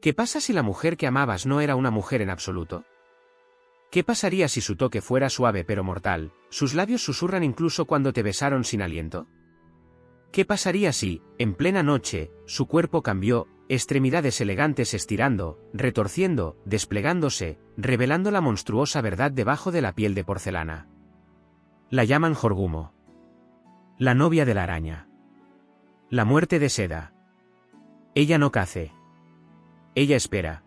¿Qué pasa si la mujer que amabas no era una mujer en absoluto? ¿Qué pasaría si su toque fuera suave pero mortal, sus labios susurran incluso cuando te besaron sin aliento? ¿Qué pasaría si, en plena noche, su cuerpo cambió, extremidades elegantes estirando, retorciendo, desplegándose, revelando la monstruosa verdad debajo de la piel de porcelana? La llaman Jorgumo. La novia de la araña. La muerte de seda. Ella no cace. Ella espera.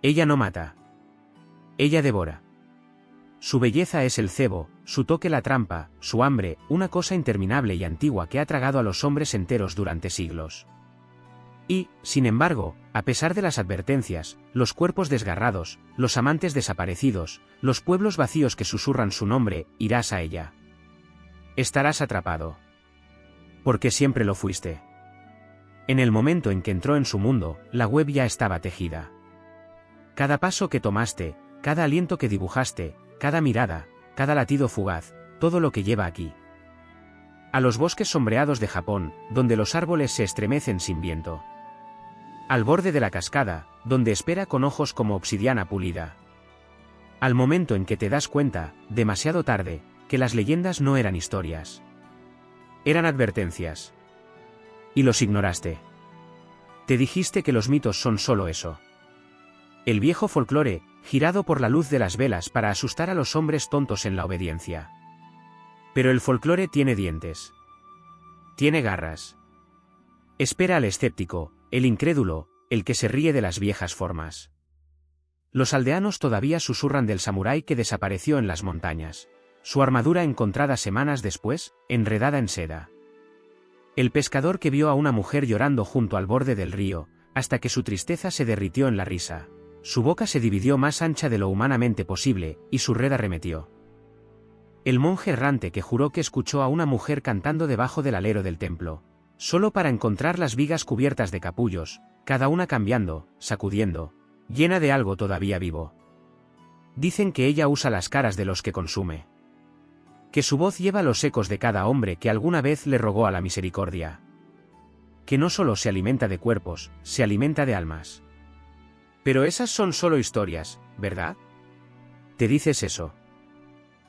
Ella no mata. Ella devora. Su belleza es el cebo, su toque la trampa, su hambre, una cosa interminable y antigua que ha tragado a los hombres enteros durante siglos. Y, sin embargo, a pesar de las advertencias, los cuerpos desgarrados, los amantes desaparecidos, los pueblos vacíos que susurran su nombre, irás a ella. Estarás atrapado. Porque siempre lo fuiste. En el momento en que entró en su mundo, la web ya estaba tejida. Cada paso que tomaste, cada aliento que dibujaste, cada mirada, cada latido fugaz, todo lo que lleva aquí. A los bosques sombreados de Japón, donde los árboles se estremecen sin viento. Al borde de la cascada, donde espera con ojos como obsidiana pulida. Al momento en que te das cuenta, demasiado tarde, que las leyendas no eran historias. Eran advertencias. Y los ignoraste. Te dijiste que los mitos son solo eso. El viejo folclore, girado por la luz de las velas para asustar a los hombres tontos en la obediencia. Pero el folclore tiene dientes. Tiene garras. Espera al escéptico, el incrédulo, el que se ríe de las viejas formas. Los aldeanos todavía susurran del samurái que desapareció en las montañas, su armadura encontrada semanas después, enredada en seda. El pescador que vio a una mujer llorando junto al borde del río, hasta que su tristeza se derritió en la risa. Su boca se dividió más ancha de lo humanamente posible, y su red arremetió. El monje errante que juró que escuchó a una mujer cantando debajo del alero del templo, solo para encontrar las vigas cubiertas de capullos, cada una cambiando, sacudiendo, llena de algo todavía vivo. Dicen que ella usa las caras de los que consume. Que su voz lleva los ecos de cada hombre que alguna vez le rogó a la misericordia. Que no solo se alimenta de cuerpos, se alimenta de almas. Pero esas son solo historias, ¿verdad? ¿Te dices eso?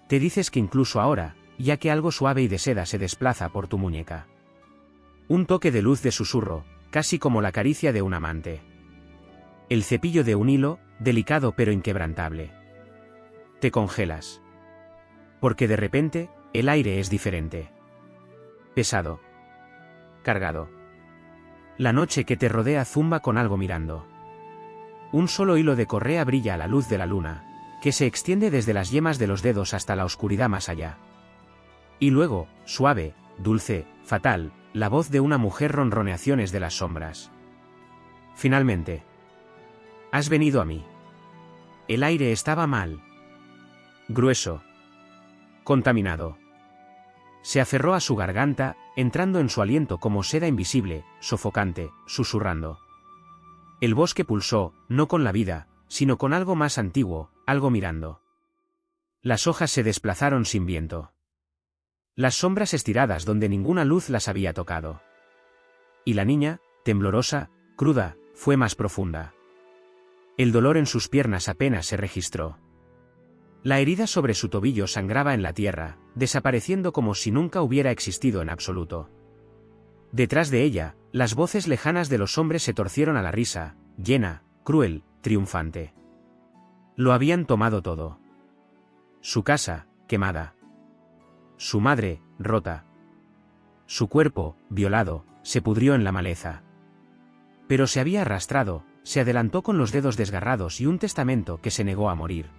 Te dices que incluso ahora, ya que algo suave y de seda se desplaza por tu muñeca. Un toque de luz de susurro, casi como la caricia de un amante. El cepillo de un hilo, delicado pero inquebrantable. Te congelas. Porque de repente, el aire es diferente. Pesado. Cargado. La noche que te rodea zumba con algo mirando. Un solo hilo de correa brilla a la luz de la luna, que se extiende desde las yemas de los dedos hasta la oscuridad más allá. Y luego, suave, dulce, fatal, la voz de una mujer ronroneaciones de las sombras. Finalmente. Has venido a mí. El aire estaba mal. Grueso. Contaminado. Se aferró a su garganta, entrando en su aliento como seda invisible, sofocante, susurrando. El bosque pulsó, no con la vida, sino con algo más antiguo, algo mirando. Las hojas se desplazaron sin viento. Las sombras estiradas donde ninguna luz las había tocado. Y la niña, temblorosa, cruda, fue más profunda. El dolor en sus piernas apenas se registró. La herida sobre su tobillo sangraba en la tierra, desapareciendo como si nunca hubiera existido en absoluto. Detrás de ella, las voces lejanas de los hombres se torcieron a la risa, llena, cruel, triunfante. Lo habían tomado todo. Su casa, quemada. Su madre, rota. Su cuerpo, violado, se pudrió en la maleza. Pero se había arrastrado, se adelantó con los dedos desgarrados y un testamento que se negó a morir.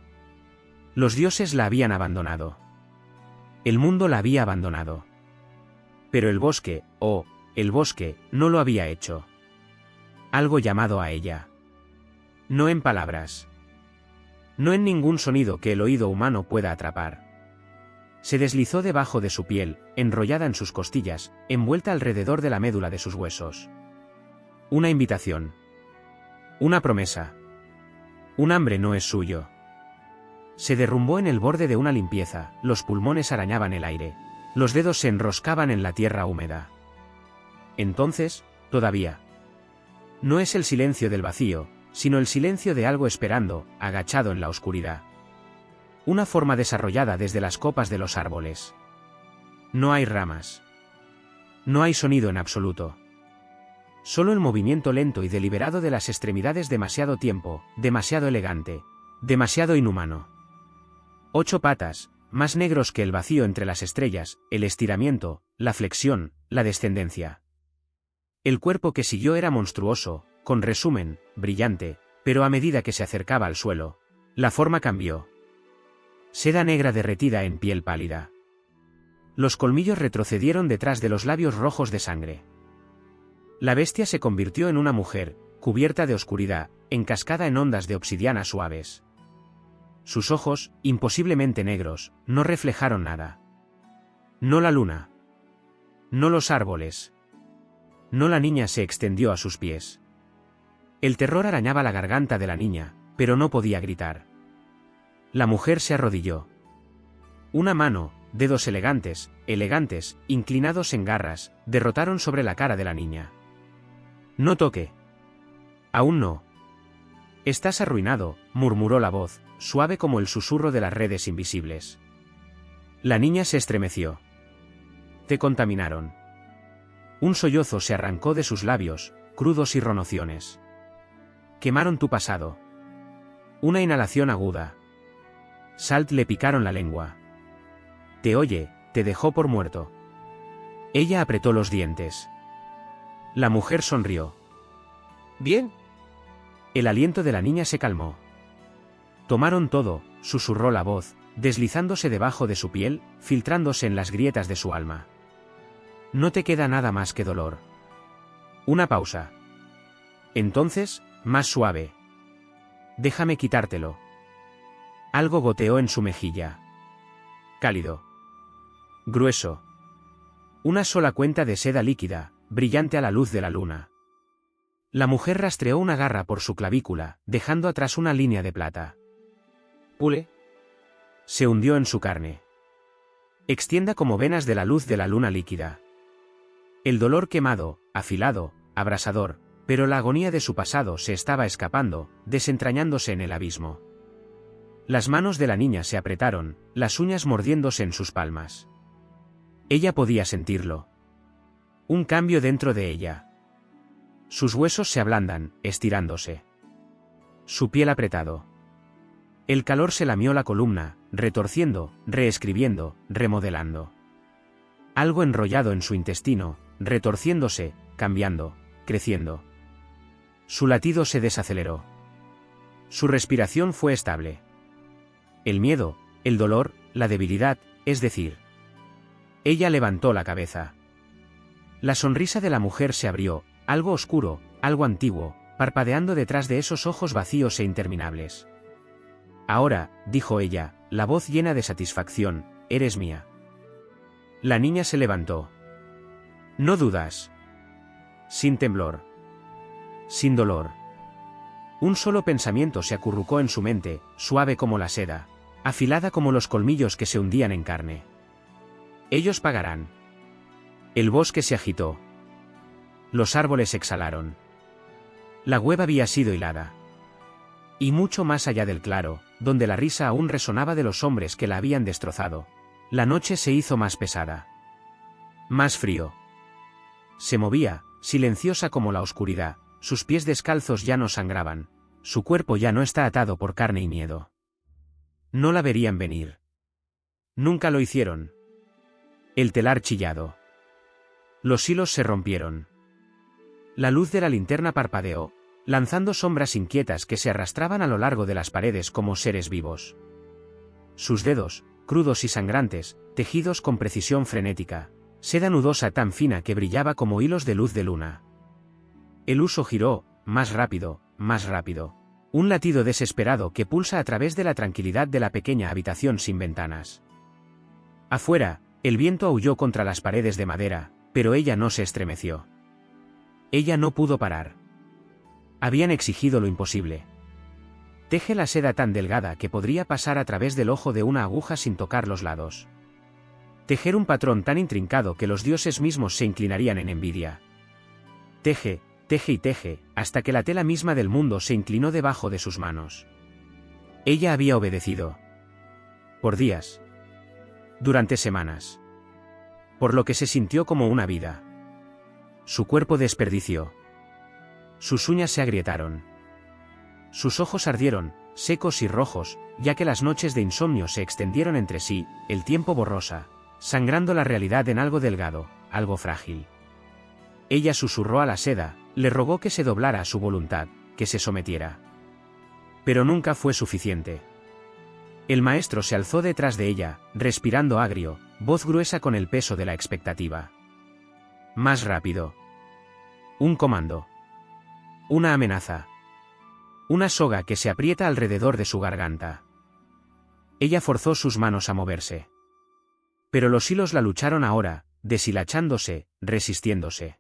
Los dioses la habían abandonado. El mundo la había abandonado. Pero el bosque, el bosque, no lo había hecho. Algo llamado a ella. No en palabras. No en ningún sonido que el oído humano pueda atrapar. Se deslizó debajo de su piel, enrollada en sus costillas, envuelta alrededor de la médula de sus huesos. Una invitación. Una promesa. Un hambre no es suyo. Se derrumbó en el borde de una limpieza, los pulmones arañaban el aire. Los dedos se enroscaban en la tierra húmeda. Entonces, todavía. No es el silencio del vacío, sino el silencio de algo esperando, agachado en la oscuridad. Una forma desarrollada desde las copas de los árboles. No hay ramas. No hay sonido en absoluto. Solo el movimiento lento y deliberado de las extremidades, demasiado tiempo, demasiado elegante, demasiado inhumano. 8 patas, más negros que el vacío entre las estrellas, el estiramiento, la flexión, la descendencia. El cuerpo que siguió era monstruoso, con resumen, brillante, pero a medida que se acercaba al suelo, la forma cambió. Seda negra derretida en piel pálida. Los colmillos retrocedieron detrás de los labios rojos de sangre. La bestia se convirtió en una mujer, cubierta de oscuridad, encascada en ondas de obsidiana suaves. Sus ojos, imposiblemente negros, no reflejaron nada. No la luna. No los árboles. No la niña se extendió a sus pies. El terror arañaba la garganta de la niña, pero no podía gritar. La mujer se arrodilló. Una mano, dedos elegantes, inclinados en garras, derrotaron sobre la cara de la niña. No toque. Aún no. Estás arruinado, murmuró la voz, suave como el susurro de las redes invisibles. La niña se estremeció. Te contaminaron. Un sollozo se arrancó de sus labios, crudos y ronociones. Quemaron tu pasado. Una inhalación aguda. Salt le picaron la lengua. Te oye, te dejó por muerto. Ella apretó los dientes. La mujer sonrió. ¿Bien? El aliento de la niña se calmó. Tomaron todo, susurró la voz, deslizándose debajo de su piel, filtrándose en las grietas de su alma. No te queda nada más que dolor. Una pausa. Entonces, más suave. Déjame quitártelo. Algo goteó en su mejilla. Cálido. Grueso. Una sola cuenta de seda líquida, brillante a la luz de la luna. La mujer rastreó una garra por su clavícula, dejando atrás una línea de plata. Pule. Se hundió en su carne. Extienda como venas de la luz de la luna líquida. El dolor quemado, afilado, abrasador, pero la agonía de su pasado se estaba escapando, desentrañándose en el abismo. Las manos de la niña se apretaron, las uñas mordiéndose en sus palmas. Ella podía sentirlo. Un cambio dentro de ella. Sus huesos se ablandan, estirándose. Su piel apretado. El calor se lamió la columna, retorciendo, reescribiendo, remodelando. Algo enrollado en su intestino, retorciéndose, cambiando, creciendo. Su latido se desaceleró. Su respiración fue estable. El miedo, el dolor, la debilidad, es decir. Ella levantó la cabeza. La sonrisa de la mujer se abrió, algo oscuro, algo antiguo, parpadeando detrás de esos ojos vacíos e interminables. Ahora, dijo ella, la voz llena de satisfacción, eres mía. La niña se levantó. No dudas. Sin temblor. Sin dolor. Un solo pensamiento se acurrucó en su mente, suave como la seda, afilada como los colmillos que se hundían en carne. Ellos pagarán. El bosque se agitó. Los árboles exhalaron. La hueva había sido hilada. Y mucho más allá del claro, donde la risa aún resonaba de los hombres que la habían destrozado, la noche se hizo más pesada. Más frío. Se movía, silenciosa como la oscuridad, sus pies descalzos ya no sangraban, su cuerpo ya no está atado por carne y miedo. No la verían venir. Nunca lo hicieron. El telar chillado. Los hilos se rompieron. La luz de la linterna parpadeó, lanzando sombras inquietas que se arrastraban a lo largo de las paredes como seres vivos. Sus dedos, crudos y sangrantes, tejidos con precisión frenética, seda nudosa tan fina que brillaba como hilos de luz de luna. El huso giró, más rápido, más rápido. Un latido desesperado que pulsa a través de la tranquilidad de la pequeña habitación sin ventanas. Afuera, el viento aulló contra las paredes de madera, pero ella no se estremeció. Ella no pudo parar. Habían exigido lo imposible. Teje la seda tan delgada que podría pasar a través del ojo de una aguja sin tocar los lados. Tejer un patrón tan intrincado que los dioses mismos se inclinarían en envidia. Teje, teje y teje, hasta que la tela misma del mundo se inclinó debajo de sus manos. Ella había obedecido. Por días. Durante semanas. Por lo que se sintió como una vida. Su cuerpo desperdició. Sus uñas se agrietaron. Sus ojos ardieron, secos y rojos, ya que las noches de insomnio se extendieron entre sí, el tiempo borrosa, sangrando la realidad en algo delgado, algo frágil. Ella susurró a la seda, le rogó que se doblara a su voluntad, que se sometiera. Pero nunca fue suficiente. El maestro se alzó detrás de ella, respirando agrio, voz gruesa con el peso de la expectativa. Más rápido. Un comando. Una amenaza. Una soga que se aprieta alrededor de su garganta. Ella forzó sus manos a moverse. Pero los hilos la lucharon ahora, deshilachándose, resistiéndose.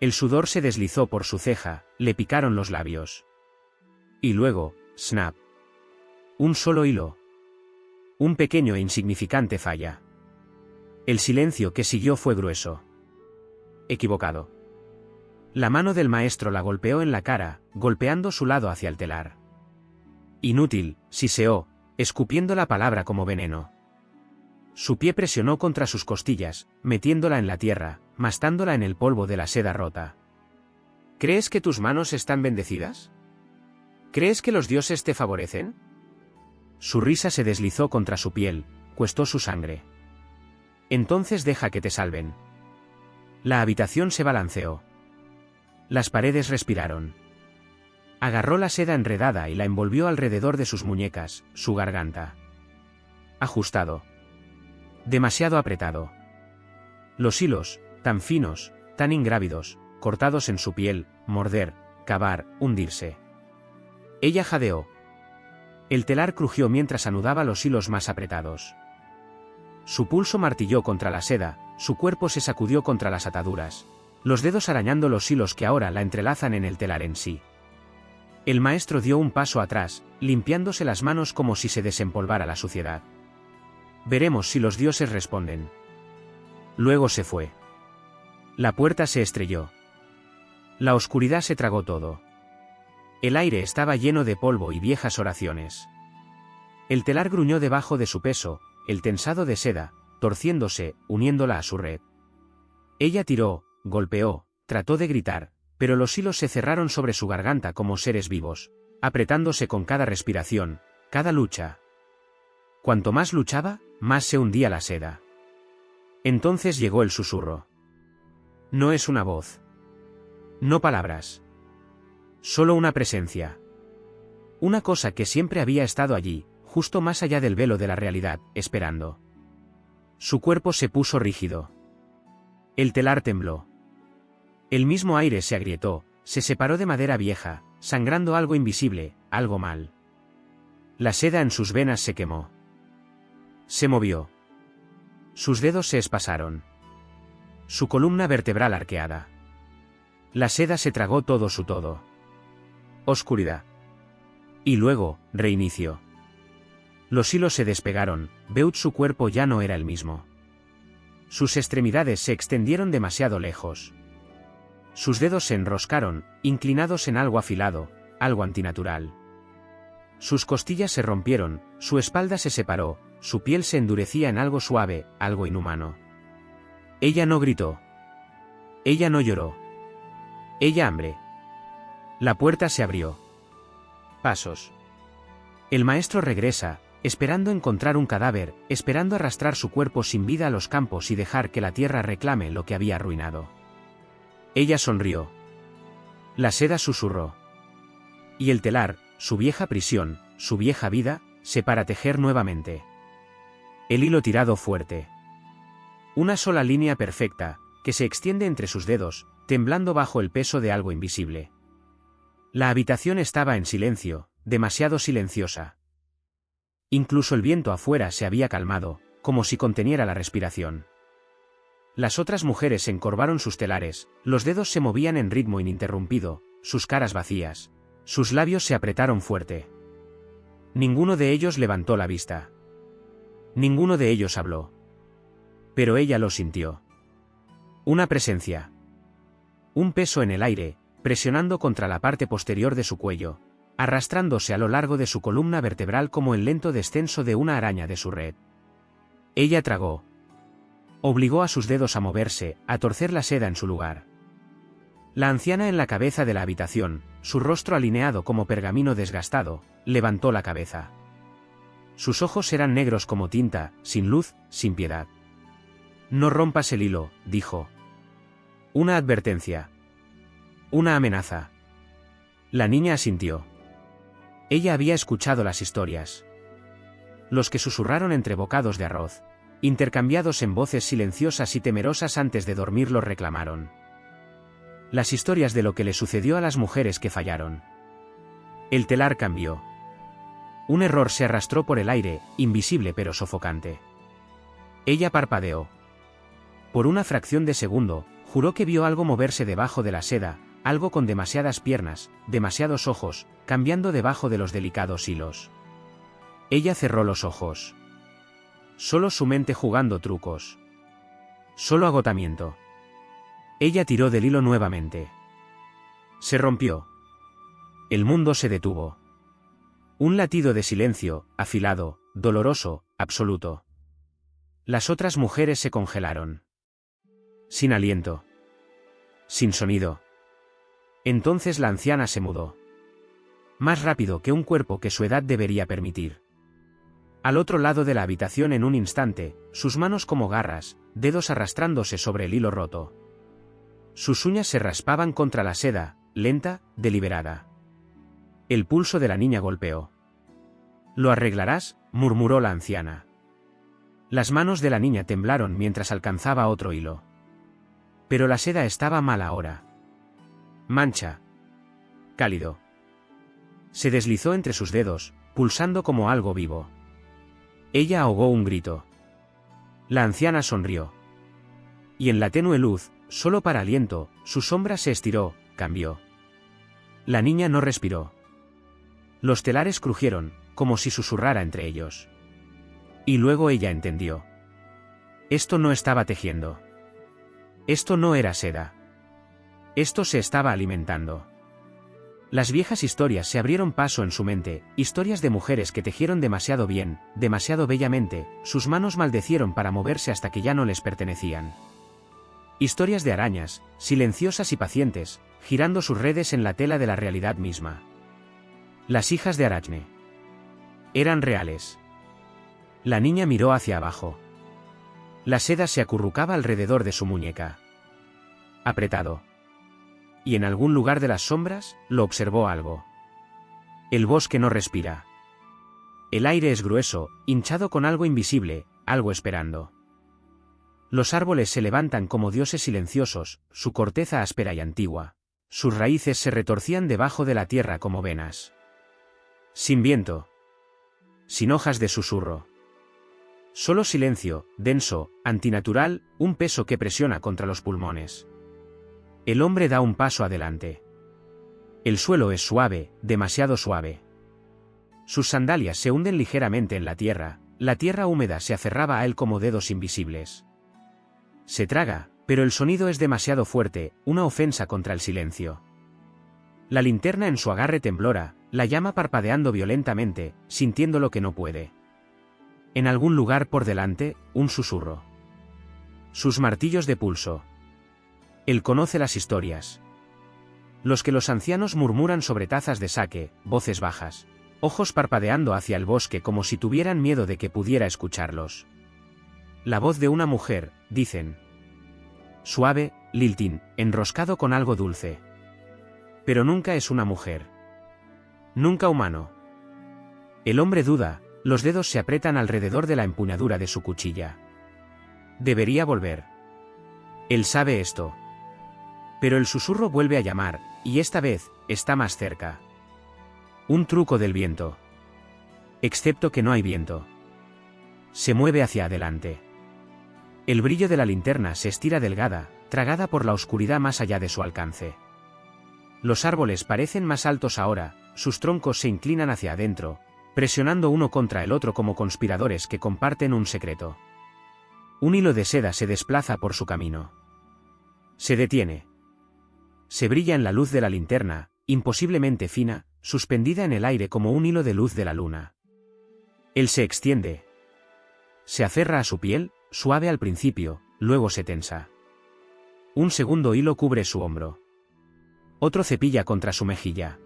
El sudor se deslizó por su ceja, le picaron los labios. Y luego, snap. Un solo hilo. Un pequeño e insignificante falla. El silencio que siguió fue grueso. Equivocado. La mano del maestro la golpeó en la cara, golpeando su lado hacia el telar. Inútil, siseó, escupiendo la palabra como veneno. Su pie presionó contra sus costillas, metiéndola en la tierra, mastándola en el polvo de la seda rota. ¿Crees que tus manos están bendecidas? ¿Crees que los dioses te favorecen? Su risa se deslizó contra su piel, cuestó su sangre. Entonces deja que te salven. La habitación se balanceó. Las paredes respiraron. Agarró la seda enredada y la envolvió alrededor de sus muñecas, su garganta. Ajustado. Demasiado apretado. Los hilos, tan finos, tan ingrávidos, cortados en su piel, morder, cavar, hundirse. Ella jadeó. El telar crujió mientras anudaba los hilos más apretados. Su pulso martilló contra la seda, su cuerpo se sacudió contra las ataduras, los dedos arañando los hilos que ahora la entrelazan en el telar en sí. El maestro dio un paso atrás, limpiándose las manos como si se desempolvara la suciedad. Veremos si los dioses responden. Luego se fue. La puerta se estrelló. La oscuridad se tragó todo. El aire estaba lleno de polvo y viejas oraciones. El telar gruñó debajo de su peso, el tensado de seda, torciéndose, uniéndola a su red. Ella tiró, golpeó, trató de gritar, pero los hilos se cerraron sobre su garganta como seres vivos, apretándose con cada respiración, cada lucha. Cuanto más luchaba, más se hundía la seda. Entonces llegó el susurro. No es una voz. No palabras. Solo una presencia. Una cosa que siempre había estado allí, justo más allá del velo de la realidad, esperando. Su cuerpo se puso rígido. El telar tembló. El mismo aire se agrietó, se separó de madera vieja, sangrando algo invisible, algo mal. La seda en sus venas se quemó. Se movió. Sus dedos se espasaron. Su columna vertebral arqueada. La seda se tragó todo su todo. Oscuridad. Y luego, reinicio. Los hilos se despegaron, Beut su cuerpo ya no era el mismo. Sus extremidades se extendieron demasiado lejos. Sus dedos se enroscaron, inclinados en algo afilado, algo antinatural. Sus costillas se rompieron, su espalda se separó, su piel se endurecía en algo suave, algo inhumano. Ella no gritó. Ella no lloró. Ella hambre. La puerta se abrió. Pasos. El maestro regresa, esperando encontrar un cadáver, esperando arrastrar su cuerpo sin vida a los campos y dejar que la tierra reclame lo que había arruinado. Ella sonrió. La seda susurró. Y el telar, su vieja prisión, su vieja vida, se para tejer nuevamente. El hilo tirado fuerte. Una sola línea perfecta, que se extiende entre sus dedos, temblando bajo el peso de algo invisible. La habitación estaba en silencio, demasiado silenciosa. Incluso el viento afuera se había calmado, como si conteniera la respiración. Las otras mujeres encorvaron sus telares, los dedos se movían en ritmo ininterrumpido, sus caras vacías. Sus labios se apretaron fuerte. Ninguno de ellos levantó la vista. Ninguno de ellos habló. Pero ella lo sintió. Una presencia. Un peso en el aire, presionando contra la parte posterior de su cuello, arrastrándose a lo largo de su columna vertebral como el lento descenso de una araña de su red. Ella tragó. Obligó a sus dedos a moverse, a torcer la seda en su lugar. La anciana en la cabeza de la habitación, su rostro alineado como pergamino desgastado, levantó la cabeza. Sus ojos eran negros como tinta, sin luz, sin piedad. No rompas el hilo, dijo. Una advertencia. Una amenaza. La niña asintió. Ella había escuchado las historias. Los que susurraron entre bocados de arroz, intercambiados en voces silenciosas y temerosas antes de dormir, los reclamaron. Las historias de lo que le sucedió a las mujeres que fallaron. El telar cambió. Un error se arrastró por el aire, invisible pero sofocante. Ella parpadeó. Por una fracción de segundo, juró que vio algo moverse debajo de la seda, algo con demasiadas piernas, demasiados ojos, cambiando debajo de los delicados hilos. Ella cerró los ojos. Solo su mente jugando trucos. Solo agotamiento. Ella tiró del hilo nuevamente. Se rompió. El mundo se detuvo. Un latido de silencio, afilado, doloroso, absoluto. Las otras mujeres se congelaron. Sin aliento. Sin sonido. Entonces la anciana se mudó. Más rápido que un cuerpo que su edad debería permitir. Al otro lado de la habitación en un instante, sus manos como garras, dedos arrastrándose sobre el hilo roto. Sus uñas se raspaban contra la seda, lenta, deliberada. El pulso de la niña golpeó. «¿Lo arreglarás?», murmuró la anciana. Las manos de la niña temblaron mientras alcanzaba otro hilo. Pero la seda estaba mal ahora. Mancha. Cálido. Se deslizó entre sus dedos, pulsando como algo vivo. Ella ahogó un grito. La anciana sonrió. Y en la tenue luz, solo para aliento, su sombra se estiró, cambió. La niña no respiró. Los telares crujieron, como si susurrara entre ellos. Y luego ella entendió. Esto no estaba tejiendo. Esto no era seda. Esto se estaba alimentando. Las viejas historias se abrieron paso en su mente, historias de mujeres que tejieron demasiado bien, demasiado bellamente, sus manos maldecieron para moverse hasta que ya no les pertenecían. Historias de arañas, silenciosas y pacientes, girando sus redes en la tela de la realidad misma. Las hijas de Arachne. Eran reales. La niña miró hacia abajo. La seda se acurrucaba alrededor de su muñeca. Apretado. Y en algún lugar de las sombras, lo observó algo. El bosque no respira. El aire es grueso, hinchado con algo invisible, algo esperando. Los árboles se levantan como dioses silenciosos, su corteza áspera y antigua. Sus raíces se retorcían debajo de la tierra como venas. Sin viento. Sin hojas de susurro. Solo silencio, denso, antinatural, un peso que presiona contra los pulmones. El hombre da un paso adelante. El suelo es suave, demasiado suave. Sus sandalias se hunden ligeramente en la tierra húmeda se aferraba a él como dedos invisibles. Se traga, pero el sonido es demasiado fuerte, una ofensa contra el silencio. La linterna en su agarre temblora, la llama parpadeando violentamente, sintiendo lo que no puede. En algún lugar por delante, un susurro. Sus martillos de pulso. Él conoce las historias. Los que los ancianos murmuran sobre tazas de sake, voces bajas. Ojos parpadeando hacia el bosque como si tuvieran miedo de que pudiera escucharlos. La voz de una mujer, dicen. Suave, liltín, enroscado con algo dulce. Pero nunca es una mujer. Nunca humano. El hombre duda, los dedos se apretan alrededor de la empuñadura de su cuchilla. Debería volver. Él sabe esto. Pero el susurro vuelve a llamar, y esta vez, está más cerca. Un truco del viento. Excepto que no hay viento. Se mueve hacia adelante. El brillo de la linterna se estira delgada, tragada por la oscuridad más allá de su alcance. Los árboles parecen más altos ahora, sus troncos se inclinan hacia adentro, presionando uno contra el otro como conspiradores que comparten un secreto. Un hilo de seda se desplaza por su camino. Se detiene. Se brilla en la luz de la linterna, imposiblemente fina, suspendida en el aire como un hilo de luz de la luna. Él se extiende. Se aferra a su piel, suave al principio, luego se tensa. Un segundo hilo cubre su hombro. Otro cepilla contra su mejilla.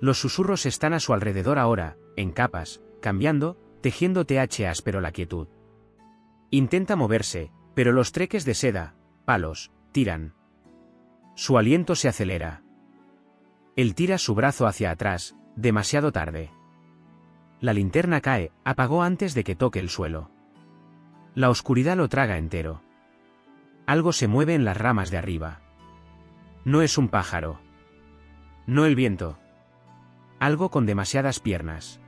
Los susurros están a su alrededor ahora, en capas, cambiando, tejiéndote áspero la quietud. Intenta moverse, pero los treques de seda, palos, tiran. Su aliento se acelera. Él tira su brazo hacia atrás, demasiado tarde. La linterna cae, apagó antes de que toque el suelo. La oscuridad lo traga entero. Algo se mueve en las ramas de arriba. No es un pájaro. No el viento. Algo con demasiadas piernas.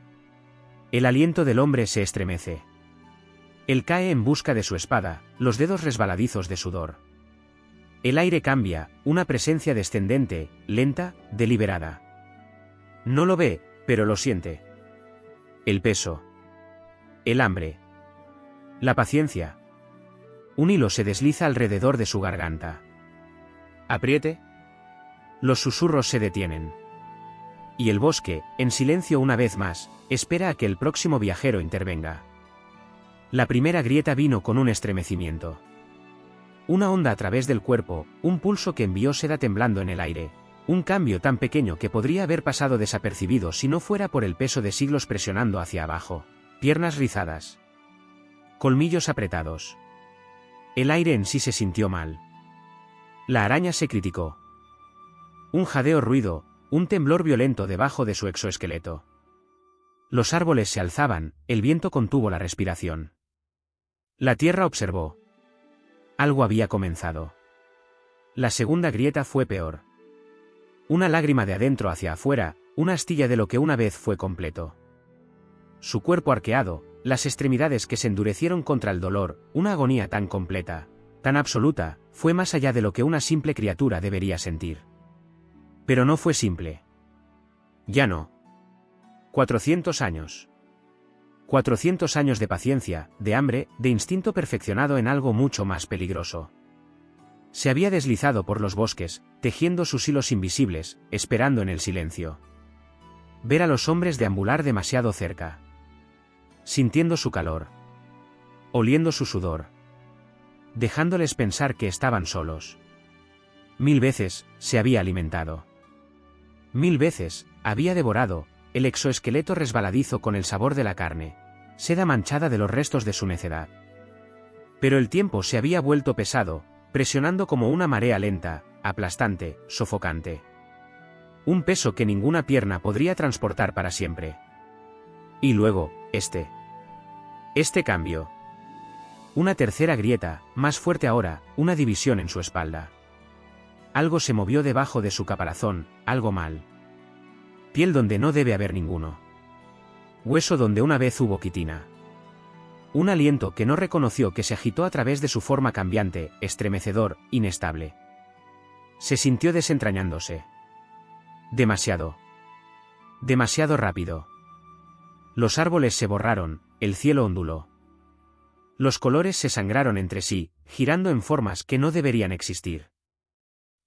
El aliento del hombre se estremece. Él cae en busca de su espada, los dedos resbaladizos de sudor. El aire cambia, una presencia descendente, lenta, deliberada. No lo ve, pero lo siente. El peso. El hambre. La paciencia. Un hilo se desliza alrededor de su garganta. Apriete. Los susurros se detienen. Y el bosque, en silencio una vez más, espera a que el próximo viajero intervenga. La primera grieta vino con un estremecimiento. Una onda a través del cuerpo, un pulso que envió seda temblando en el aire. Un cambio tan pequeño que podría haber pasado desapercibido si no fuera por el peso de siglos presionando hacia abajo. Piernas rizadas. Colmillos apretados. El aire en sí se sintió mal. La araña se criticó. Un jadeo ruido, un temblor violento debajo de su exoesqueleto. Los árboles se alzaban, el viento contuvo la respiración. La tierra observó. Algo había comenzado. La segunda grieta fue peor. Una lágrima de adentro hacia afuera, una astilla de lo que una vez fue completo. Su cuerpo arqueado, las extremidades que se endurecieron contra el dolor, una agonía tan completa, tan absoluta, fue más allá de lo que una simple criatura debería sentir. Pero no fue simple. Ya no. 400 años. 400 años de paciencia, de hambre, de instinto perfeccionado en algo mucho más peligroso. Se había deslizado por los bosques, tejiendo sus hilos invisibles, esperando en el silencio. Ver a los hombres deambular demasiado cerca. Sintiendo su calor. Oliendo su sudor. Dejándoles pensar que estaban solos. 1000 veces, se había alimentado. 1000 veces, había devorado, el exoesqueleto resbaladizo con el sabor de la carne, seda manchada de los restos de su necedad. Pero el tiempo se había vuelto pesado, presionando como una marea lenta, aplastante, sofocante. Un peso que ninguna pierna podría transportar para siempre. Y luego, este cambio. Una tercera grieta, más fuerte ahora, una división en su espalda. Algo se movió debajo de su caparazón, algo mal. Piel donde no debe haber ninguno. Hueso donde una vez hubo quitina. Un aliento que no reconoció que se agitó a través de su forma cambiante, estremecedor, inestable. Se sintió desentrañándose. Demasiado. Demasiado rápido. Los árboles se borraron, el cielo onduló. Los colores se sangraron entre sí, girando en formas que no deberían existir.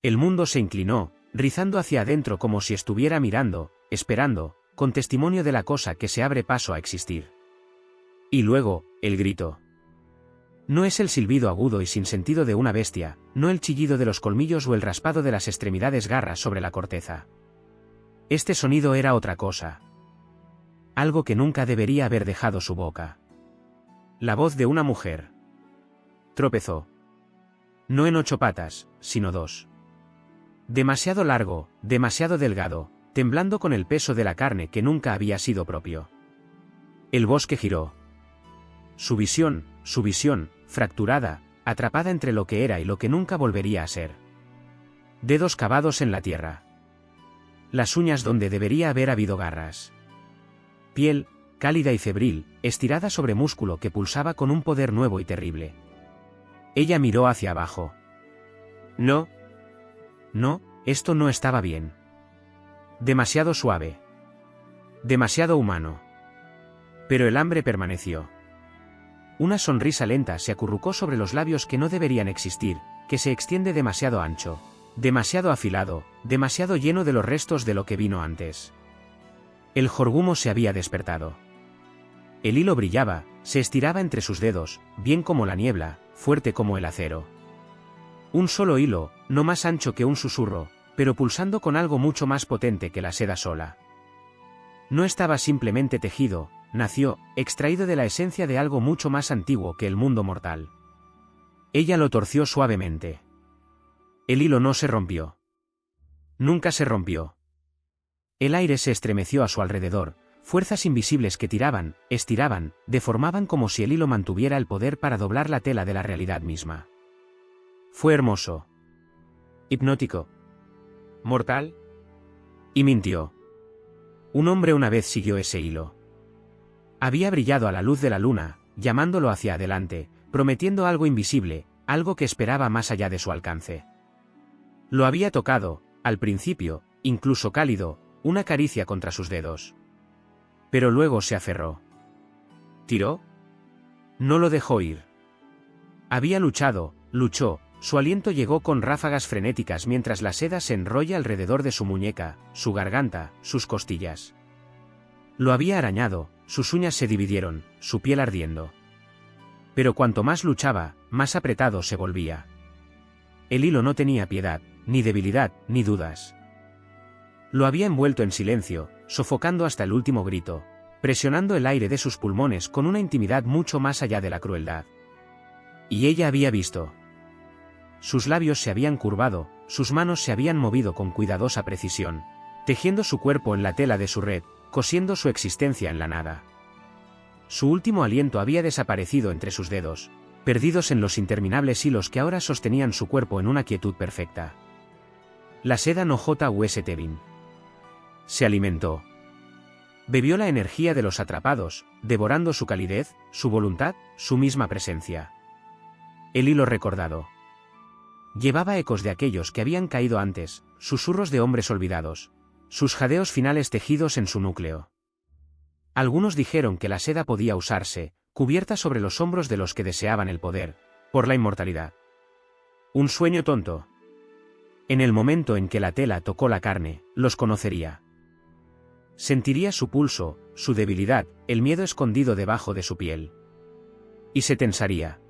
El mundo se inclinó, rizando hacia adentro como si estuviera mirando, esperando, con testimonio de la cosa que se abre paso a existir. Y luego, el grito. No es el silbido agudo y sin sentido de una bestia, no el chillido de los colmillos o el raspado de las extremidades garras sobre la corteza. Este sonido era otra cosa. Algo que nunca debería haber dejado su boca. La voz de una mujer. Tropezó. No en 8 patas, sino 2. Demasiado largo, demasiado delgado, temblando con el peso de la carne que nunca había sido propio. El bosque giró. Su visión, fracturada, atrapada entre lo que era y lo que nunca volvería a ser. Dedos cavados en la tierra. Las uñas donde debería haber habido garras. Piel, cálida y febril, estirada sobre músculo que pulsaba con un poder nuevo y terrible. Ella miró hacia abajo. No. No, esto no estaba bien. Demasiado suave. Demasiado humano. Pero el hambre permaneció. Una sonrisa lenta se acurrucó sobre los labios que no deberían existir, que se extiende demasiado ancho, demasiado afilado, demasiado lleno de los restos de lo que vino antes. El jorgumo se había despertado. El hilo brillaba, se estiraba entre sus dedos, bien como la niebla, fuerte como el acero. Un solo hilo, no más ancho que un susurro, pero pulsando con algo mucho más potente que la seda sola. No estaba simplemente tejido, nació, extraído de la esencia de algo mucho más antiguo que el mundo mortal. Ella lo torció suavemente. El hilo no se rompió. Nunca se rompió. El aire se estremeció a su alrededor, fuerzas invisibles que tiraban, estiraban, deformaban como si el hilo mantuviera el poder para doblar la tela de la realidad misma. Fue hermoso. Hipnótico. Mortal. Y mintió. Un hombre una vez siguió ese hilo. Había brillado a la luz de la luna, llamándolo hacia adelante, prometiendo algo invisible, algo que esperaba más allá de su alcance. Lo había tocado, al principio, incluso cálido, una caricia contra sus dedos. Pero luego se aferró. ¿Tiró? No lo dejó ir. Había luchado, luchó, su aliento llegó con ráfagas frenéticas mientras la seda se enrolla alrededor de su muñeca, su garganta, sus costillas. Lo había arañado, sus uñas se dividieron, su piel ardiendo. Pero cuanto más luchaba, más apretado se volvía. El hilo no tenía piedad, ni debilidad, ni dudas. Lo había envuelto en silencio, sofocando hasta el último grito, presionando el aire de sus pulmones con una intimidad mucho más allá de la crueldad. Y ella había visto. Sus labios se habían curvado, sus manos se habían movido con cuidadosa precisión, tejiendo su cuerpo en la tela de su red, cosiendo su existencia en la nada. Su último aliento había desaparecido entre sus dedos, perdidos en los interminables hilos que ahora sostenían su cuerpo en una quietud perfecta. La seda no J.U.S. Tevin. Se alimentó. Bebió la energía de los atrapados, devorando su calidez, su voluntad, su misma presencia. El hilo recordado. Llevaba ecos de aquellos que habían caído antes, susurros de hombres olvidados, sus jadeos finales tejidos en su núcleo. Algunos dijeron que la seda podía usarse, cubierta sobre los hombros de los que deseaban el poder, por la inmortalidad. Un sueño tonto. En el momento en que la tela tocó la carne, los conocería. Sentiría su pulso, su debilidad, el miedo escondido debajo de su piel. Y se tensaría.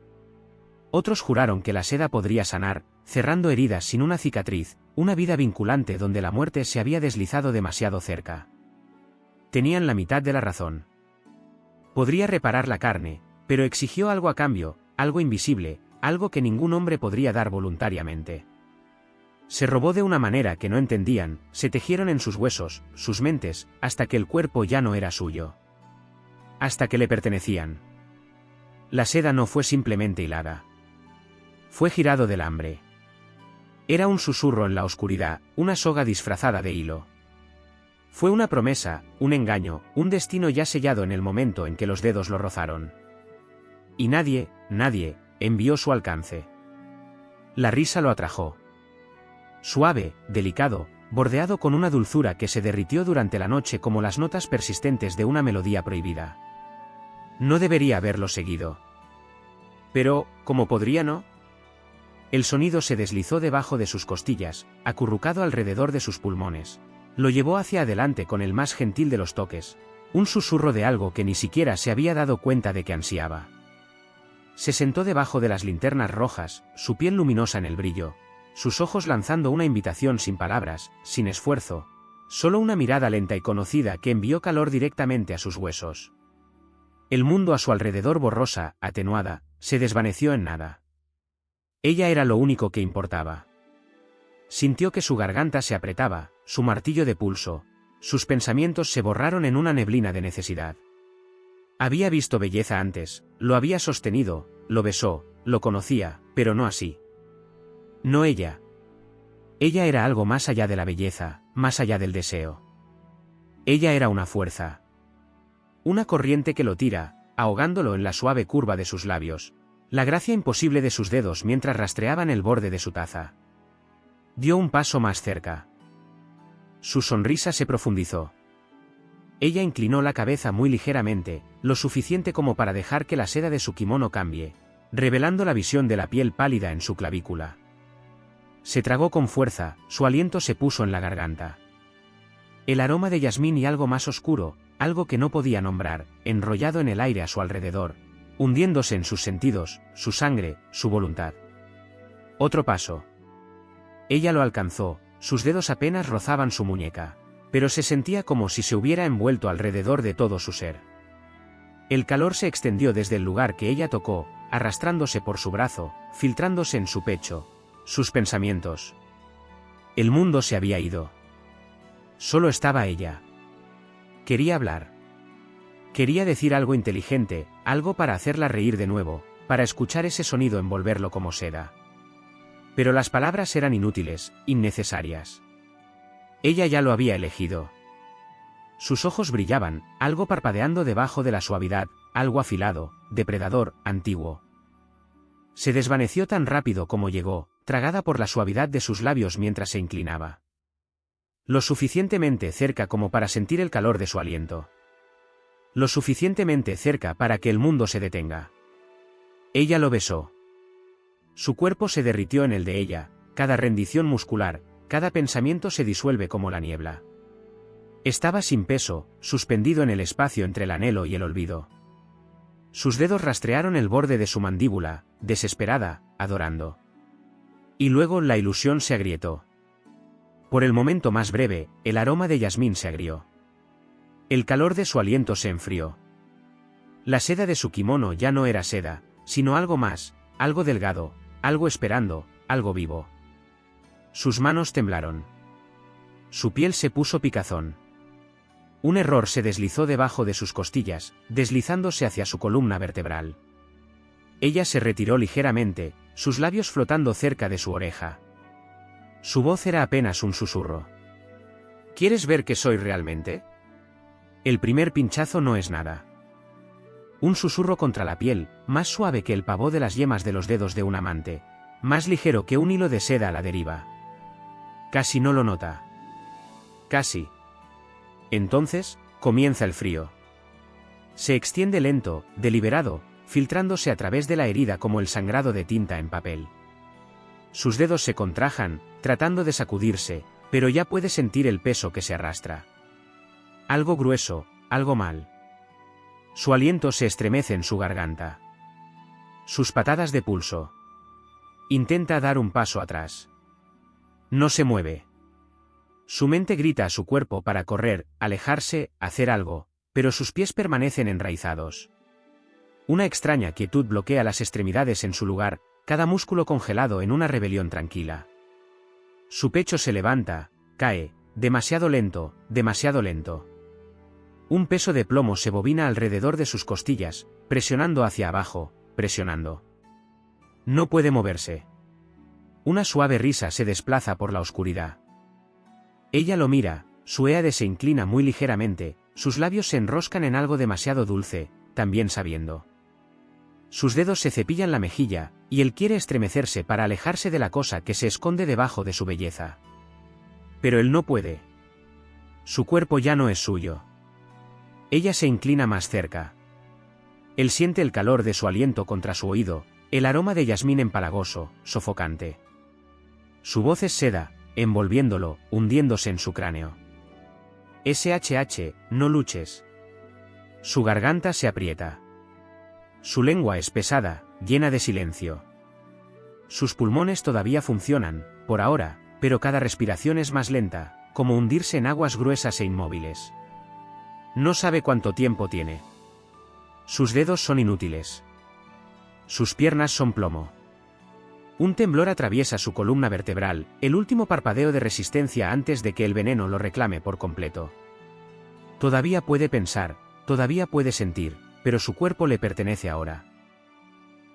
Otros juraron que la seda podría sanar, cerrando heridas sin una cicatriz, una vida vinculante donde la muerte se había deslizado demasiado cerca. Tenían la mitad de la razón. Podría reparar la carne, pero exigió algo a cambio, algo invisible, algo que ningún hombre podría dar voluntariamente. Se robó de una manera que no entendían, se tejieron en sus huesos, sus mentes, hasta que el cuerpo ya no era suyo. Hasta que le pertenecían. La seda no fue simplemente hilada. Fue girado del hambre. Era un susurro en la oscuridad, una soga disfrazada de hilo. Fue una promesa, un engaño, un destino ya sellado en el momento en que los dedos lo rozaron. Y nadie, envió su alcance. La risa lo atrajo. Suave, delicado, bordeado con una dulzura que se derritió durante la noche como las notas persistentes de una melodía prohibida. No debería haberlo seguido. Pero, ¿cómo podría no? El sonido se deslizó debajo de sus costillas, acurrucado alrededor de sus pulmones. Lo llevó hacia adelante con el más gentil de los toques, un susurro de algo que ni siquiera se había dado cuenta de que ansiaba. Se sentó debajo de las linternas rojas, su piel luminosa en el brillo, sus ojos lanzando una invitación sin palabras, sin esfuerzo, solo una mirada lenta y conocida que envió calor directamente a sus huesos. El mundo a su alrededor borrosa, atenuada, se desvaneció en nada. Ella era lo único que importaba. Sintió que su garganta se apretaba, su martillo de pulso, sus pensamientos se borraron en una neblina de necesidad. Había visto belleza antes, lo había sostenido, lo besó, lo conocía, pero no así. No ella. Ella era algo más allá de la belleza, más allá del deseo. Ella era una fuerza. Una corriente que lo tira, ahogándolo en la suave curva de sus labios, la gracia imposible de sus dedos mientras rastreaban el borde de su taza. Dio un paso más cerca. Su sonrisa se profundizó. Ella inclinó la cabeza muy ligeramente, lo suficiente como para dejar que la seda de su kimono cambie, revelando la visión de la piel pálida en su clavícula. Se tragó con fuerza, su aliento se puso en la garganta. El aroma de jazmín y algo más oscuro, algo que no podía nombrar, enrollado en el aire a su alrededor, hundiéndose en sus sentidos, su sangre, su voluntad. Otro paso. Ella lo alcanzó, sus dedos apenas rozaban su muñeca, pero se sentía como si se hubiera envuelto alrededor de todo su ser. El calor se extendió desde el lugar que ella tocó, arrastrándose por su brazo, filtrándose en su pecho, sus pensamientos. El mundo se había ido. Solo estaba ella. Quería hablar. Quería decir algo inteligente, algo para hacerla reír de nuevo, para escuchar ese sonido envolverlo como seda. Pero las palabras eran inútiles, innecesarias. Ella ya lo había elegido. Sus ojos brillaban, algo parpadeando debajo de la suavidad, algo afilado, depredador, antiguo. Se desvaneció tan rápido como llegó, tragada por la suavidad de sus labios mientras se inclinaba. Lo suficientemente cerca como para sentir el calor de su aliento. Lo suficientemente cerca para que el mundo se detenga. Ella lo besó. Su cuerpo se derritió en el de ella, cada rendición muscular, cada pensamiento se disuelve como la niebla. Estaba sin peso, suspendido en el espacio entre el anhelo y el olvido. Sus dedos rastrearon el borde de su mandíbula, desesperada, adorando. Y luego la ilusión se agrietó. Por el momento más breve, el aroma de jazmín se agrió. El calor de su aliento se enfrió. La seda de su kimono ya no era seda, sino algo más, algo delgado, algo esperando, algo vivo. Sus manos temblaron. Su piel se puso picazón. Un error se deslizó debajo de sus costillas, deslizándose hacia su columna vertebral. Ella se retiró ligeramente, sus labios flotando cerca de su oreja. Su voz era apenas un susurro. ¿Quieres ver qué soy realmente? El primer pinchazo no es nada. Un susurro contra la piel, más suave que el pavó de las yemas de los dedos de un amante, más ligero que un hilo de seda a la deriva. Casi no lo nota. Casi. Entonces, comienza el frío. Se extiende lento, deliberado, filtrándose a través de la herida como el sangrado de tinta en papel. Sus dedos se contrajan, tratando de sacudirse, pero ya puede sentir el peso que se arrastra. Algo grueso, algo mal. Su aliento se estremece en su garganta. Sus patadas de pulso. Intenta dar un paso atrás. No se mueve. Su mente grita a su cuerpo para correr, alejarse, hacer algo, pero sus pies permanecen enraizados. Una extraña quietud bloquea las extremidades en su lugar, cada músculo congelado en una rebelión tranquila. Su pecho se levanta, cae, demasiado lento, demasiado lento. Un peso de plomo se bobina alrededor de sus costillas, presionando hacia abajo, presionando. No puede moverse. Una suave risa se desplaza por la oscuridad. Ella lo mira, su éade se inclina muy ligeramente, sus labios se enroscan en algo demasiado dulce, también sabiendo. Sus dedos se cepillan la mejilla, y él quiere estremecerse para alejarse de la cosa que se esconde debajo de su belleza. Pero él no puede. Su cuerpo ya no es suyo. Ella se inclina más cerca. Él siente el calor de su aliento contra su oído, el aroma de jazmín empalagoso, sofocante. Su voz es seda, envolviéndolo, hundiéndose en su cráneo. SHH, no luches. Su garganta se aprieta. Su lengua es pesada, llena de silencio. Sus pulmones todavía funcionan, por ahora, pero cada respiración es más lenta, como hundirse en aguas gruesas e inmóviles. No sabe cuánto tiempo tiene. Sus dedos son inútiles. Sus piernas son plomo. Un temblor atraviesa su columna vertebral, el último parpadeo de resistencia antes de que el veneno lo reclame por completo. Todavía puede pensar, todavía puede sentir, pero su cuerpo le pertenece ahora.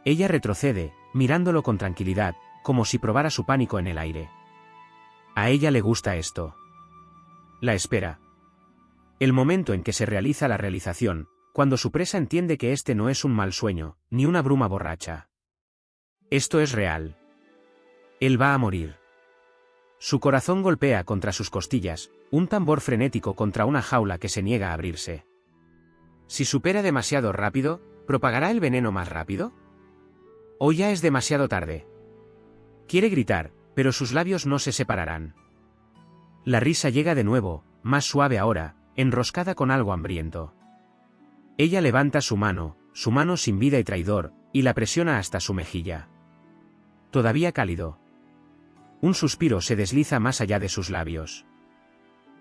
Ella retrocede, mirándolo con tranquilidad, como si probara su pánico en el aire. A ella le gusta esto. La espera. El momento en que se realiza la realización, cuando su presa entiende que este no es un mal sueño, ni una bruma borracha. Esto es real. Él va a morir. Su corazón golpea contra sus costillas, un tambor frenético contra una jaula que se niega a abrirse. Si supera demasiado rápido, ¿propagará el veneno más rápido? ¿O ya es demasiado tarde? Quiere gritar, pero sus labios no se separarán. La risa llega de nuevo, más suave ahora, enroscada con algo hambriento. Ella levanta su mano sin vida y traidor, y la presiona hasta su mejilla. Todavía cálido. Un suspiro se desliza más allá de sus labios.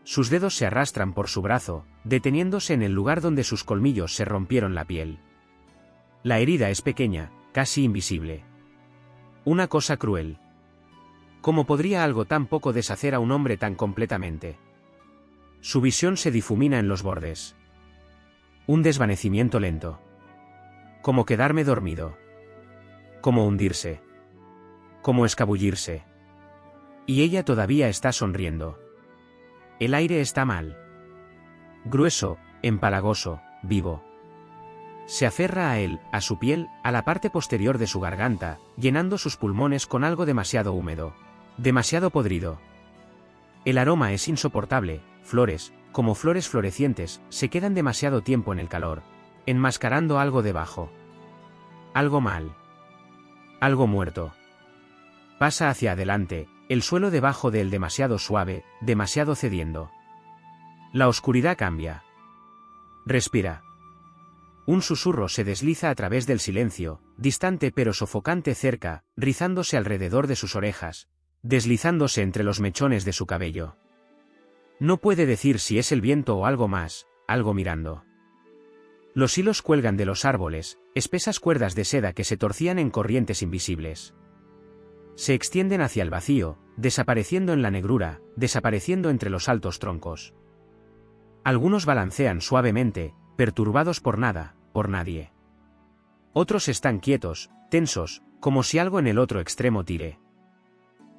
Sus dedos se arrastran por su brazo, deteniéndose en el lugar donde sus colmillos se rompieron la piel. La herida es pequeña, casi invisible. Una cosa cruel. ¿Cómo podría algo tan poco deshacer a un hombre tan completamente? Su visión se difumina en los bordes. Un desvanecimiento lento. Como quedarme dormido. Como hundirse. Como escabullirse. Y ella todavía está sonriendo. El aire está mal. Grueso, empalagoso, vivo. Se aferra a él, a su piel, a la parte posterior de su garganta, llenando sus pulmones con algo demasiado húmedo. Demasiado podrido. El aroma es insoportable, flores, como flores florecientes, se quedan demasiado tiempo en el calor, enmascarando algo debajo. Algo mal. Algo muerto. Pasa hacia adelante, el suelo debajo de él demasiado suave, demasiado cediendo. La oscuridad cambia. Respira. Un susurro se desliza a través del silencio, distante pero sofocante cerca, rizándose alrededor de sus orejas, deslizándose entre los mechones de su cabello. No puede decir si es el viento o algo más, algo mirando. Los hilos cuelgan de los árboles, espesas cuerdas de seda que se torcían en corrientes invisibles. Se extienden hacia el vacío, desapareciendo en la negrura, desapareciendo entre los altos troncos. Algunos balancean suavemente, perturbados por nada, por nadie. Otros están quietos, tensos, como si algo en el otro extremo tire.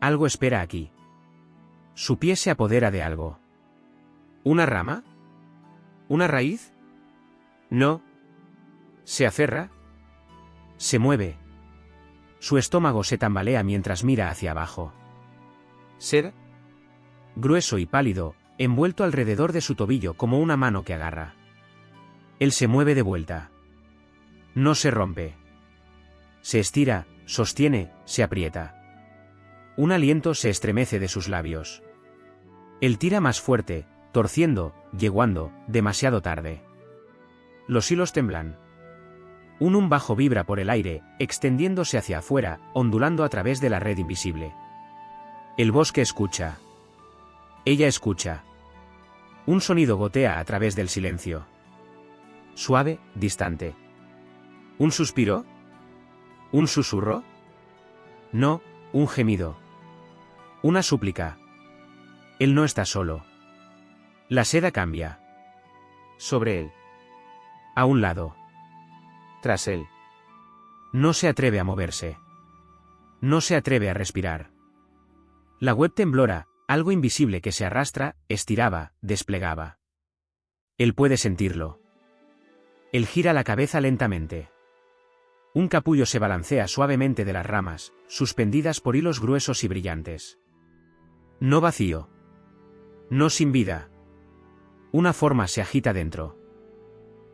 Algo espera aquí. Su pie se apodera de algo. ¿Una rama? ¿Una raíz? No. ¿Se aferra? Se mueve. Su estómago se tambalea mientras mira hacia abajo. ¿Ser? Grueso y pálido, envuelto alrededor de su tobillo como una mano que agarra. Él se mueve de vuelta. No se rompe. Se estira, sostiene, se aprieta. Un aliento se estremece de sus labios. Él tira más fuerte, torciendo, yeguando, demasiado tarde. Los hilos temblan. Un bajo vibra por el aire, extendiéndose hacia afuera, ondulando a través de la red invisible. El bosque escucha. Ella escucha. Un sonido gotea a través del silencio. Suave, distante. ¿Un suspiro? ¿Un susurro? No, un gemido. Una súplica. Él no está solo. La seda cambia. Sobre él. A un lado. Tras él. No se atreve a moverse. No se atreve a respirar. La web temblora, algo invisible que se arrastra, estiraba, desplegaba. Él puede sentirlo. Él gira la cabeza lentamente. Un capullo se balancea suavemente de las ramas, suspendidas por hilos gruesos y brillantes. No vacío. No sin vida. Una forma se agita dentro.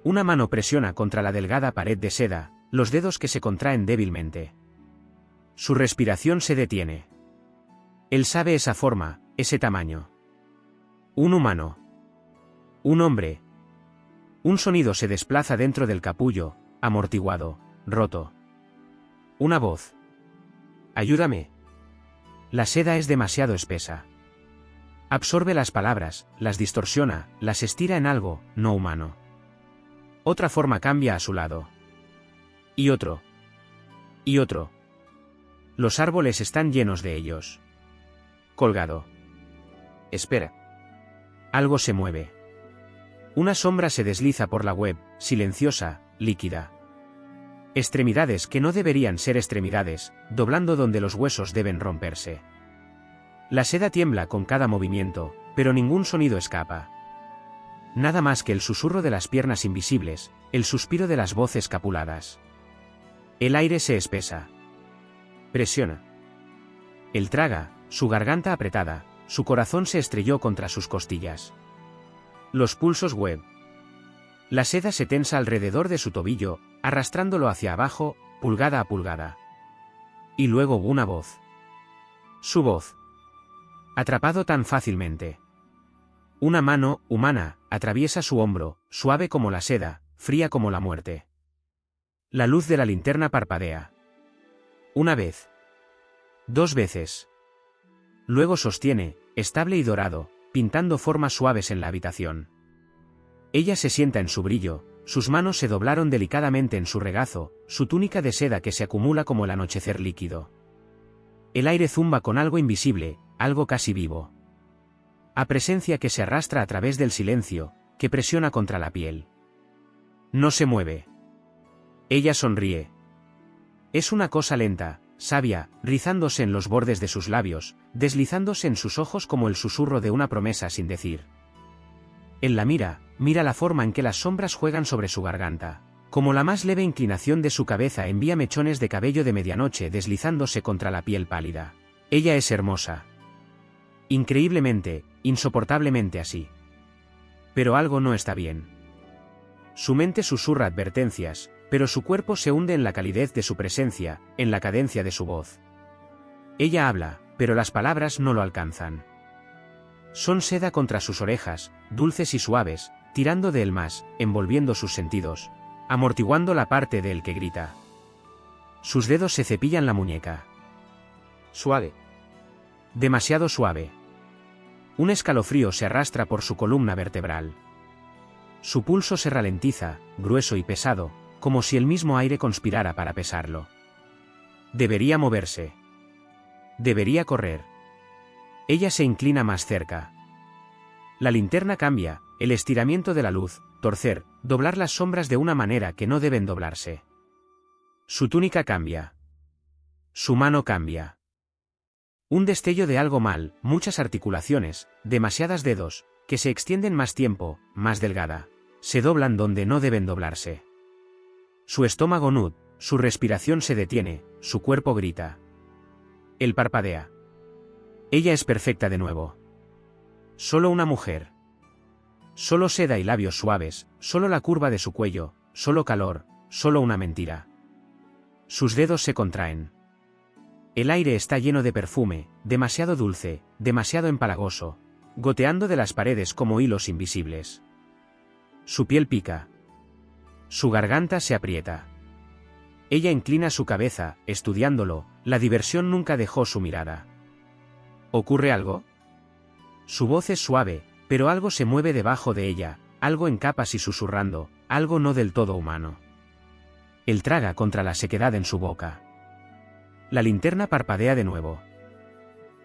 Una mano presiona contra la delgada pared de seda, los dedos que se contraen débilmente. Su respiración se detiene. Él sabe esa forma, ese tamaño. Un humano. Un hombre. Un sonido se desplaza dentro del capullo, amortiguado, roto. Una voz. Ayúdame. La seda es demasiado espesa. Absorbe las palabras, las distorsiona, las estira en algo, no humano. Otra forma cambia a su lado. Y otro. Y otro. Los árboles están llenos de ellos. Colgado. Espera. Algo se mueve. Una sombra se desliza por la web, silenciosa, líquida. Extremidades que no deberían ser extremidades, doblando donde los huesos deben romperse. La seda tiembla con cada movimiento, pero ningún sonido escapa. Nada más que el susurro de las piernas invisibles, el suspiro de las voces capuladas. El aire se espesa. Presiona. Él traga, su garganta apretada, su corazón se estrelló contra sus costillas. Los pulsos web. La seda se tensa alrededor de su tobillo, arrastrándolo hacia abajo, pulgada a pulgada. Y luego una voz. Su voz. Atrapado tan fácilmente. Una mano, humana, atraviesa su hombro, suave como la seda, fría como la muerte. La luz de la linterna parpadea. Una vez. 2 veces. Luego sostiene, estable y dorado, pintando formas suaves en la habitación. Ella se sienta en su brillo, sus manos se doblaron delicadamente en su regazo, su túnica de seda que se acumula como el anochecer líquido. El aire zumba con algo invisible, algo casi vivo. A presencia que se arrastra a través del silencio, que presiona contra la piel. No se mueve. Ella sonríe. Es una cosa lenta, sabia, rizándose en los bordes de sus labios, deslizándose en sus ojos como el susurro de una promesa sin decir. Él la mira la forma en que las sombras juegan sobre su garganta. Como la más leve inclinación de su cabeza envía mechones de cabello de medianoche deslizándose contra la piel pálida. Ella es hermosa. Increíblemente, insoportablemente así. Pero algo no está bien. Su mente susurra advertencias, pero su cuerpo se hunde en la calidez de su presencia, en la cadencia de su voz. Ella habla, pero las palabras no lo alcanzan. Son seda contra sus orejas, dulces y suaves, tirando de él más, envolviendo sus sentidos, amortiguando la parte de él que grita. Sus dedos se cepillan la muñeca. Suave. Demasiado suave. Un escalofrío se arrastra por su columna vertebral. Su pulso se ralentiza, grueso y pesado, como si el mismo aire conspirara para pesarlo. Debería moverse. Debería correr. Ella se inclina más cerca. La linterna cambia, el estiramiento de la luz, torcer, doblar las sombras de una manera que no deben doblarse. Su túnica cambia. Su mano cambia. Un destello de algo mal, muchas articulaciones, demasiados dedos, que se extienden más tiempo, más delgada. Se doblan donde no deben doblarse. Su estómago nud, su respiración se detiene, su cuerpo grita. Él parpadea. Ella es perfecta de nuevo. Solo una mujer. Solo seda y labios suaves, solo la curva de su cuello, solo calor, solo una mentira. Sus dedos se contraen. El aire está lleno de perfume, demasiado dulce, demasiado empalagoso, goteando de las paredes como hilos invisibles. Su piel pica. Su garganta se aprieta. Ella inclina su cabeza, estudiándolo, la diversión nunca dejó su mirada. ¿Ocurre algo? Su voz es suave, pero algo se mueve debajo de ella, algo en capas y susurrando, algo no del todo humano. Él traga contra la sequedad en su boca. La linterna parpadea de nuevo.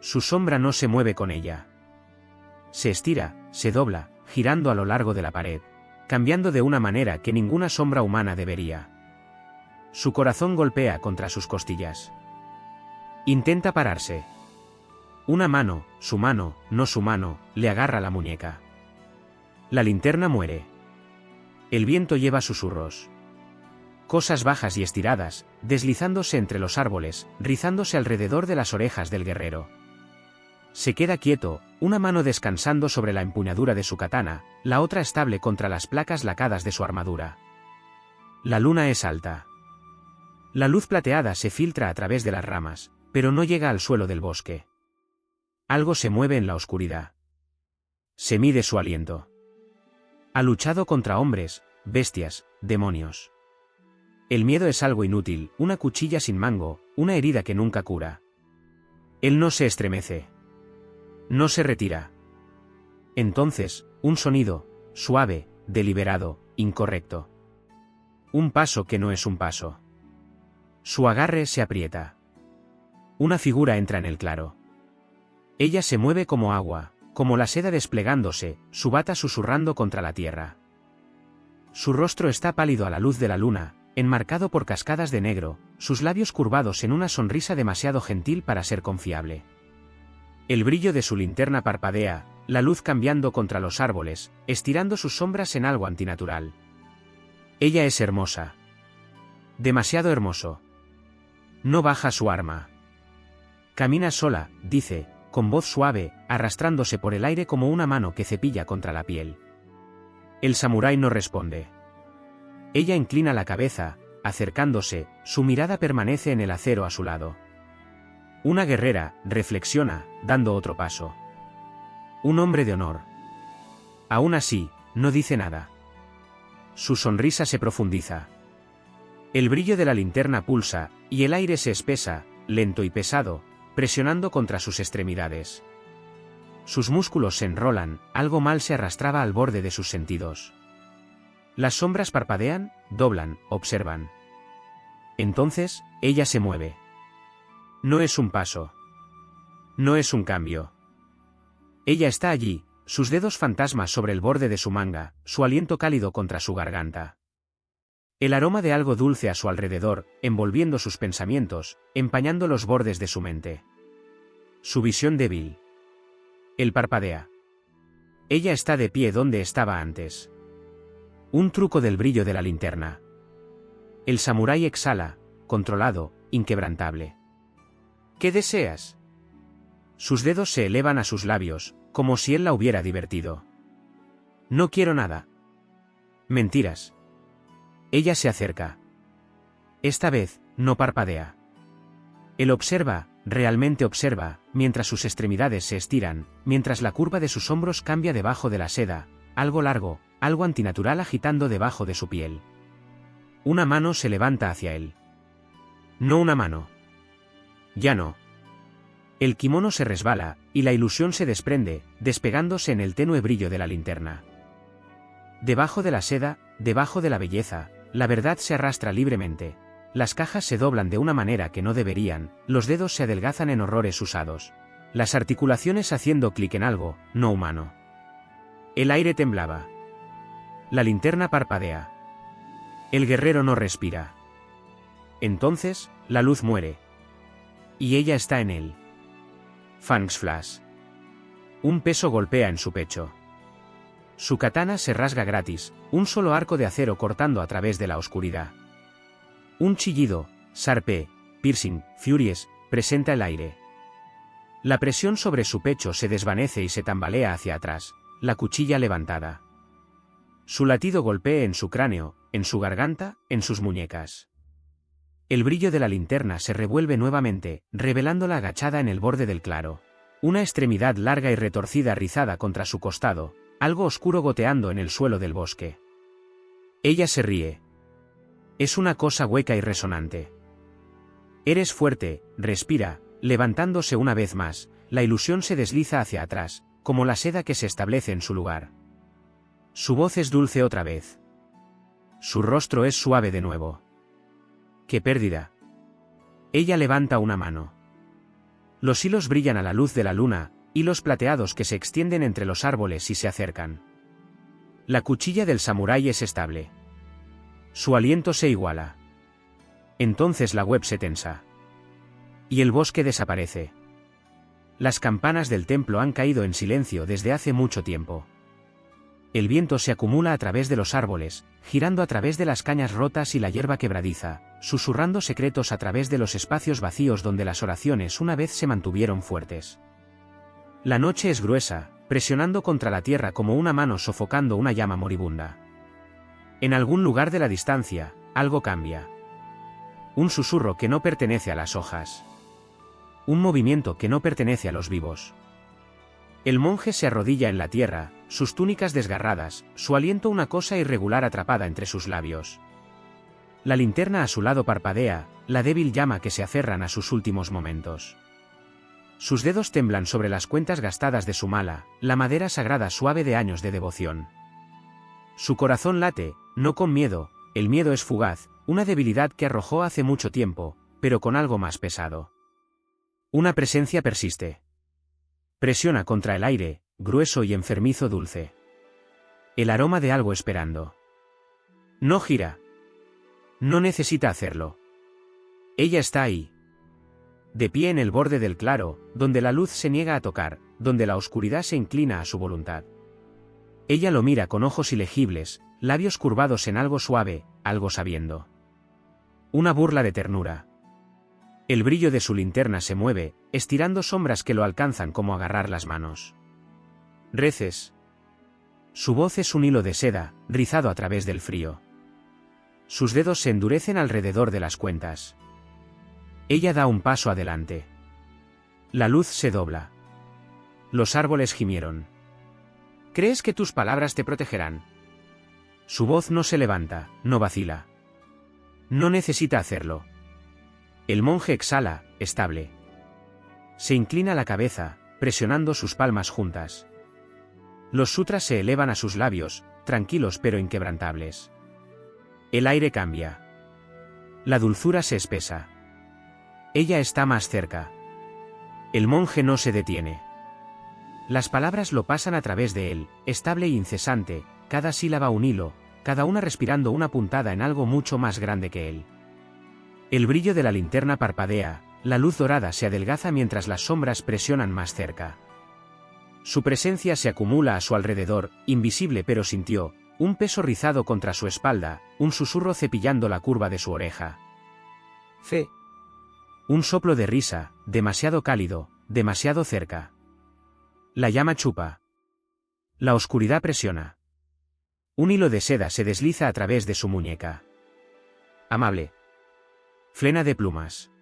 Su sombra no se mueve con ella. Se estira, se dobla, girando a lo largo de la pared, cambiando de una manera que ninguna sombra humana debería. Su corazón golpea contra sus costillas. Intenta pararse. Una mano, su mano, no su mano, le agarra la muñeca. La linterna muere. El viento lleva susurros. Cosas bajas y estiradas, deslizándose entre los árboles, rizándose alrededor de las orejas del guerrero. Se queda quieto, una mano descansando sobre la empuñadura de su katana, la otra estable contra las placas lacadas de su armadura. La luna es alta. La luz plateada se filtra a través de las ramas, pero no llega al suelo del bosque. Algo se mueve en la oscuridad. Se mide su aliento. Ha luchado contra hombres, bestias, demonios. El miedo es algo inútil, una cuchilla sin mango, una herida que nunca cura. Él no se estremece. No se retira. Entonces, un sonido, suave, deliberado, incorrecto. Un paso que no es un paso. Su agarre se aprieta. Una figura entra en el claro. Ella se mueve como agua, como la seda desplegándose, su bata susurrando contra la tierra. Su rostro está pálido a la luz de la luna, enmarcado por cascadas de negro, sus labios curvados en una sonrisa demasiado gentil para ser confiable. El brillo de su linterna parpadea, la luz cambiando contra los árboles, estirando sus sombras en algo antinatural. Ella es hermosa. Demasiado hermoso. No baja su arma. Camina sola, dice, con voz suave, arrastrándose por el aire como una mano que cepilla contra la piel. El samurái no responde. Ella inclina la cabeza, acercándose, su mirada permanece en el acero a su lado. Una guerrera, reflexiona, dando otro paso. Un hombre de honor. Aún así, no dice nada. Su sonrisa se profundiza. El brillo de la linterna pulsa, y el aire se espesa, lento y pesado, presionando contra sus extremidades. Sus músculos se enrolan, algo mal se arrastraba al borde de sus sentidos. Las sombras parpadean, doblan, observan. Entonces, ella se mueve. No es un paso. No es un cambio. Ella está allí, sus dedos fantasmas sobre el borde de su manga, su aliento cálido contra su garganta. El aroma de algo dulce a su alrededor, envolviendo sus pensamientos, empañando los bordes de su mente. Su visión débil. Él parpadea. Ella está de pie donde estaba antes. Un truco del brillo de la linterna. El samurái exhala, controlado, inquebrantable. ¿Qué deseas? Sus dedos se elevan a sus labios, como si él la hubiera divertido. No quiero nada. Mentiras. Ella se acerca. Esta vez, no parpadea. Él observa, realmente observa, mientras sus extremidades se estiran, mientras la curva de sus hombros cambia debajo de la seda, algo largo, algo antinatural agitando debajo de su piel. Una mano se levanta hacia él. No una mano. Ya no. El kimono se resbala, y la ilusión se desprende, despegándose en el tenue brillo de la linterna. Debajo de la seda, debajo de la belleza, la verdad se arrastra libremente. Las cajas se doblan de una manera que no deberían, los dedos se adelgazan en horrores usados. Las articulaciones haciendo clic en algo, no humano. El aire temblaba. La linterna parpadea. El guerrero no respira. Entonces, la luz muere. Y ella está en él. Fangs Flash. Un peso golpea en su pecho. Su katana se rasga gratis, un solo arco de acero cortando a través de la oscuridad. Un chillido, sharpe, piercing, furious, presenta el aire. La presión sobre su pecho se desvanece y se tambalea hacia atrás, la cuchilla levantada. Su latido golpea en su cráneo, en su garganta, en sus muñecas. El brillo de la linterna se revuelve nuevamente, revelándola agachada en el borde del claro. Una extremidad larga y retorcida rizada contra su costado, algo oscuro goteando en el suelo del bosque. Ella se ríe. Es una cosa hueca y resonante. Eres fuerte, respira, levantándose una vez más, la ilusión se desliza hacia atrás, como la seda que se establece en su lugar. Su voz es dulce otra vez. Su rostro es suave de nuevo. ¡Qué pérdida! Ella levanta una mano. Los hilos brillan a la luz de la luna, hilos plateados que se extienden entre los árboles y se acercan. La cuchilla del samurái es estable. Su aliento se iguala. Entonces la web se tensa. Y el bosque desaparece. Las campanas del templo han caído en silencio desde hace mucho tiempo. El viento se acumula a través de los árboles, girando a través de las cañas rotas y la hierba quebradiza, susurrando secretos a través de los espacios vacíos donde las oraciones una vez se mantuvieron fuertes. La noche es gruesa, presionando contra la tierra como una mano sofocando una llama moribunda. En algún lugar de la distancia, algo cambia. Un susurro que no pertenece a las hojas. Un movimiento que no pertenece a los vivos. El monje se arrodilla en la tierra, sus túnicas desgarradas, su aliento una cosa irregular atrapada entre sus labios. La linterna a su lado parpadea, la débil llama que se aferran a sus últimos momentos. Sus dedos temblan sobre las cuentas gastadas de su mala, la madera sagrada suave de años de devoción. Su corazón late, no con miedo, el miedo es fugaz, una debilidad que arrojó hace mucho tiempo, pero con algo más pesado. Una presencia persiste. Presiona contra el aire, grueso y enfermizo dulce. El aroma de algo esperando. No gira. No necesita hacerlo. Ella está ahí. De pie en el borde del claro, donde la luz se niega a tocar, donde la oscuridad se inclina a su voluntad. Ella lo mira con ojos ilegibles, labios curvados en algo suave, algo sabiendo. Una burla de ternura. El brillo de su linterna se mueve, estirando sombras que lo alcanzan como agarrar las manos. Reces. Su voz es un hilo de seda, rizado a través del frío. Sus dedos se endurecen alrededor de las cuentas. Ella da un paso adelante. La luz se dobla. Los árboles gimieron. ¿Crees que tus palabras te protegerán? Su voz no se levanta, no vacila. No necesita hacerlo. El monje exhala, estable. Se inclina la cabeza, presionando sus palmas juntas. Los sutras se elevan a sus labios, tranquilos pero inquebrantables. El aire cambia. La dulzura se espesa. Ella está más cerca. El monje no se detiene. Las palabras lo pasan a través de él, estable e incesante, cada sílaba un hilo, cada una respirando una puntada en algo mucho más grande que él. El brillo de la linterna parpadea, la luz dorada se adelgaza mientras las sombras presionan más cerca. Su presencia se acumula a su alrededor, invisible pero sintió, un peso rizado contra su espalda, un susurro cepillando la curva de su oreja. Fe. Un soplo de risa, demasiado cálido, demasiado cerca. La llama chupa. La oscuridad presiona. Un hilo de seda se desliza a través de su muñeca. Amable. Flena de plumas.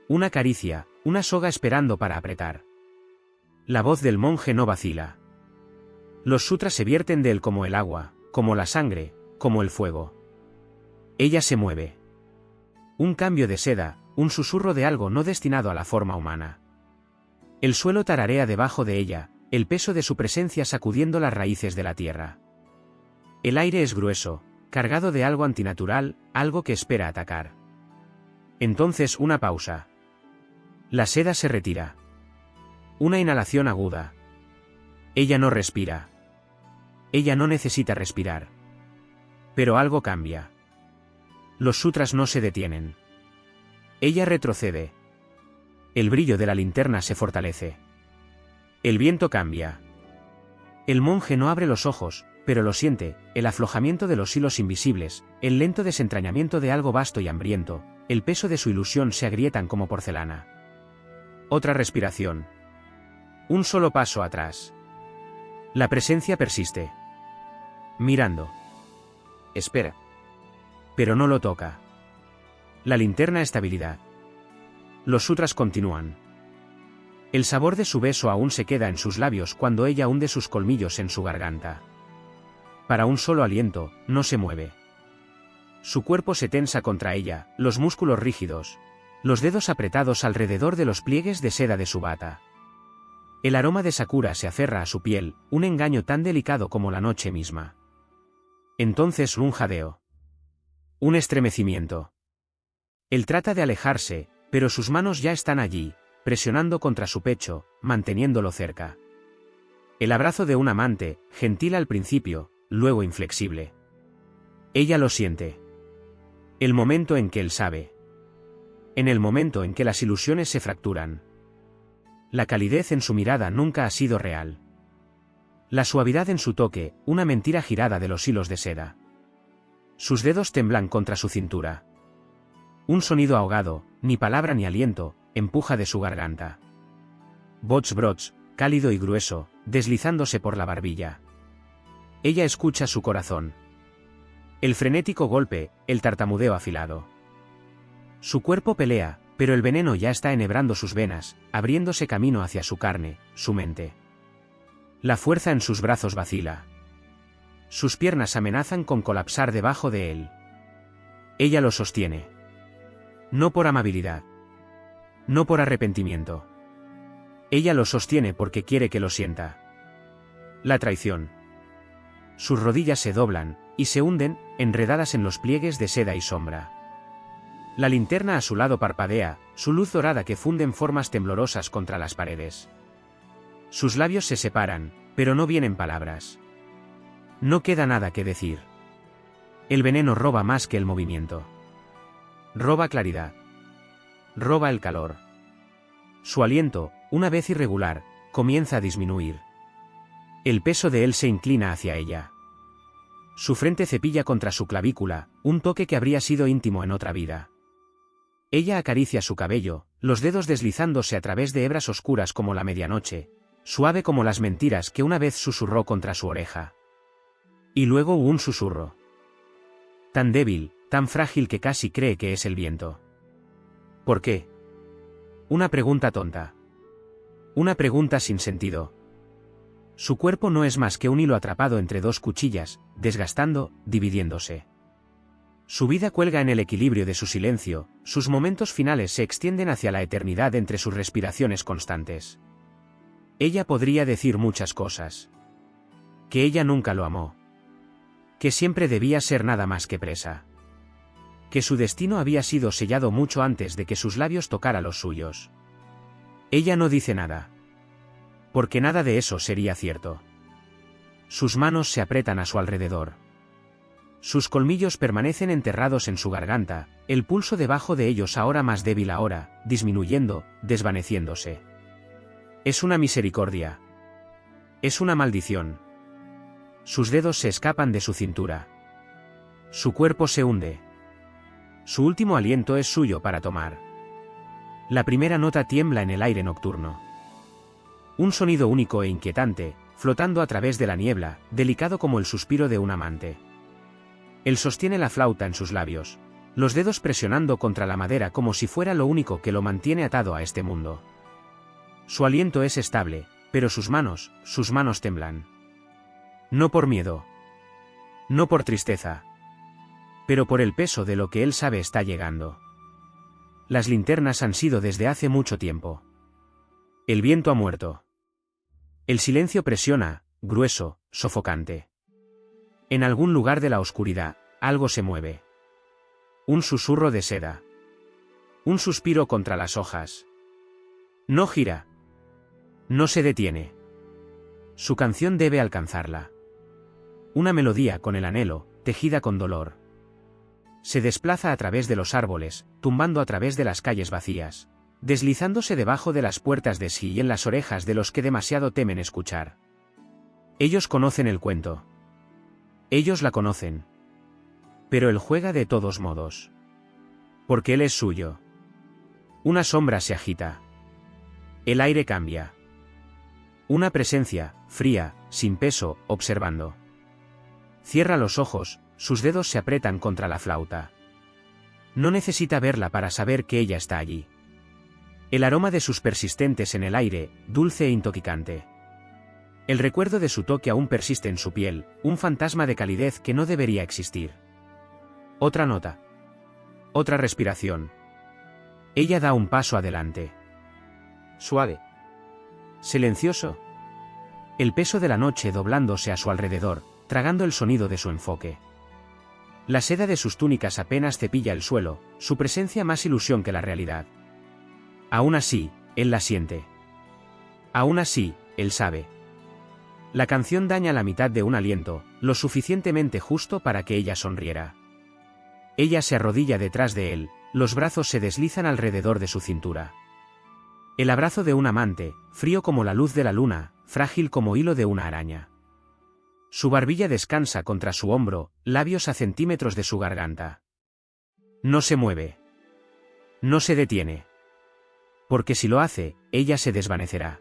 Una caricia, una soga esperando para apretar. La voz del monje no vacila. Los sutras se vierten de él como el agua, como la sangre, como el fuego. Ella se mueve. Un cambio de seda, un susurro de algo no destinado a la forma humana. El suelo tararea debajo de ella, el peso de su presencia sacudiendo las raíces de la tierra. El aire es grueso, cargado de algo antinatural, algo que espera atacar. Entonces una pausa. La seda se retira. Una inhalación aguda. Ella no respira. Ella no necesita respirar. Pero algo cambia. Los sutras no se detienen. Ella retrocede. El brillo de la linterna se fortalece. El viento cambia. El monje no abre los ojos, pero lo siente, el aflojamiento de los hilos invisibles, el lento desentrañamiento de algo vasto y hambriento, el peso de su ilusión se agrietan como porcelana. Otra respiración. Un solo paso atrás. La presencia persiste. Mirando. Espera. Pero no lo toca. La linterna estabilidad. Los sutras continúan. El sabor de su beso aún se queda en sus labios cuando ella hunde sus colmillos en su garganta. Para un solo aliento, no se mueve. Su cuerpo se tensa contra ella, los músculos rígidos, los dedos apretados alrededor de los pliegues de seda de su bata. El aroma de Sakura se aferra a su piel, un engaño tan delicado como la noche misma. Entonces un jadeo. Un estremecimiento. Él trata de alejarse, pero sus manos ya están allí, presionando contra su pecho, manteniéndolo cerca. El abrazo de un amante, gentil al principio, luego inflexible. Ella lo siente. El momento en que él sabe. En el momento en que las ilusiones se fracturan. La calidez en su mirada nunca ha sido real. La suavidad en su toque, una mentira girada de los hilos de seda. Sus dedos temblan contra su cintura. Un sonido ahogado, ni palabra ni aliento, empuja de su garganta. Bots brots, cálido y grueso, deslizándose por la barbilla. Ella escucha su corazón. El frenético golpe, el tartamudeo afilado. Su cuerpo pelea, pero el veneno ya está enhebrando sus venas, abriéndose camino hacia su carne, su mente. La fuerza en sus brazos vacila. Sus piernas amenazan con colapsar debajo de él. Ella lo sostiene. No por amabilidad. No por arrepentimiento. Ella lo sostiene porque quiere que lo sienta. La traición. Sus rodillas se doblan, y se hunden, enredadas en los pliegues de seda y sombra. La linterna a su lado parpadea, su luz dorada que funde en formas temblorosas contra las paredes. Sus labios se separan, pero no vienen palabras. No queda nada que decir. El veneno roba más que el movimiento. Roba claridad. Roba el calor. Su aliento, una vez irregular, comienza a disminuir. El peso de él se inclina hacia ella. Su frente cepilla contra su clavícula, un toque que habría sido íntimo en otra vida. Ella acaricia su cabello, los dedos deslizándose a través de hebras oscuras como la medianoche, suave como las mentiras que una vez susurró contra su oreja. Y luego un susurro. Tan débil, tan frágil que casi cree que es el viento. ¿Por qué? Una pregunta tonta. Una pregunta sin sentido. Su cuerpo no es más que un hilo atrapado entre dos cuchillas, desgastando, dividiéndose. Su vida cuelga en el equilibrio de su silencio, sus momentos finales se extienden hacia la eternidad entre sus respiraciones constantes. Ella podría decir muchas cosas. Que ella nunca lo amó. Que siempre debía ser nada más que presa. Que su destino había sido sellado mucho antes de que sus labios tocaran los suyos. Ella no dice nada. Porque nada de eso sería cierto. Sus manos se apretan a su alrededor. Sus colmillos permanecen enterrados en su garganta, el pulso debajo de ellos ahora más débil ahora, disminuyendo, desvaneciéndose. Es una misericordia. Es una maldición. Sus dedos se escapan de su cintura. Su cuerpo se hunde. Su último aliento es suyo para tomar. La primera nota tiembla en el aire nocturno. Un sonido único e inquietante, flotando a través de la niebla, delicado como el suspiro de un amante. Él sostiene la flauta en sus labios, los dedos presionando contra la madera como si fuera lo único que lo mantiene atado a este mundo. Su aliento es estable, pero sus manos temblan. No por miedo. No por tristeza. Pero por el peso de lo que él sabe está llegando. Las linternas han sido desde hace mucho tiempo. El viento ha muerto. El silencio presiona, grueso, sofocante. En algún lugar de la oscuridad, algo se mueve. Un susurro de seda. Un suspiro contra las hojas. No gira. No se detiene. Su canción debe alcanzarla. Una melodía con el anhelo, tejida con dolor. Se desplaza a través de los árboles, tumbando a través de las calles vacías, deslizándose debajo de las puertas de sí y en las orejas de los que demasiado temen escuchar. Ellos conocen el cuento. Ellos la conocen. Pero él juega de todos modos. Porque él es suyo. Una sombra se agita. El aire cambia. Una presencia, fría, sin peso, observando. Cierra los ojos, sus dedos se apretan contra la flauta. No necesita verla para saber que ella está allí. El aroma de sus persistentes en el aire, dulce e intoxicante. El recuerdo de su toque aún persiste en su piel, un fantasma de calidez que no debería existir. Otra nota. Otra respiración. Ella da un paso adelante. Suave. Silencioso. El peso de la noche doblándose a su alrededor, tragando el sonido de su enfoque. La seda de sus túnicas apenas cepilla el suelo, su presencia más ilusión que la realidad. Aún así, él la siente. Aún así, él sabe. La canción daña la mitad de un aliento, lo suficientemente justo para que ella sonriera. Ella se arrodilla detrás de él, los brazos se deslizan alrededor de su cintura. El abrazo de un amante, frío como la luz de la luna, frágil como hilo de una araña. Su barbilla descansa contra su hombro, labios a centímetros de su garganta. No se mueve. No se detiene. Porque si lo hace, ella se desvanecerá.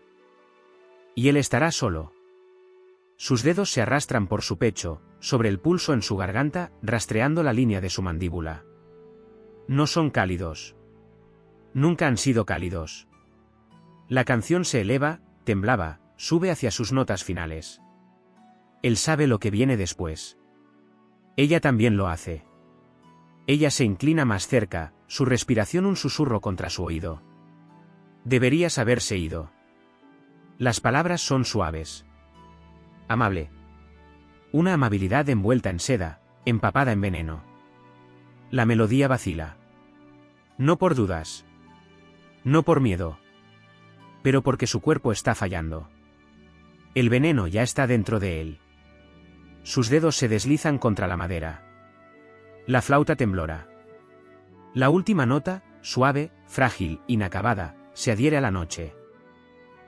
Y él estará solo. Sus dedos se arrastran por su pecho, sobre el pulso en su garganta, rastreando la línea de su mandíbula. No son cálidos. Nunca han sido cálidos. La canción se eleva, temblaba, sube hacia sus notas finales. Él sabe lo que viene después. Ella también lo hace. Ella se inclina más cerca, su respiración un susurro contra su oído. Deberías haberse ido. Las palabras son suaves. Amable. Una amabilidad envuelta en seda, empapada en veneno. La melodía vacila. No por dudas. No por miedo. Pero porque su cuerpo está fallando. El veneno ya está dentro de él. Sus dedos se deslizan contra la madera. La flauta temblora. La última nota, suave, frágil, inacabada, se adhiere a la noche.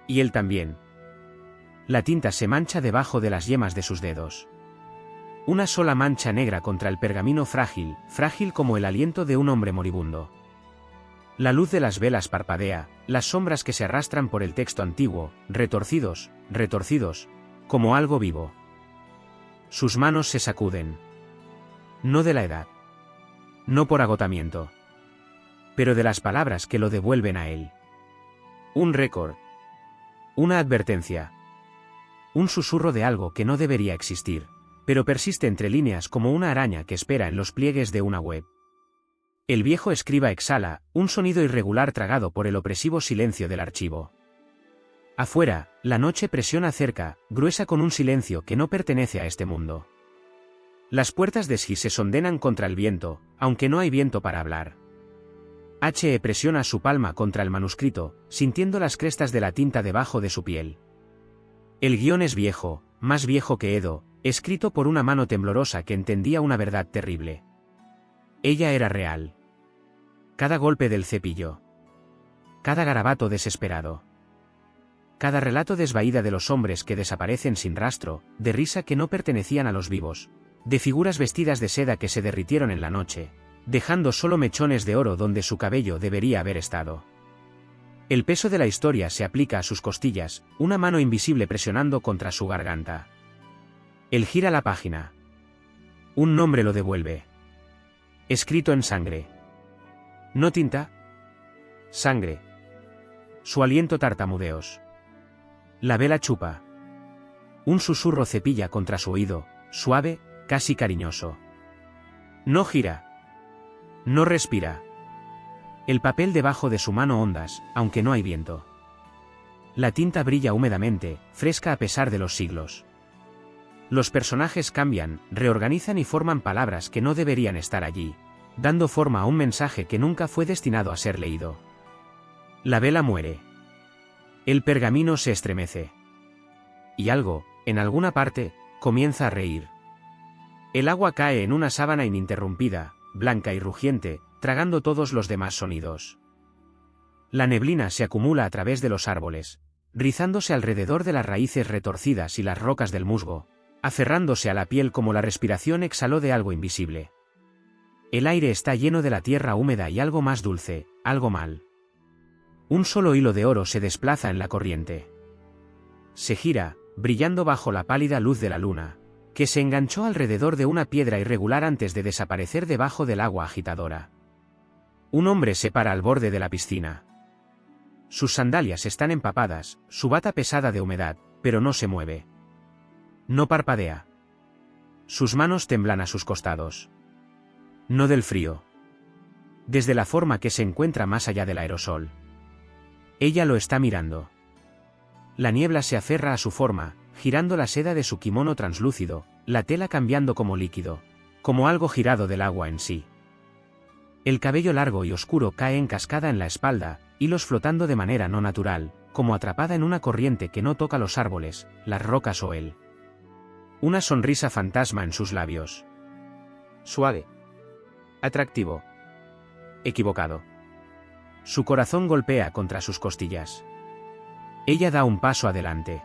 Y él también. La tinta se mancha debajo de las yemas de sus dedos. Una sola mancha negra contra el pergamino frágil, frágil como el aliento de un hombre moribundo. La luz de las velas parpadea, las sombras que se arrastran por el texto antiguo, retorcidos, retorcidos, como algo vivo. Sus manos se sacuden. No de la edad. No por agotamiento. Pero de las palabras que lo devuelven a él. Un récord. Una advertencia. Un susurro de algo que no debería existir, pero persiste entre líneas como una araña que espera en los pliegues de una web. El viejo escriba exhala, un sonido irregular tragado por el opresivo silencio del archivo. Afuera, la noche presiona cerca, gruesa con un silencio que no pertenece a este mundo. Las puertas de Sji se sondenan contra el viento, aunque no hay viento para hablar. H presiona su palma contra el manuscrito, sintiendo las crestas de la tinta debajo de su piel. El guión es viejo, más viejo que Edo, escrito por una mano temblorosa que entendía una verdad terrible. Ella era real. Cada golpe del cepillo. Cada garabato desesperado. Cada relato desvaída de los hombres que desaparecen sin rastro, de risa que no pertenecían a los vivos, de figuras vestidas de seda que se derritieron en la noche, dejando solo mechones de oro donde su cabello debería haber estado. El peso de la historia se aplica a sus costillas, una mano invisible presionando contra su garganta. Él gira la página. Un nombre lo devuelve. Escrito en sangre. No tinta. Sangre. Su aliento tartamudeos. La vela chupa. Un susurro cepilla contra su oído, suave, casi cariñoso. No gira. No respira. El papel debajo de su mano ondas, aunque no hay viento. La tinta brilla húmedamente, fresca a pesar de los siglos. Los personajes cambian, reorganizan y forman palabras que no deberían estar allí, dando forma a un mensaje que nunca fue destinado a ser leído. La vela muere. El pergamino se estremece. Y algo, en alguna parte, comienza a reír. El agua cae en una sábana ininterrumpida, blanca y rugiente, tragando todos los demás sonidos. La neblina se acumula a través de los árboles, rizándose alrededor de las raíces retorcidas y las rocas del musgo, aferrándose a la piel como la respiración exhaló de algo invisible. El aire está lleno de la tierra húmeda y algo más dulce, algo mal. Un solo hilo de oro se desplaza en la corriente. Se gira, brillando bajo la pálida luz de la luna, que se enganchó alrededor de una piedra irregular antes de desaparecer debajo del agua agitadora. Un hombre se para al borde de la piscina. Sus sandalias están empapadas, su bata pesada de humedad, pero no se mueve. No parpadea. Sus manos temblan a sus costados. No del frío. Desde la forma que se encuentra más allá del aerosol. Ella lo está mirando. La niebla se aferra a su forma, girando la seda de su kimono translúcido, la tela cambiando como líquido, como algo girado del agua en sí. El cabello largo y oscuro cae en cascada en la espalda, hilos flotando de manera no natural, como atrapada en una corriente que no toca los árboles, las rocas o él. Una sonrisa fantasma en sus labios. Suave. Atractivo. Equivocado. Su corazón golpea contra sus costillas. Ella da un paso adelante.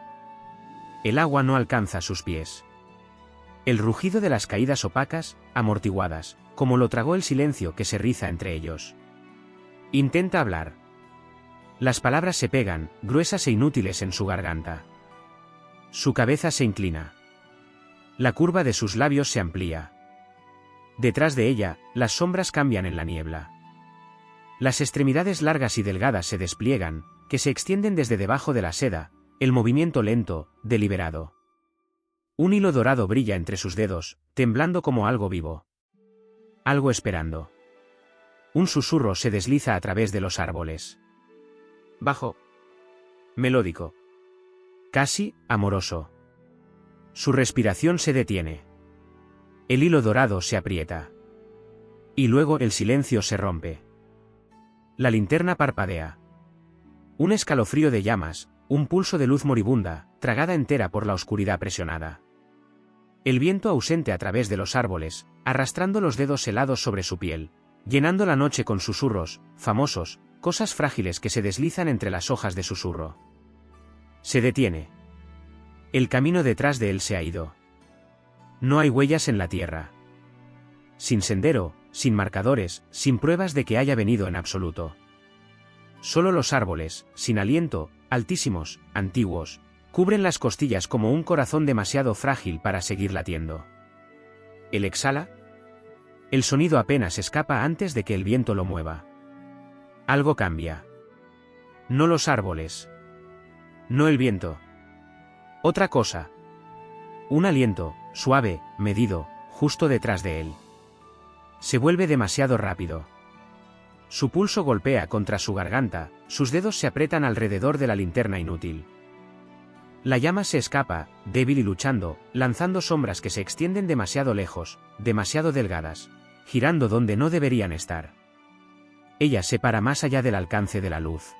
El agua no alcanza sus pies. El rugido de las caídas opacas, amortiguadas, como lo tragó el silencio que se riza entre ellos. Intenta hablar. Las palabras se pegan, gruesas e inútiles en su garganta. Su cabeza se inclina. La curva de sus labios se amplía. Detrás de ella, las sombras cambian en la niebla. Las extremidades largas y delgadas se despliegan, que se extienden desde debajo de la seda, el movimiento lento, deliberado. Un hilo dorado brilla entre sus dedos, temblando como algo vivo. Algo esperando. Un susurro se desliza a través de los árboles. Bajo. Melódico. Casi, amoroso. Su respiración se detiene. El hilo dorado se aprieta. Y luego el silencio se rompe. La linterna parpadea. Un escalofrío de llamas, un pulso de luz moribunda, tragada entera por la oscuridad presionada. El viento ausente a través de los árboles, arrastrando los dedos helados sobre su piel, llenando la noche con susurros, famosos, cosas frágiles que se deslizan entre las hojas de susurro. Se detiene. El camino detrás de él se ha ido. No hay huellas en la tierra. Sin sendero, sin marcadores, sin pruebas de que haya venido en absoluto. Solo los árboles, sin aliento, altísimos, antiguos, cubren las costillas como un corazón demasiado frágil para seguir latiendo. Él exhala. El sonido apenas escapa antes de que el viento lo mueva. Algo cambia. No los árboles. No el viento. Otra cosa. Un aliento, suave, medido, justo detrás de él. Se vuelve demasiado rápido. Su pulso golpea contra su garganta, sus dedos se aprietan alrededor de la linterna inútil. La llama se escapa, débil y luchando, lanzando sombras que se extienden demasiado lejos, demasiado delgadas, girando donde no deberían estar. Ella se para más allá del alcance de la luz.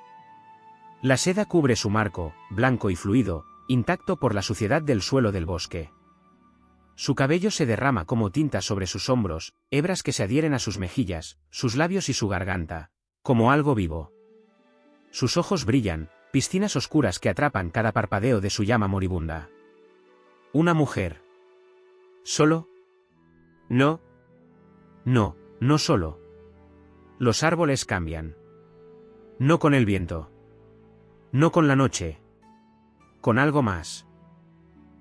La seda cubre su marco, blanco y fluido, intacto por la suciedad del suelo del bosque. Su cabello se derrama como tinta sobre sus hombros, hebras que se adhieren a sus mejillas, sus labios y su garganta, como algo vivo. Sus ojos brillan, piscinas oscuras que atrapan cada parpadeo de su llama moribunda. Una mujer. ¿Solo? No. No, no solo. Los árboles cambian. No con el viento. No con la noche. Con algo más.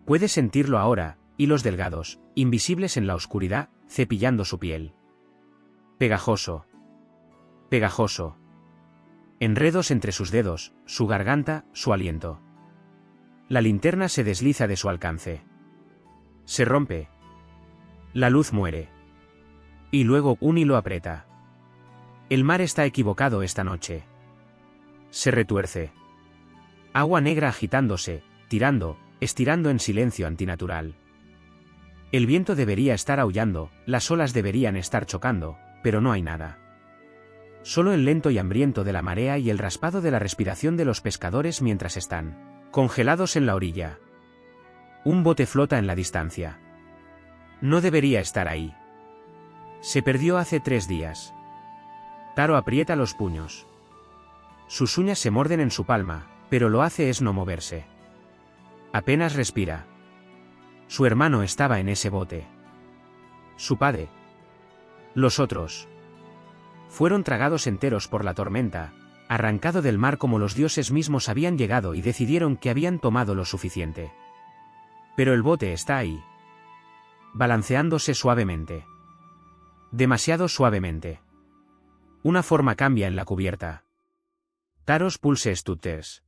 Puede sentirlo ahora, hilos delgados, invisibles en la oscuridad, cepillando su piel. Pegajoso. Pegajoso. Enredos entre sus dedos, su garganta, su aliento. La linterna se desliza de su alcance. Se rompe. La luz muere. Y luego un hilo aprieta. El mar está equivocado esta noche. Se retuerce. Agua negra agitándose, tirando, estirando en silencio antinatural. El viento debería estar aullando, las olas deberían estar chocando, pero no hay nada. Solo el lento y hambriento de la marea y el raspado de la respiración de los pescadores mientras están congelados en la orilla. Un bote flota en la distancia. No debería estar ahí. Se perdió hace 3 días. Taro aprieta los puños. Sus uñas se morden en su palma, pero lo hace es no moverse. Apenas respira. Su hermano estaba en ese bote. Su padre. Los otros. Fueron tragados enteros por la tormenta, arrancado del mar como los dioses mismos habían llegado y decidieron que habían tomado lo suficiente. Pero el bote está ahí. Balanceándose suavemente. Demasiado suavemente. Una forma cambia en la cubierta. Taros pulse Stutters.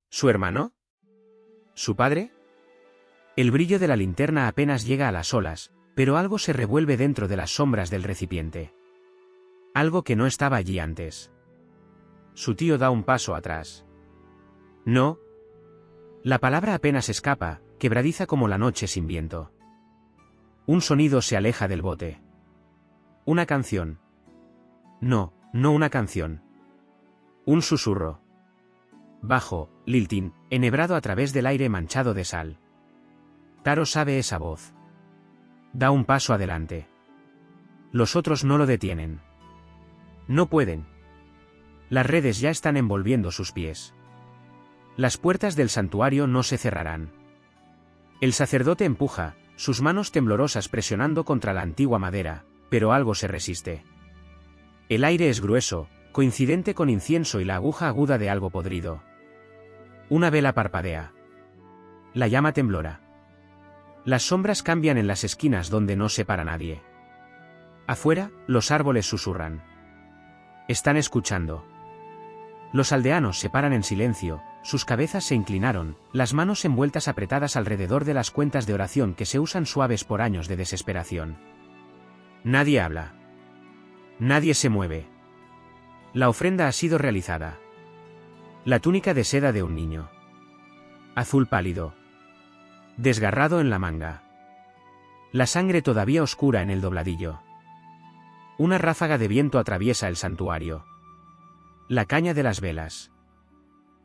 ¿Su hermano? ¿Su padre? El brillo de la linterna apenas llega a las olas, pero algo se revuelve dentro de las sombras del recipiente. Algo que no estaba allí antes. Su tío da un paso atrás. No. La palabra apenas escapa, quebradiza como la noche sin viento. Un sonido se aleja del bote. Una canción. No, no una canción. Un susurro. Bajo, lilting, enhebrado a través del aire manchado de sal. Taro sabe esa voz. Da un paso adelante. Los otros no lo detienen. No pueden. Las redes ya están envolviendo sus pies. Las puertas del santuario no se cerrarán. El sacerdote empuja, sus manos temblorosas presionando contra la antigua madera, pero algo se resiste. El aire es grueso, coincidente con incienso y la aguja aguda de algo podrido. Una vela parpadea. La llama temblora. Las sombras cambian en las esquinas donde no se para nadie. Afuera, los árboles susurran. Están escuchando. Los aldeanos se paran en silencio, sus cabezas se inclinaron, las manos envueltas apretadas alrededor de las cuentas de oración que se usan suaves por años de desesperación. Nadie habla. Nadie se mueve. La ofrenda ha sido realizada. La túnica de seda de un niño. Azul pálido. Desgarrado en la manga. La sangre todavía oscura en el dobladillo. Una ráfaga de viento atraviesa el santuario. La caña de las velas.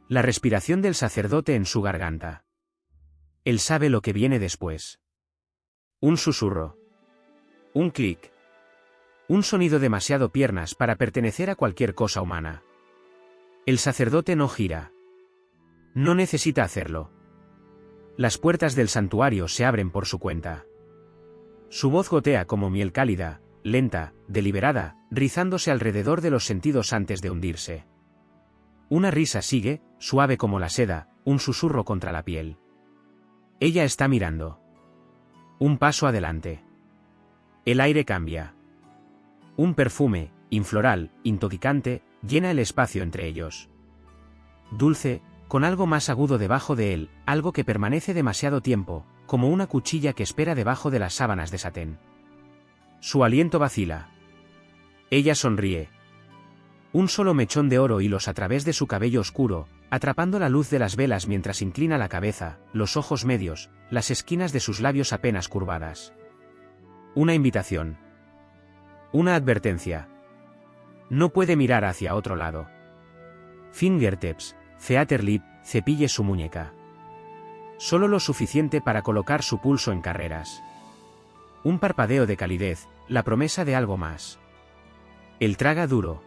La respiración del sacerdote en su garganta. Él sabe lo que viene después. Un susurro. Un clic. Un sonido demasiado piernas para pertenecer a cualquier cosa humana. El sacerdote no gira. No necesita hacerlo. Las puertas del santuario se abren por su cuenta. Su voz gotea como miel cálida, lenta, deliberada, rizándose alrededor de los sentidos antes de hundirse. Una risa sigue, suave como la seda, un susurro contra la piel. Ella está mirando. Un paso adelante. El aire cambia. Un perfume, infloral, intoxicante, llena el espacio entre ellos. Dulce, con algo más agudo debajo de él, algo que permanece demasiado tiempo, como una cuchilla que espera debajo de las sábanas de satén. Su aliento vacila. Ella sonríe. Un solo mechón de oro hilos a través de su cabello oscuro, atrapando la luz de las velas mientras inclina la cabeza, los ojos medios, las esquinas de sus labios apenas curvadas. Una invitación. Una advertencia. No puede mirar hacia otro lado. Fingertips, Theaterlip, cepille su muñeca. Solo lo suficiente para colocar su pulso en carreras. Un parpadeo de calidez, la promesa de algo más. Él traga duro.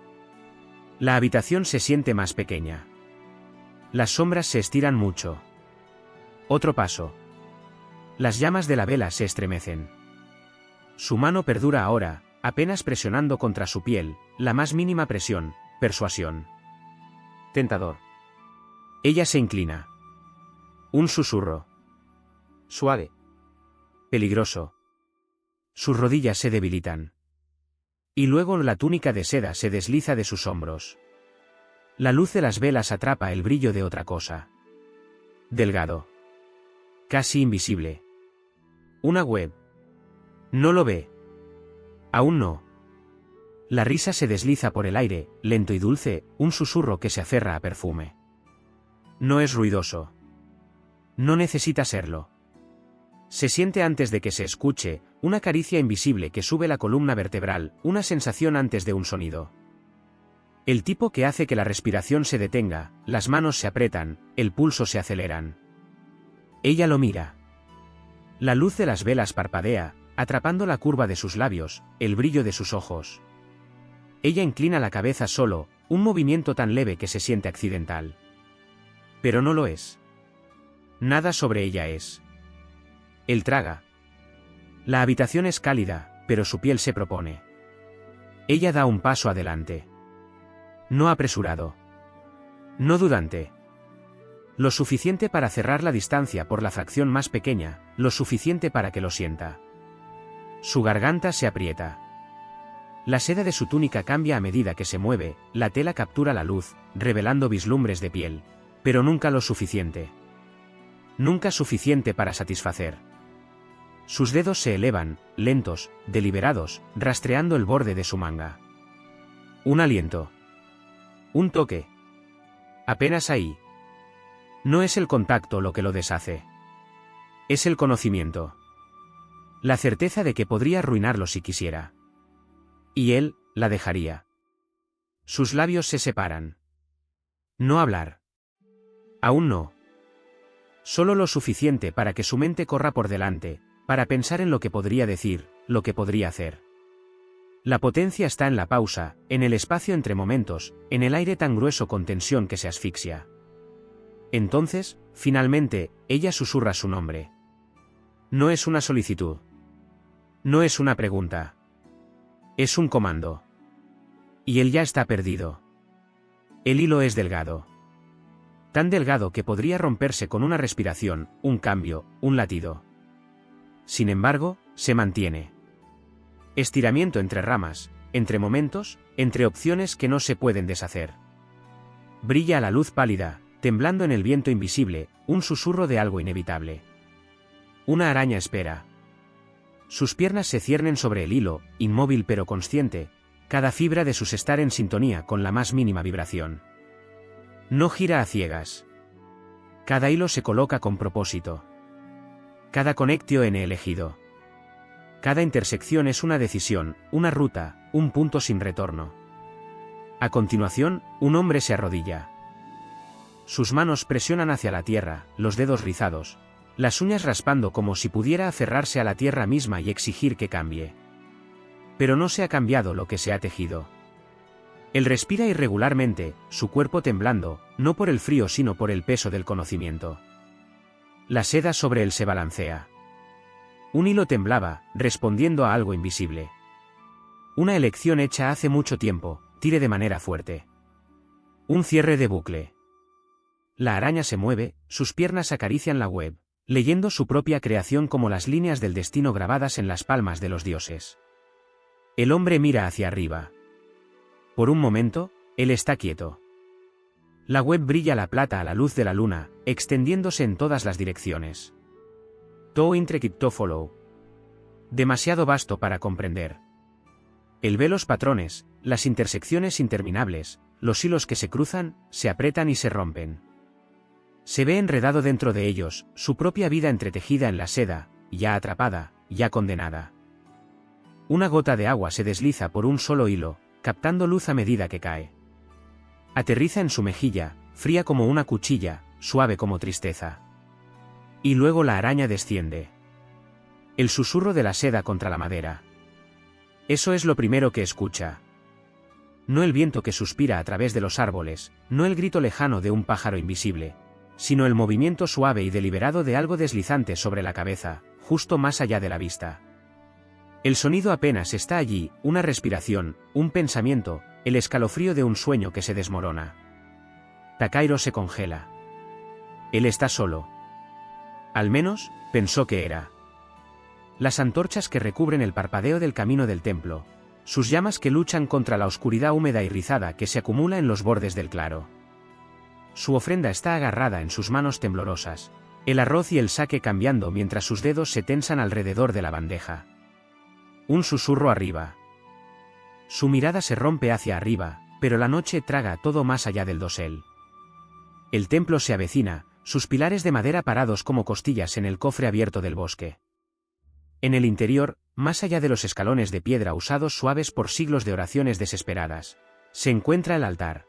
La habitación se siente más pequeña. Las sombras se estiran mucho. Otro paso. Las llamas de la vela se estremecen. Su mano perdura ahora, apenas presionando contra su piel, la más mínima presión, persuasión. Tentador. Ella se inclina. Un susurro. Suave. Peligroso. Sus rodillas se debilitan. Y luego la túnica de seda se desliza de sus hombros. La luz de las velas atrapa el brillo de otra cosa. Delgado. Casi invisible. Una web. No lo ve. Aún no. La risa se desliza por el aire, lento y dulce, un susurro que se aferra a perfume. No es ruidoso. No necesita serlo. Se siente antes de que se escuche, una caricia invisible que sube la columna vertebral, una sensación antes de un sonido. El tipo que hace que la respiración se detenga, las manos se aprietan, el pulso se aceleran. Ella lo mira. La luz de las velas parpadea, atrapando la curva de sus labios, el brillo de sus ojos. Ella inclina la cabeza solo, un movimiento tan leve que se siente accidental. Pero no lo es. Nada sobre ella es. Él traga. La habitación es cálida, pero su piel se propone. Ella da un paso adelante. No apresurado. No dudante. Lo suficiente para cerrar la distancia por la fracción más pequeña, lo suficiente para que lo sienta. Su garganta se aprieta. La seda de su túnica cambia a medida que se mueve, la tela captura la luz, revelando vislumbres de piel. Pero nunca lo suficiente. Nunca suficiente para satisfacer. Sus dedos se elevan, lentos, deliberados, rastreando el borde de su manga. Un aliento. Un toque. Apenas ahí. No es el contacto lo que lo deshace. Es el conocimiento. La certeza de que podría arruinarlo si quisiera. Y él, la dejaría. Sus labios se separan. No hablar. Aún no. Solo lo suficiente para que su mente corra por delante, para pensar en lo que podría decir, lo que podría hacer. La potencia está en la pausa, en el espacio entre momentos, en el aire tan grueso con tensión que se asfixia. Entonces, finalmente, ella susurra su nombre. No es una solicitud. No es una pregunta. Es un comando. Y él ya está perdido. El hilo es delgado. Tan delgado que podría romperse con una respiración, un cambio, un latido. Sin embargo, se mantiene. Estiramiento entre ramas, entre momentos, entre opciones que no se pueden deshacer. Brilla a la luz pálida, temblando en el viento invisible, un susurro de algo inevitable. Una araña espera. Sus piernas se ciernen sobre el hilo, inmóvil pero consciente, cada fibra de sus estar en sintonía con la más mínima vibración. No gira a ciegas. Cada hilo se coloca con propósito. Cada conectio en elegido. Cada intersección es una decisión, una ruta, un punto sin retorno. A continuación, un hombre se arrodilla. Sus manos presionan hacia la tierra, los dedos rizados, las uñas raspando como si pudiera aferrarse a la tierra misma y exigir que cambie. Pero no se ha cambiado lo que se ha tejido. Él respira irregularmente, su cuerpo temblando, no por el frío sino por el peso del conocimiento. La seda sobre él se balancea. Un hilo temblaba, respondiendo a algo invisible. Una elección hecha hace mucho tiempo, tire de manera fuerte. Un cierre de bucle. La araña se mueve, sus piernas acarician la web, leyendo su propia creación como las líneas del destino grabadas en las palmas de los dioses. El hombre mira hacia arriba. Por un momento, él está quieto. La web brilla la plata a la luz de la luna, extendiéndose en todas las direcciones. To intricate to follow. Demasiado vasto para comprender. Él ve los patrones, las intersecciones interminables, los hilos que se cruzan, se apretan y se rompen. Se ve enredado dentro de ellos, su propia vida entretejida en la seda, ya atrapada, ya condenada. Una gota de agua se desliza por un solo hilo, captando luz a medida que cae. Aterriza en su mejilla, fría como una cuchilla, suave como tristeza. Y luego la araña desciende. El susurro de la seda contra la madera. Eso es lo primero que escucha. No el viento que suspira a través de los árboles, no el grito lejano de un pájaro invisible, sino el movimiento suave y deliberado de algo deslizante sobre la cabeza, justo más allá de la vista. El sonido apenas está allí, una respiración, un pensamiento, el escalofrío de un sueño que se desmorona. Takahiro se congela. Él está solo. Al menos, pensó que era. Las antorchas que recubren el parpadeo del camino del templo, sus llamas que luchan contra la oscuridad húmeda y rizada que se acumula en los bordes del claro. Su ofrenda está agarrada en sus manos temblorosas, el arroz y el sake cambiando mientras sus dedos se tensan alrededor de la bandeja. Un susurro arriba. Su mirada se rompe hacia arriba, pero la noche traga todo más allá del dosel. El templo se avecina, sus pilares de madera parados como costillas en el cofre abierto del bosque. En el interior, más allá de los escalones de piedra usados suaves por siglos de oraciones desesperadas, se encuentra el altar.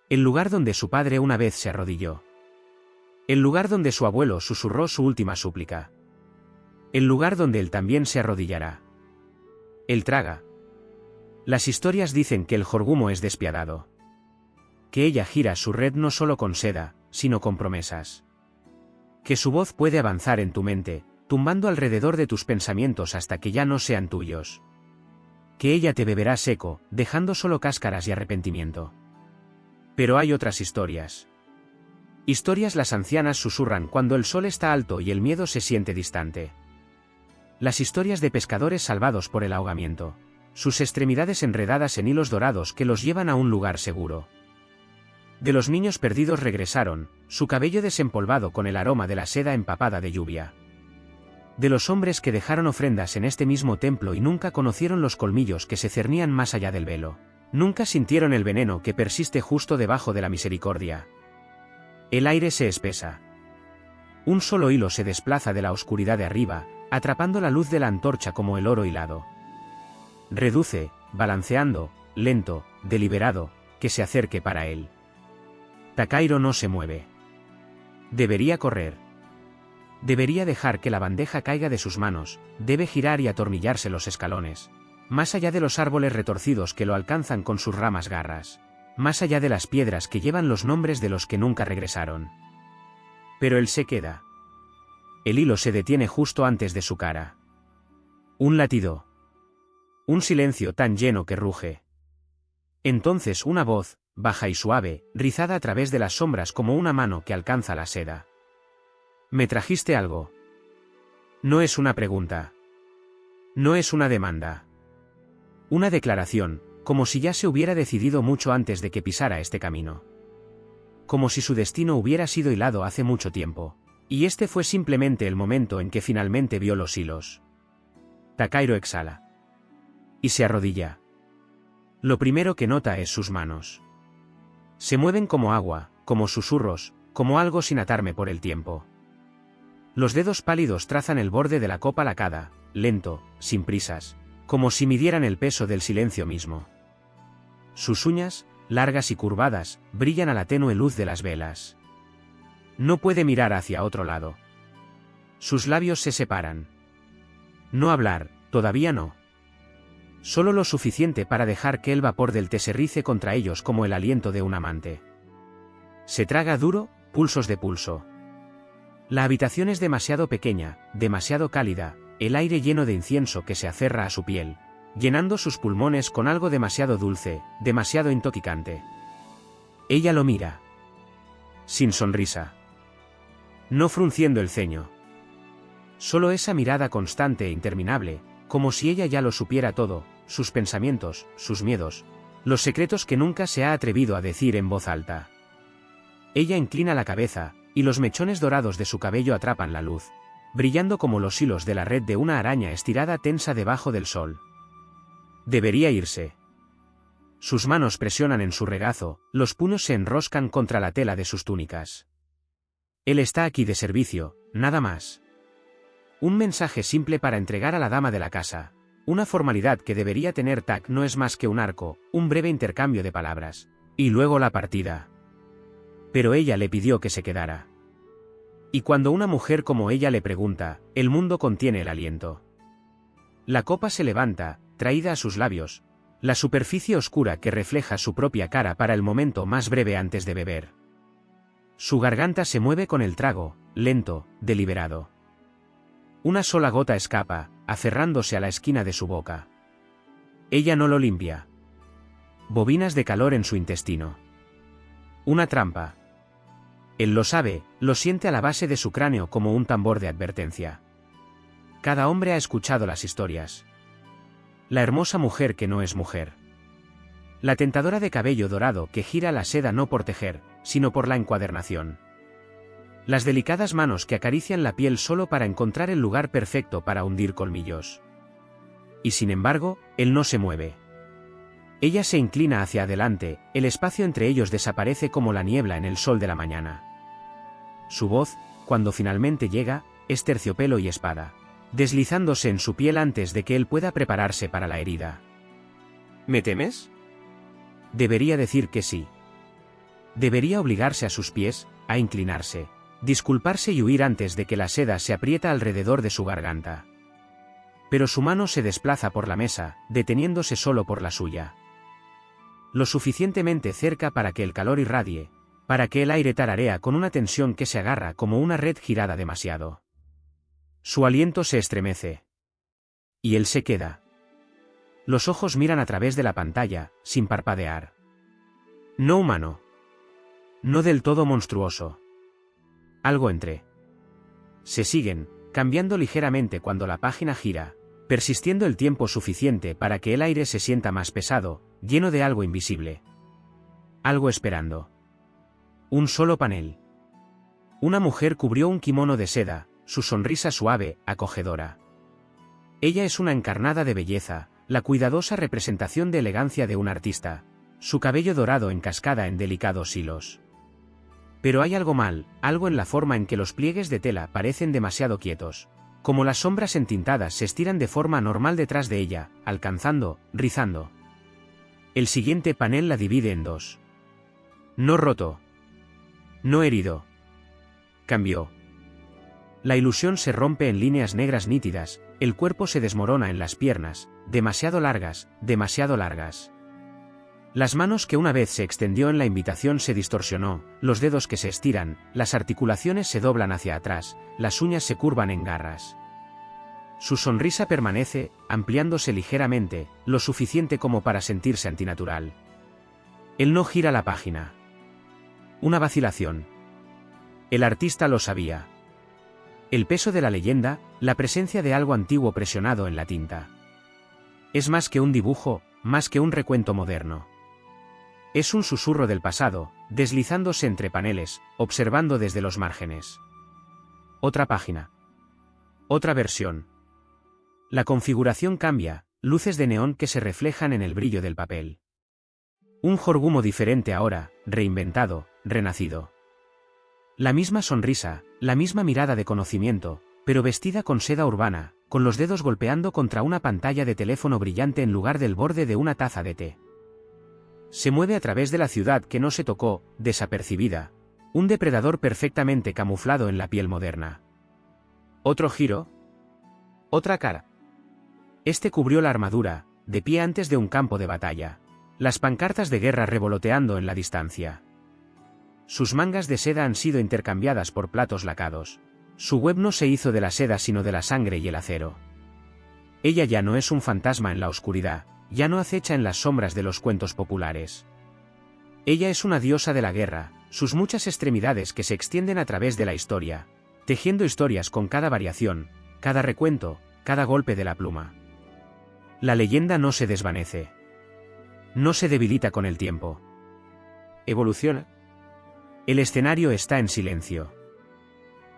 El lugar donde su padre una vez se arrodilló. El lugar donde su abuelo susurró su última súplica. El lugar donde él también se arrodillará. Él traga. Las historias dicen que el jorgumo es despiadado. Que ella gira su red no solo con seda, sino con promesas. Que su voz puede avanzar en tu mente, tumbando alrededor de tus pensamientos hasta que ya no sean tuyos. Que ella te beberá seco, dejando solo cáscaras y arrepentimiento. Pero hay otras historias. Historias las ancianas susurran cuando el sol está alto y el miedo se siente distante. Las historias de pescadores salvados por el ahogamiento, sus extremidades enredadas en hilos dorados que los llevan a un lugar seguro. De los niños perdidos regresaron, su cabello desempolvado con el aroma de la seda empapada de lluvia. De los hombres que dejaron ofrendas en este mismo templo y nunca conocieron los colmillos que se cernían más allá del velo. Nunca sintieron el veneno que persiste justo debajo de la misericordia. El aire se espesa. Un solo hilo se desplaza de la oscuridad de arriba, atrapando la luz de la antorcha como el oro hilado. Reduce, balanceando, lento, deliberado, que se acerque para él. Takahiro no se mueve. Debería correr. Debería dejar que la bandeja caiga de sus manos, debe girar y atornillarse los escalones. Más allá de los árboles retorcidos que lo alcanzan con sus ramas garras. Más allá de las piedras que llevan los nombres de los que nunca regresaron. Pero él se queda. El hilo se detiene justo antes de su cara. Un latido. Un silencio tan lleno que ruge. Entonces una voz, baja y suave, rizada a través de las sombras como una mano que alcanza la seda. ¿Me trajiste algo? No es una pregunta. No es una demanda. Una declaración, como si ya se hubiera decidido mucho antes de que pisara este camino. Como si su destino hubiera sido hilado hace mucho tiempo. Y este fue simplemente el momento en que finalmente vio los hilos. Takahiro exhala. Y se arrodilla. Lo primero que nota es sus manos. Se mueven como agua, como susurros, como algo sin atarme por el tiempo. Los dedos pálidos trazan el borde de la copa lacada, lento, sin prisas, como si midieran el peso del silencio mismo. Sus uñas, largas y curvadas, brillan a la tenue luz de las velas. No puede mirar hacia otro lado. Sus labios se separan. No hablar, todavía no. Solo lo suficiente para dejar que el vapor del té se rice contra ellos como el aliento de un amante. Se traga duro, pulsos de pulso. La habitación es demasiado pequeña, demasiado cálida, el aire lleno de incienso que se aferra a su piel, llenando sus pulmones con algo demasiado dulce, demasiado intoxicante. Ella lo mira. Sin sonrisa. No frunciendo el ceño. Solo esa mirada constante e interminable, como si ella ya lo supiera todo, sus pensamientos, sus miedos, los secretos que nunca se ha atrevido a decir en voz alta. Ella inclina la cabeza, y los mechones dorados de su cabello atrapan la luz, brillando como los hilos de la red de una araña estirada tensa debajo del sol. Debería irse. Sus manos presionan en su regazo, los puños se enroscan contra la tela de sus túnicas. Él está aquí de servicio, nada más. Un mensaje simple para entregar a la dama de la casa. Una formalidad que debería tener tac no es más que un arco, un breve intercambio de palabras. Y luego la partida. Pero ella le pidió que se quedara. Y cuando una mujer como ella le pregunta, el mundo contiene el aliento. La copa se levanta, traída a sus labios, la superficie oscura que refleja su propia cara para el momento más breve antes de beber. Su garganta se mueve con el trago, lento, deliberado. Una sola gota escapa, aferrándose a la esquina de su boca. Ella no lo limpia. Bobinas de calor en su intestino. Una trampa. Él lo sabe, lo siente a la base de su cráneo como un tambor de advertencia. Cada hombre ha escuchado las historias. La hermosa mujer que no es mujer. La tentadora de cabello dorado que gira la seda no por tejer, sino por la encuadernación. Las delicadas manos que acarician la piel solo para encontrar el lugar perfecto para hundir colmillos. Y sin embargo, él no se mueve. Ella se inclina hacia adelante, el espacio entre ellos desaparece como la niebla en el sol de la mañana. Su voz, cuando finalmente llega, es terciopelo y espada, deslizándose en su piel antes de que él pueda prepararse para la herida. ¿Me temes? Debería decir que sí. Debería obligarse a sus pies, a inclinarse, disculparse y huir antes de que la seda se aprieta alrededor de su garganta. Pero su mano se desplaza por la mesa, deteniéndose solo por la suya. Lo suficientemente cerca para que el calor irradie, para que el aire tararea con una tensión que se agarra como una red girada demasiado. Su aliento se estremece. Y él se queda. Los ojos miran a través de la pantalla, sin parpadear. No humano. No del todo monstruoso. Algo entre. Se siguen, cambiando ligeramente cuando la página gira, persistiendo el tiempo suficiente para que el aire se sienta más pesado, lleno de algo invisible. Algo esperando. Un solo panel. Una mujer cubrió un kimono de seda, su sonrisa suave, acogedora. Ella es una encarnada de belleza, la cuidadosa representación de elegancia de un artista, su cabello dorado en cascada en delicados hilos. Pero hay algo mal, algo en la forma en que los pliegues de tela parecen demasiado quietos, como las sombras entintadas se estiran de forma normal detrás de ella, alcanzando, rizando. El siguiente panel la divide en dos. No roto. No herido. Cambió. La ilusión se rompe en líneas negras nítidas, el cuerpo se desmorona en las piernas, demasiado largas, demasiado largas. Las manos que una vez se extendió en la invitación se distorsionó, los dedos que se estiran, las articulaciones se doblan hacia atrás, las uñas se curvan en garras. Su sonrisa permanece, ampliándose ligeramente, lo suficiente como para sentirse antinatural. Él no gira la página. Una vacilación. El artista lo sabía. El peso de la leyenda, la presencia de algo antiguo presionado en la tinta. Es más que un dibujo, más que un recuento moderno. Es un susurro del pasado, deslizándose entre paneles, observando desde los márgenes. Otra página. Otra versión. La configuración cambia, luces de neón que se reflejan en el brillo del papel. Un jorgumo diferente ahora, reinventado, renacido. La misma sonrisa, la misma mirada de conocimiento, pero vestida con seda urbana, con los dedos golpeando contra una pantalla de teléfono brillante en lugar del borde de una taza de té. Se mueve a través de la ciudad que no se tocó, desapercibida, un depredador perfectamente camuflado en la piel moderna. Otro giro. Otra cara. Este cubrió la armadura, de pie antes de un campo de batalla. Las pancartas de guerra revoloteando en la distancia. Sus mangas de seda han sido intercambiadas por platos lacados. Su web no se hizo de la seda sino de la sangre y el acero. Ella ya no es un fantasma en la oscuridad, ya no acecha en las sombras de los cuentos populares. Ella es una diosa de la guerra, sus muchas extremidades que se extienden a través de la historia, tejiendo historias con cada variación, cada recuento, cada golpe de la pluma. La leyenda no se desvanece. No se debilita con el tiempo. Evoluciona. El escenario está en silencio.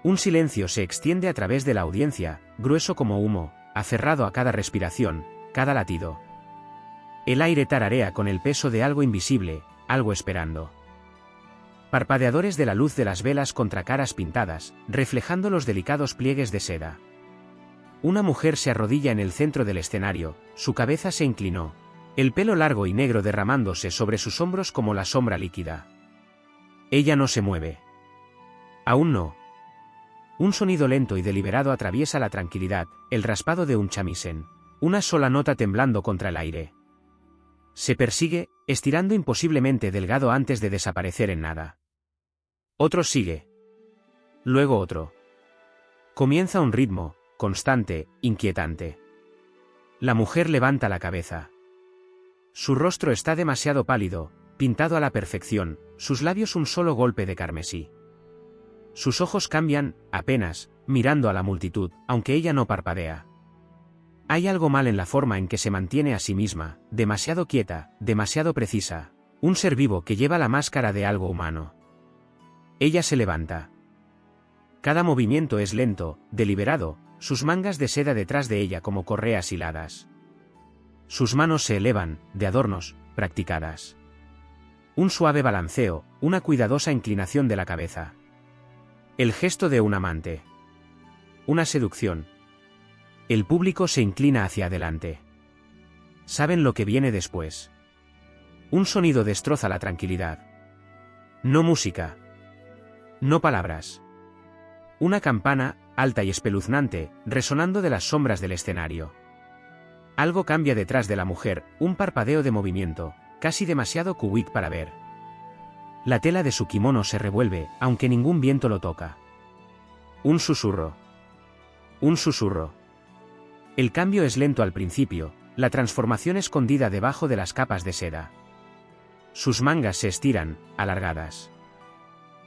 Un silencio se extiende a través de la audiencia, grueso como humo, aferrado a cada respiración, cada latido. El aire tararea con el peso de algo invisible, algo esperando. Parpadeadores de la luz de las velas contra caras pintadas, reflejando los delicados pliegues de seda. Una mujer se arrodilla en el centro del escenario, su cabeza se inclinó, el pelo largo y negro derramándose sobre sus hombros como la sombra líquida. Ella no se mueve. Aún no. Un sonido lento y deliberado atraviesa la tranquilidad, el raspado de un chamisén, una sola nota temblando contra el aire. Se persigue, estirando imposiblemente delgado antes de desaparecer en nada. Otro sigue. Luego otro. Comienza un ritmo, constante, inquietante. La mujer levanta la cabeza. Su rostro está demasiado pálido, pintado a la perfección, sus labios un solo golpe de carmesí. Sus ojos cambian, apenas, mirando a la multitud, aunque ella no parpadea. Hay algo mal en la forma en que se mantiene a sí misma, demasiado quieta, demasiado precisa, un ser vivo que lleva la máscara de algo humano. Ella se levanta. Cada movimiento es lento, deliberado, sus mangas de seda detrás de ella como correas hiladas. Sus manos se elevan, de adornos, practicadas. Un suave balanceo, una cuidadosa inclinación de la cabeza. El gesto de un amante. Una seducción. El público se inclina hacia adelante. Saben lo que viene después. Un sonido destroza la tranquilidad. No música. No palabras. Una campana, alta y espeluznante, resonando de las sombras del escenario. Algo cambia detrás de la mujer, un parpadeo de movimiento, casi demasiado cúbico para ver. La tela de su kimono se revuelve, aunque ningún viento lo toca. Un susurro. Un susurro. El cambio es lento al principio, la transformación escondida debajo de las capas de seda. Sus mangas se estiran, alargadas.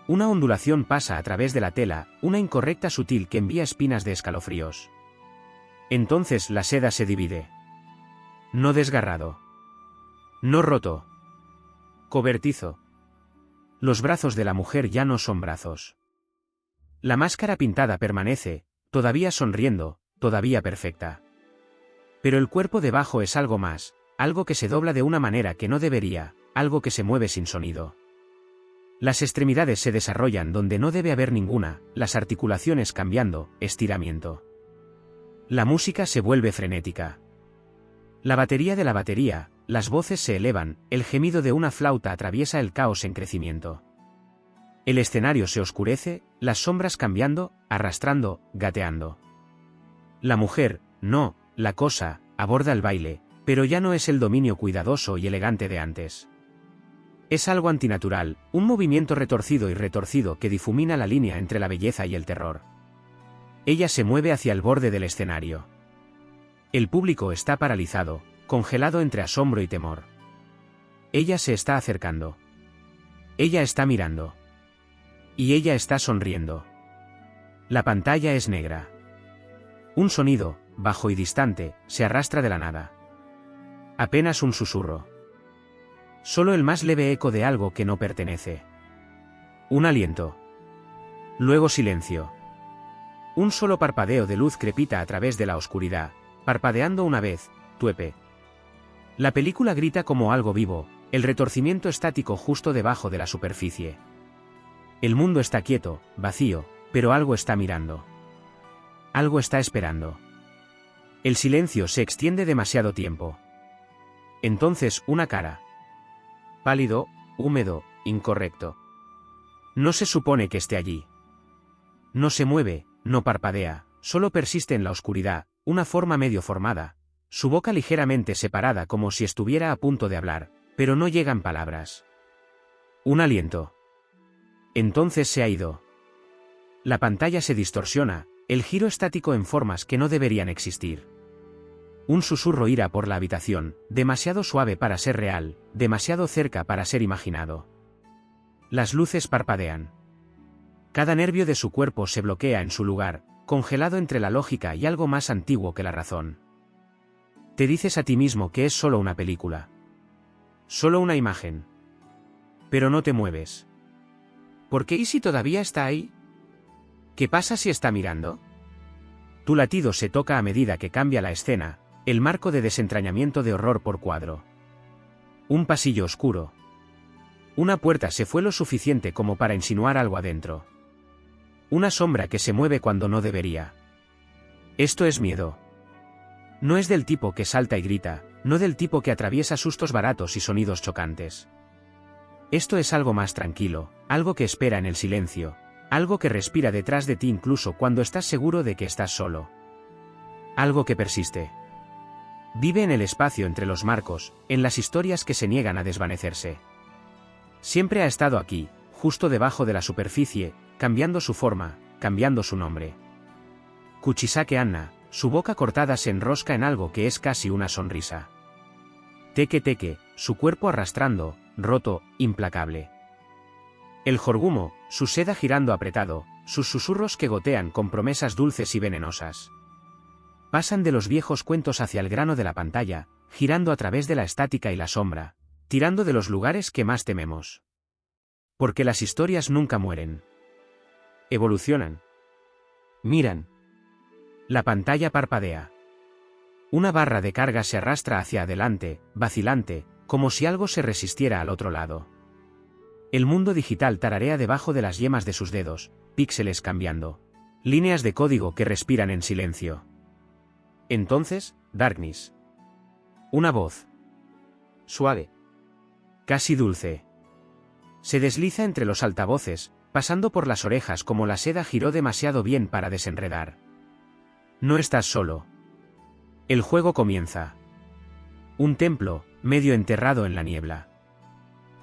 Una ondulación pasa a través de la tela, una incorrecta sutil que envía espinas de escalofríos. Entonces la seda se divide. No desgarrado. No roto. Cobertizo. Los brazos de la mujer ya no son brazos. La máscara pintada permanece, todavía sonriendo, todavía perfecta. Pero el cuerpo debajo es algo más, algo que se dobla de una manera que no debería, algo que se mueve sin sonido. Las extremidades se desarrollan donde no debe haber ninguna, las articulaciones cambiando, estiramiento. La música se vuelve frenética. La batería de la batería, las voces se elevan, el gemido de una flauta atraviesa el caos en crecimiento. El escenario se oscurece, las sombras cambiando, arrastrando, gateando. La mujer, no, la cosa, aborda el baile, pero ya no es el dominio cuidadoso y elegante de antes. Es algo antinatural, un movimiento retorcido y retorcido que difumina la línea entre la belleza y el terror. Ella se mueve hacia el borde del escenario. El público está paralizado, congelado entre asombro y temor. Ella se está acercando. Ella está mirando. Y ella está sonriendo. La pantalla es negra. Un sonido, bajo y distante, se arrastra de la nada. Apenas un susurro. Solo el más leve eco de algo que no pertenece. Un aliento. Luego silencio. Un solo parpadeo de luz crepita a través de la oscuridad, parpadeando una vez, tuepe. La película grita como algo vivo, el retorcimiento estático justo debajo de la superficie. El mundo está quieto, vacío, pero algo está mirando. Algo está esperando. El silencio se extiende demasiado tiempo. Entonces una cara. Pálido, húmedo, incorrecto. No se supone que esté allí. No se mueve, no parpadea, solo persiste en la oscuridad, una forma medio formada, su boca ligeramente separada como si estuviera a punto de hablar, pero no llegan palabras. Un aliento. Entonces se ha ido. La pantalla se distorsiona, el giro estático en formas que no deberían existir. Un susurro irá por la habitación, demasiado suave para ser real, demasiado cerca para ser imaginado. Las luces parpadean. Cada nervio de su cuerpo se bloquea en su lugar, congelado entre la lógica y algo más antiguo que la razón. Te dices a ti mismo que es solo una película. Solo una imagen. Pero no te mueves. ¿Por qué Easy todavía está ahí? ¿Qué pasa si está mirando? Tu latido se toca a medida que cambia la escena, el marco de desentrañamiento de horror por cuadro. Un pasillo oscuro. Una puerta se fue lo suficiente como para insinuar algo adentro. Una sombra que se mueve cuando no debería. Esto es miedo. No es del tipo que salta y grita, no del tipo que atraviesa sustos baratos y sonidos chocantes. Esto es algo más tranquilo, algo que espera en el silencio, algo que respira detrás de ti incluso cuando estás seguro de que estás solo. Algo que persiste. Vive en el espacio entre los marcos, en las historias que se niegan a desvanecerse. Siempre ha estado aquí, justo debajo de la superficie, cambiando su forma, cambiando su nombre. Kuchisake Anna, su boca cortada se enrosca en algo que es casi una sonrisa. Teke Teke, su cuerpo arrastrando, roto, implacable. El jorgumo, su seda girando apretado, sus susurros que gotean con promesas dulces y venenosas. Pasan de los viejos cuentos hacia el grano de la pantalla, girando a través de la estática y la sombra, tirando de los lugares que más tememos. Porque las historias nunca mueren. Evolucionan. Miran. La pantalla parpadea. Una barra de carga se arrastra hacia adelante, vacilante, como si algo se resistiera al otro lado. El mundo digital tararea debajo de las yemas de sus dedos, píxeles cambiando. Líneas de código que respiran en silencio. Entonces, Darkness. Una voz. Suave. Casi dulce. Se desliza entre los altavoces, pasando por las orejas como la seda giró demasiado bien para desenredar. No estás solo. El juego comienza. Un templo, medio enterrado en la niebla.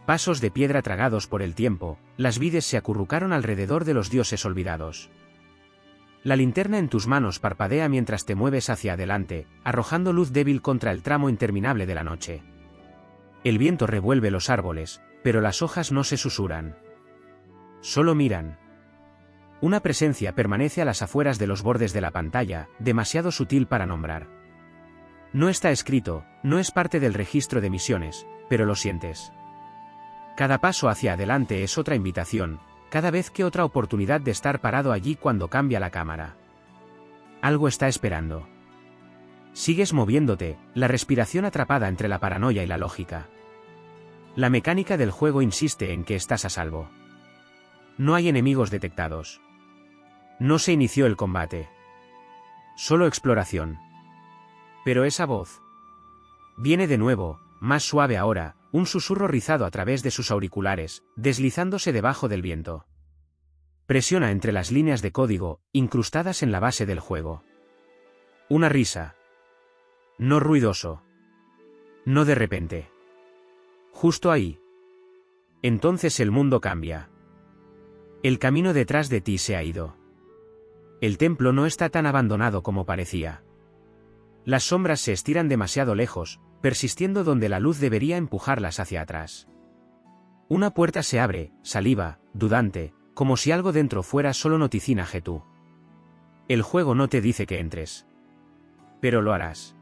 Pasos de piedra tragados por el tiempo, las vides se acurrucaron alrededor de los dioses olvidados. La linterna en tus manos parpadea mientras te mueves hacia adelante, arrojando luz débil contra el tramo interminable de la noche. El viento revuelve los árboles, pero las hojas no se susurran. Solo miran. Una presencia permanece a las afueras de los bordes de la pantalla, demasiado sutil para nombrar. No está escrito, no es parte del registro de misiones, pero lo sientes. Cada paso hacia adelante es otra invitación, cada vez que otra oportunidad de estar parado allí cuando cambia la cámara. Algo está esperando. Sigues moviéndote, la respiración atrapada entre la paranoia y la lógica. La mecánica del juego insiste en que estás a salvo. No hay enemigos detectados. No se inició el combate. Solo exploración. Pero esa voz. Viene de nuevo, más suave ahora, un susurro rizado a través de sus auriculares, deslizándose debajo del viento. Presiona entre las líneas de código, incrustadas en la base del juego. Una risa. No ruidoso. No de repente. Justo ahí. Entonces el mundo cambia. El camino detrás de ti se ha ido. El templo no está tan abandonado como parecía. Las sombras se estiran demasiado lejos, persistiendo donde la luz debería empujarlas hacia atrás. Una puerta se abre, saliva, dudante, como si algo dentro fuera solo noticina G2. El juego no te dice que entres. Pero lo harás.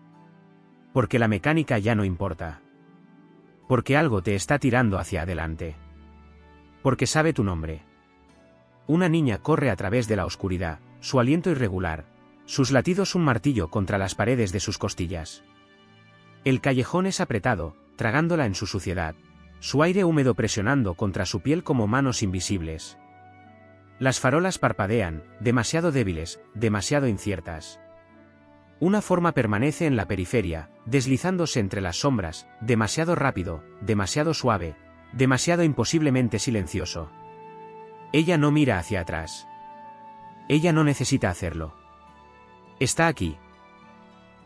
Porque la mecánica ya no importa. Porque algo te está tirando hacia adelante. Porque sabe tu nombre. Una niña corre a través de la oscuridad, su aliento irregular, sus latidos un martillo contra las paredes de sus costillas. El callejón es apretado, tragándola en su suciedad, su aire húmedo presionando contra su piel como manos invisibles. Las farolas parpadean, demasiado débiles, demasiado inciertas. Una forma permanece en la periferia, deslizándose entre las sombras, demasiado rápido, demasiado suave, demasiado imposiblemente silencioso. Ella no mira hacia atrás. Ella no necesita hacerlo. Está aquí.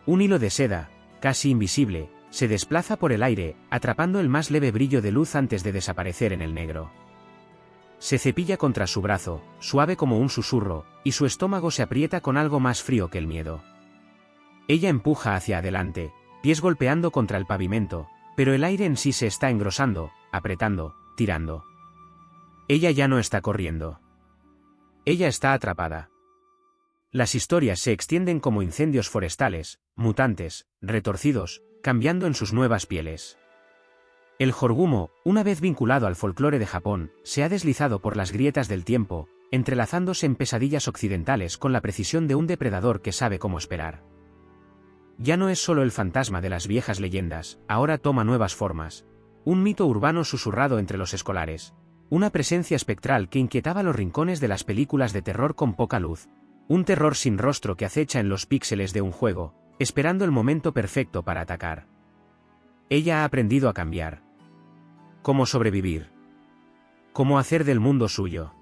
Un hilo de seda, casi invisible, se desplaza por el aire, atrapando el más leve brillo de luz antes de desaparecer en el negro. Se cepilla contra su brazo, suave como un susurro, y su estómago se aprieta con algo más frío que el miedo. Ella empuja hacia adelante, pies golpeando contra el pavimento, pero el aire en sí se está engrosando, apretando, tirando. Ella ya no está corriendo. Ella está atrapada. Las historias se extienden como incendios forestales, mutantes, retorcidos, cambiando en sus nuevas pieles. El jorgumo, una vez vinculado al folclore de Japón, se ha deslizado por las grietas del tiempo, entrelazándose en pesadillas occidentales con la precisión de un depredador que sabe cómo esperar. Ya no es solo el fantasma de las viejas leyendas, ahora toma nuevas formas. Un mito urbano susurrado entre los escolares. Una presencia espectral que inquietaba los rincones de las películas de terror con poca luz. Un terror sin rostro que acecha en los píxeles de un juego, esperando el momento perfecto para atacar. Ella ha aprendido a cambiar. Cómo sobrevivir. Cómo hacer del mundo suyo.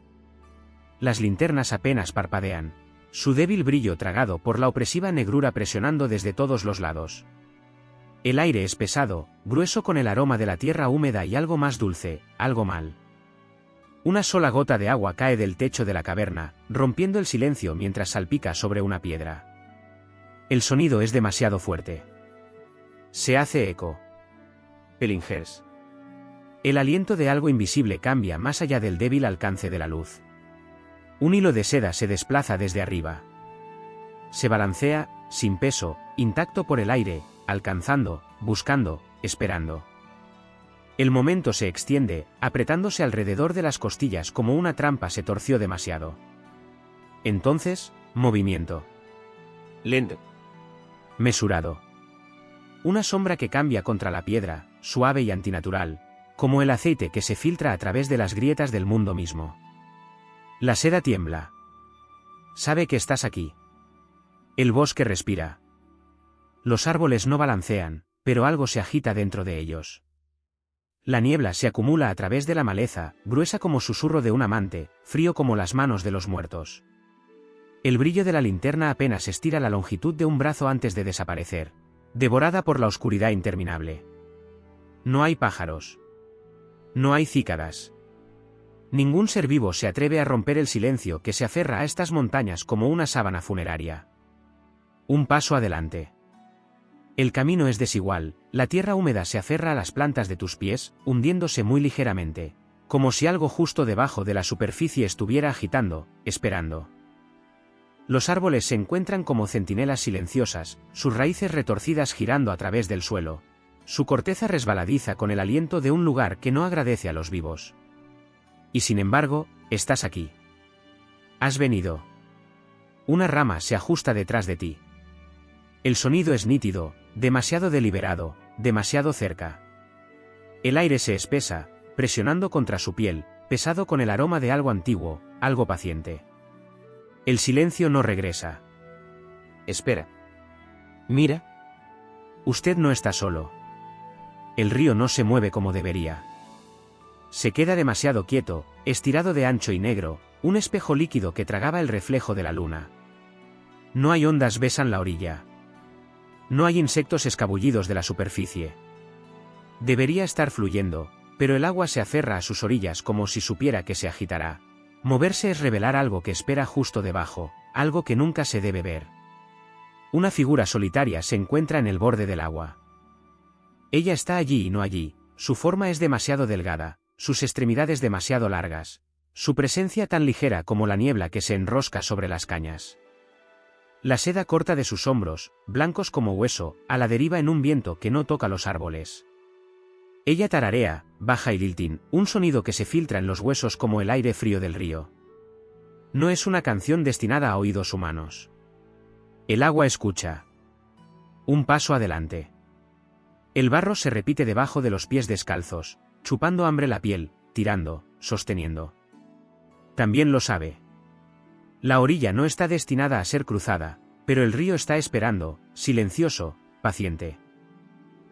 Las linternas apenas parpadean, su débil brillo tragado por la opresiva negrura presionando desde todos los lados. El aire es pesado, grueso con el aroma de la tierra húmeda y algo más dulce, algo mal. Una sola gota de agua cae del techo de la caverna, rompiendo el silencio mientras salpica sobre una piedra. El sonido es demasiado fuerte. Se hace eco. Ellingers. El aliento de algo invisible cambia más allá del débil alcance de la luz. Un hilo de seda se desplaza desde arriba. Se balancea, sin peso, intacto por el aire, alcanzando, buscando, esperando. El momento se extiende, apretándose alrededor de las costillas como una trampa se torció demasiado. Entonces, movimiento. Lento. Mesurado. Una sombra que cambia contra la piedra, suave y antinatural, como el aceite que se filtra a través de las grietas del mundo mismo. La seda tiembla. Sabe que estás aquí. El bosque respira. Los árboles no balancean, pero algo se agita dentro de ellos. La niebla se acumula a través de la maleza, gruesa como susurro de un amante, frío como las manos de los muertos. El brillo de la linterna apenas estira la longitud de un brazo antes de desaparecer, devorada por la oscuridad interminable. No hay pájaros. No hay cícadas. Ningún ser vivo se atreve a romper el silencio que se aferra a estas montañas como una sábana funeraria. Un paso adelante. El camino es desigual, la tierra húmeda se aferra a las plantas de tus pies, hundiéndose muy ligeramente, como si algo justo debajo de la superficie estuviera agitando, esperando. Los árboles se encuentran como centinelas silenciosas, sus raíces retorcidas girando a través del suelo, su corteza resbaladiza con el aliento de un lugar que no agradece a los vivos. Y sin embargo, estás aquí. Has venido. Una rama se ajusta detrás de ti. El sonido es nítido, demasiado deliberado, demasiado cerca. El aire se espesa, presionando contra su piel, pesado con el aroma de algo antiguo, algo paciente. El silencio no regresa. Espera. Mira. Usted no está solo. El río no se mueve como debería. Se queda demasiado quieto, estirado de ancho y negro, un espejo líquido que tragaba el reflejo de la luna. No hay ondas besan la orilla. No hay insectos escabullidos de la superficie. Debería estar fluyendo, pero el agua se aferra a sus orillas como si supiera que se agitará. Moverse es revelar algo que espera justo debajo, algo que nunca se debe ver. Una figura solitaria se encuentra en el borde del agua. Ella está allí y no allí, su forma es demasiado delgada, sus extremidades demasiado largas, su presencia tan ligera como la niebla que se enrosca sobre las cañas. La seda corta de sus hombros, blancos como hueso, a la deriva en un viento que no toca los árboles. Ella tararea, baja y lilting, un sonido que se filtra en los huesos como el aire frío del río. No es una canción destinada a oídos humanos. El agua escucha. Un paso adelante. El barro se repite debajo de los pies descalzos, chupando hambre la piel, tirando, sosteniendo. También lo sabe. La orilla no está destinada a ser cruzada, pero el río está esperando, silencioso, paciente.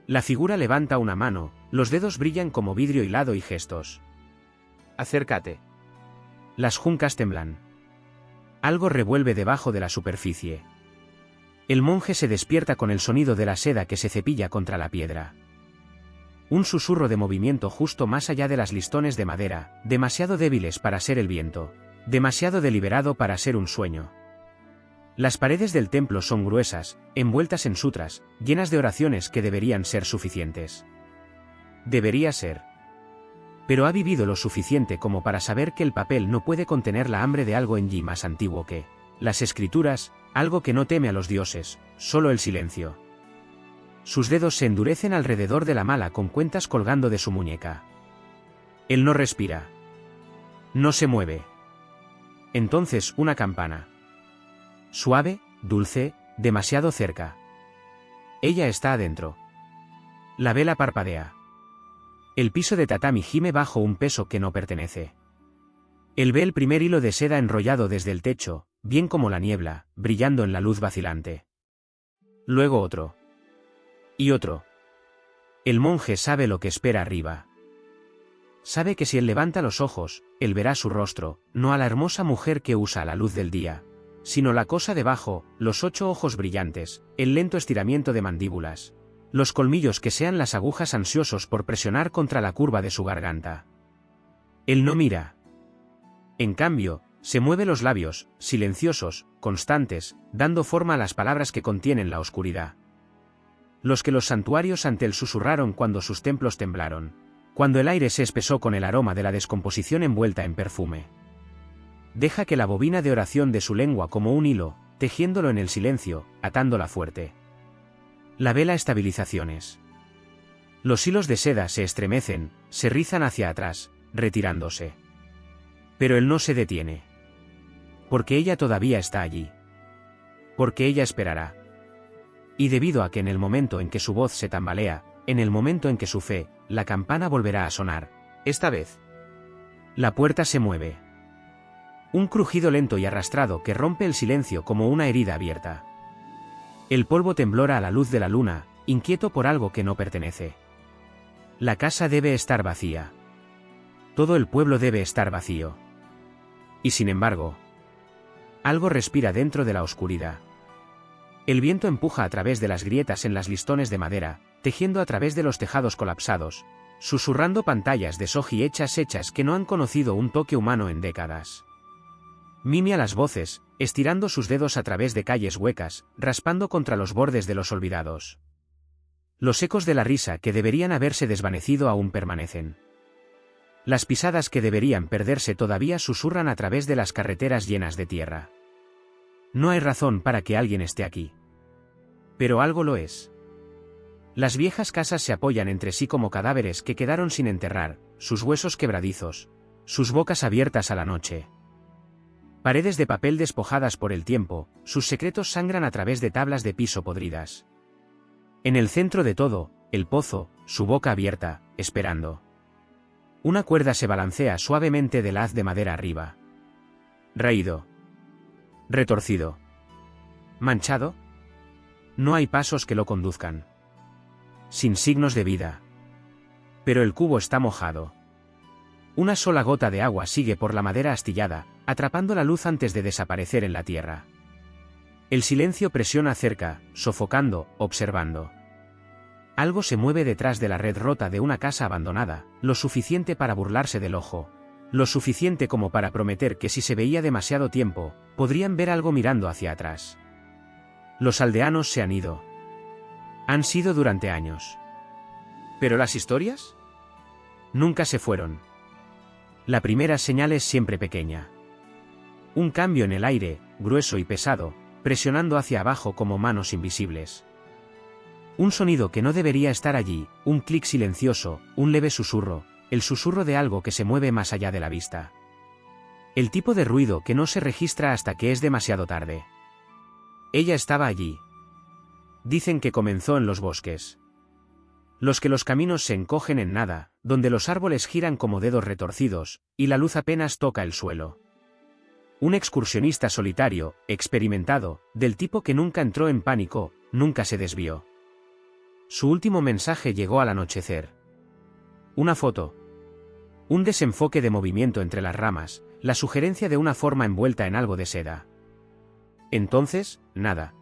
La figura levanta una mano, los dedos brillan como vidrio hilado y gestos. Acércate. Las juncas temblan. Algo revuelve debajo de la superficie. El monje se despierta con el sonido de la seda que se cepilla contra la piedra. Un susurro de movimiento justo más allá de las listones de madera, demasiado débiles para ser el viento, demasiado deliberado para ser un sueño. Las paredes del templo son gruesas, envueltas en sutras, llenas de oraciones que deberían ser suficientes. Debería ser. Pero ha vivido lo suficiente como para saber que el papel no puede contener la hambre de algo en Yi más antiguo que las escrituras, algo que no teme a los dioses, solo el silencio. Sus dedos se endurecen alrededor de la mala con cuentas colgando de su muñeca. Él no respira. No se mueve. Entonces una campana. Suave, dulce, demasiado cerca. Ella está adentro. La vela parpadea. El piso de tatami gime bajo un peso que no pertenece. Él ve el primer hilo de seda enrollado desde el techo, bien como la niebla, brillando en la luz vacilante. Luego otro. Y otro. El monje sabe lo que espera arriba. Sabe que si él levanta los ojos, él verá su rostro, no a la hermosa mujer que usa la luz del día, sino la cosa debajo, los 8 ojos brillantes, el lento estiramiento de mandíbulas, los colmillos que sean las agujas ansiosos por presionar contra la curva de su garganta. Él no mira. En cambio, se mueve los labios, silenciosos, constantes, dando forma a las palabras que contienen la oscuridad. Los que los santuarios ante él susurraron cuando sus templos temblaron, cuando el aire se espesó con el aroma de la descomposición envuelta en perfume. Deja que la bobina de oración de su lengua como un hilo, tejiéndolo en el silencio, atándola fuerte. La vela estabilizaciones. Los hilos de seda se estremecen, se rizan hacia atrás, retirándose. Pero él no se detiene. Porque ella todavía está allí. Porque ella esperará. Y debido a que en el momento en que su voz se tambalea, en el momento en que su fe, la campana volverá a sonar, esta vez. La puerta se mueve. Un crujido lento y arrastrado que rompe el silencio como una herida abierta. El polvo temblora a la luz de la luna, inquieto por algo que no pertenece. La casa debe estar vacía. Todo el pueblo debe estar vacío. Y sin embargo, algo respira dentro de la oscuridad. El viento empuja a través de las grietas en las listones de madera, tejiendo a través de los tejados colapsados, susurrando pantallas de soji hechas que no han conocido un toque humano en décadas. Mimia las voces, estirando sus dedos a través de calles huecas, raspando contra los bordes de los olvidados. Los ecos de la risa que deberían haberse desvanecido aún permanecen. Las pisadas que deberían perderse todavía susurran a través de las carreteras llenas de tierra. No hay razón para que alguien esté aquí. Pero algo lo es. Las viejas casas se apoyan entre sí como cadáveres que quedaron sin enterrar, sus huesos quebradizos, sus bocas abiertas a la noche. Paredes de papel despojadas por el tiempo, sus secretos sangran a través de tablas de piso podridas. En el centro de todo, el pozo, su boca abierta, esperando. Una cuerda se balancea suavemente del haz de madera arriba. Raído. Retorcido. Manchado. No hay pasos que lo conduzcan. Sin signos de vida. Pero el cubo está mojado. Una sola gota de agua sigue por la madera astillada, atrapando la luz antes de desaparecer en la tierra. El silencio presiona cerca, sofocando, observando. Algo se mueve detrás de la red rota de una casa abandonada, lo suficiente para burlarse del ojo, lo suficiente como para prometer que si se veía demasiado tiempo, podrían ver algo mirando hacia atrás. Los aldeanos se han ido. Han sido durante años. ¿Pero las historias? Nunca se fueron. La primera señal es siempre pequeña. Un cambio en el aire, grueso y pesado, presionando hacia abajo como manos invisibles. Un sonido que no debería estar allí, un clic silencioso, un leve susurro, el susurro de algo que se mueve más allá de la vista. El tipo de ruido que no se registra hasta que es demasiado tarde. Ella estaba allí. Dicen que comenzó en los bosques. Los que los caminos se encogen en nada, donde los árboles giran como dedos retorcidos, y la luz apenas toca el suelo. Un excursionista solitario, experimentado, del tipo que nunca entró en pánico, nunca se desvió. Su último mensaje llegó al anochecer. Una foto. Un desenfoque de movimiento entre las ramas, la sugerencia de una forma envuelta en algo de seda. Entonces, nada.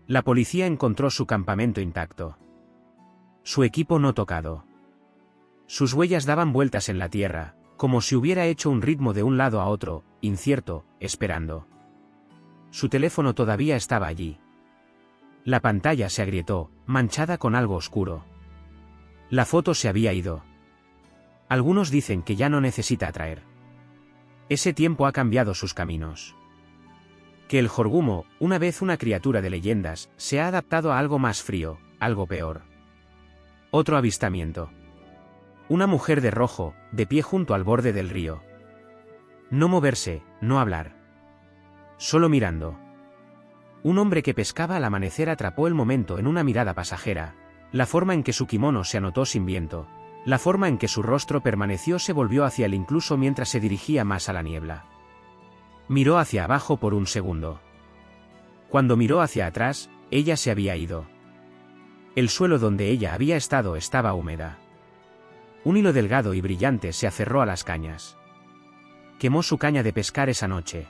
La policía encontró su campamento intacto. Su equipo no tocado. Sus huellas daban vueltas en la tierra, como si hubiera hecho un ritmo de un lado a otro, incierto, esperando. Su teléfono todavía estaba allí. La pantalla se agrietó, manchada con algo oscuro. La foto se había ido. Algunos dicen que ya no necesita atraer. Ese tiempo ha cambiado sus caminos. Que el Jorgumo, una vez una criatura de leyendas, se ha adaptado a algo más frío, algo peor. Otro avistamiento. Una mujer de rojo, de pie junto al borde del río. No moverse, no hablar. Solo mirando. Un hombre que pescaba al amanecer atrapó el momento en una mirada pasajera, la forma en que su kimono se anotó sin viento, la forma en que su rostro permaneció se volvió hacia él incluso mientras se dirigía más a la niebla. Miró hacia abajo por un segundo. Cuando miró hacia atrás, ella se había ido. El suelo donde ella había estado estaba húmeda. Un hilo delgado y brillante se aferró a las cañas. Quemó su caña de pescar esa noche.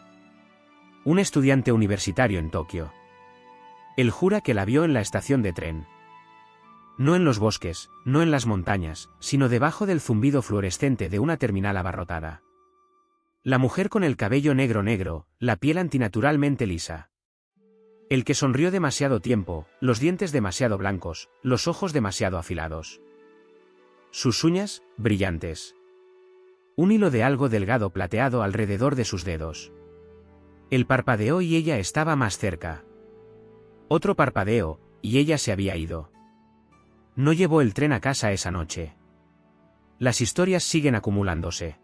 Un estudiante universitario en Tokio. Él jura que la vio en la estación de tren. No en los bosques, no en las montañas, sino debajo del zumbido fluorescente de una terminal abarrotada. La mujer con el cabello negro, la piel antinaturalmente lisa. El que sonrió demasiado tiempo, los dientes demasiado blancos, los ojos demasiado afilados. Sus uñas, brillantes. Un hilo de algo delgado plateado alrededor de sus dedos. El parpadeó y ella estaba más cerca. Otro parpadeo, y ella se había ido. No llevó el tren a casa esa noche. Las historias siguen acumulándose.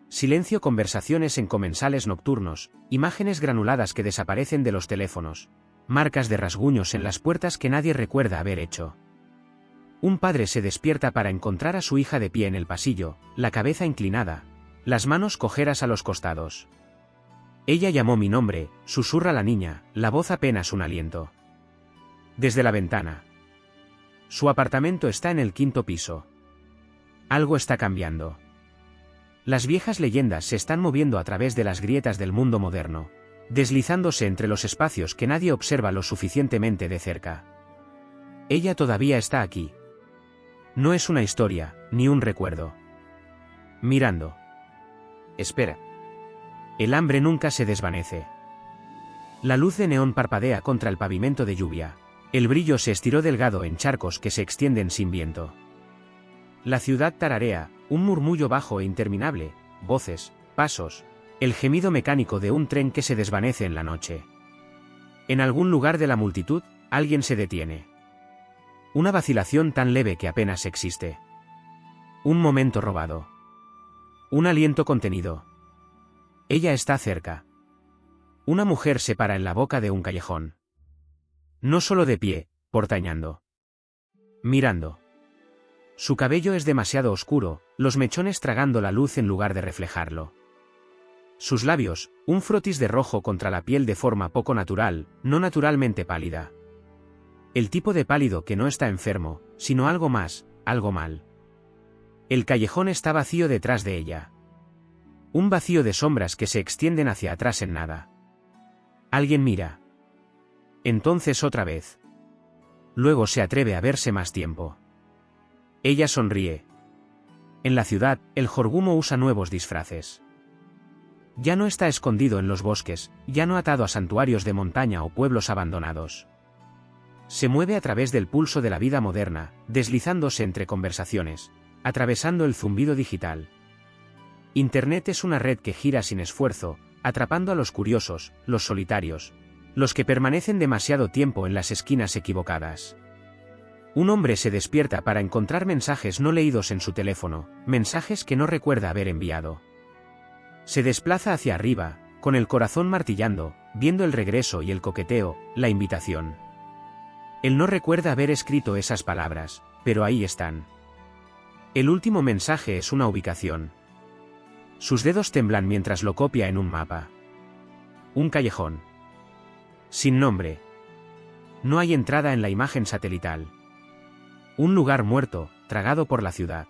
Silencio, conversaciones en comensales nocturnos, imágenes granuladas que desaparecen de los teléfonos, marcas de rasguños en las puertas que nadie recuerda haber hecho. Un padre se despierta para encontrar a su hija de pie en el pasillo, la cabeza inclinada, las manos cojeras a los costados. Ella llamó mi nombre, susurra la niña, la voz apenas un aliento. Desde la ventana. Su apartamento está en el 5º piso. Algo está cambiando. Las viejas leyendas se están moviendo a través de las grietas del mundo moderno, deslizándose entre los espacios que nadie observa lo suficientemente de cerca. Ella todavía está aquí. No es una historia, ni un recuerdo. Mirando. Espera. El hambre nunca se desvanece. La luz de neón parpadea contra el pavimento de lluvia. El brillo se estiró delgado en charcos que se extienden sin viento. La ciudad tararea, un murmullo bajo e interminable, voces, pasos, el gemido mecánico de un tren que se desvanece en la noche. En algún lugar de la multitud, alguien se detiene. Una vacilación tan leve que apenas existe. Un momento robado. Un aliento contenido. Ella está cerca. Una mujer se para en la boca de un callejón. No solo de pie, portañando. Mirando. Su cabello es demasiado oscuro, los mechones tragando la luz en lugar de reflejarlo. Sus labios, un frotis de rojo contra la piel de forma poco natural, no naturalmente pálida. El tipo de pálido que no está enfermo, sino algo más, algo mal. El callejón está vacío detrás de ella. Un vacío de sombras que se extienden hacia atrás en nada. Alguien mira. Entonces otra vez. Luego se atreve a verse más tiempo. Ella sonríe. En la ciudad, el jorgumo usa nuevos disfraces. Ya no está escondido en los bosques, ya no atado a santuarios de montaña o pueblos abandonados. Se mueve a través del pulso de la vida moderna, deslizándose entre conversaciones, atravesando el zumbido digital. Internet es una red que gira sin esfuerzo, atrapando a los curiosos, los solitarios, los que permanecen demasiado tiempo en las esquinas equivocadas. Un hombre se despierta para encontrar mensajes no leídos en su teléfono, mensajes que no recuerda haber enviado. Se desplaza hacia arriba, con el corazón martillando, viendo el regreso y el coqueteo, la invitación. Él no recuerda haber escrito esas palabras, pero ahí están. El último mensaje es una ubicación. Sus dedos temblan mientras lo copia en un mapa. Un callejón. Sin nombre. No hay entrada en la imagen satelital. Un lugar muerto, tragado por la ciudad.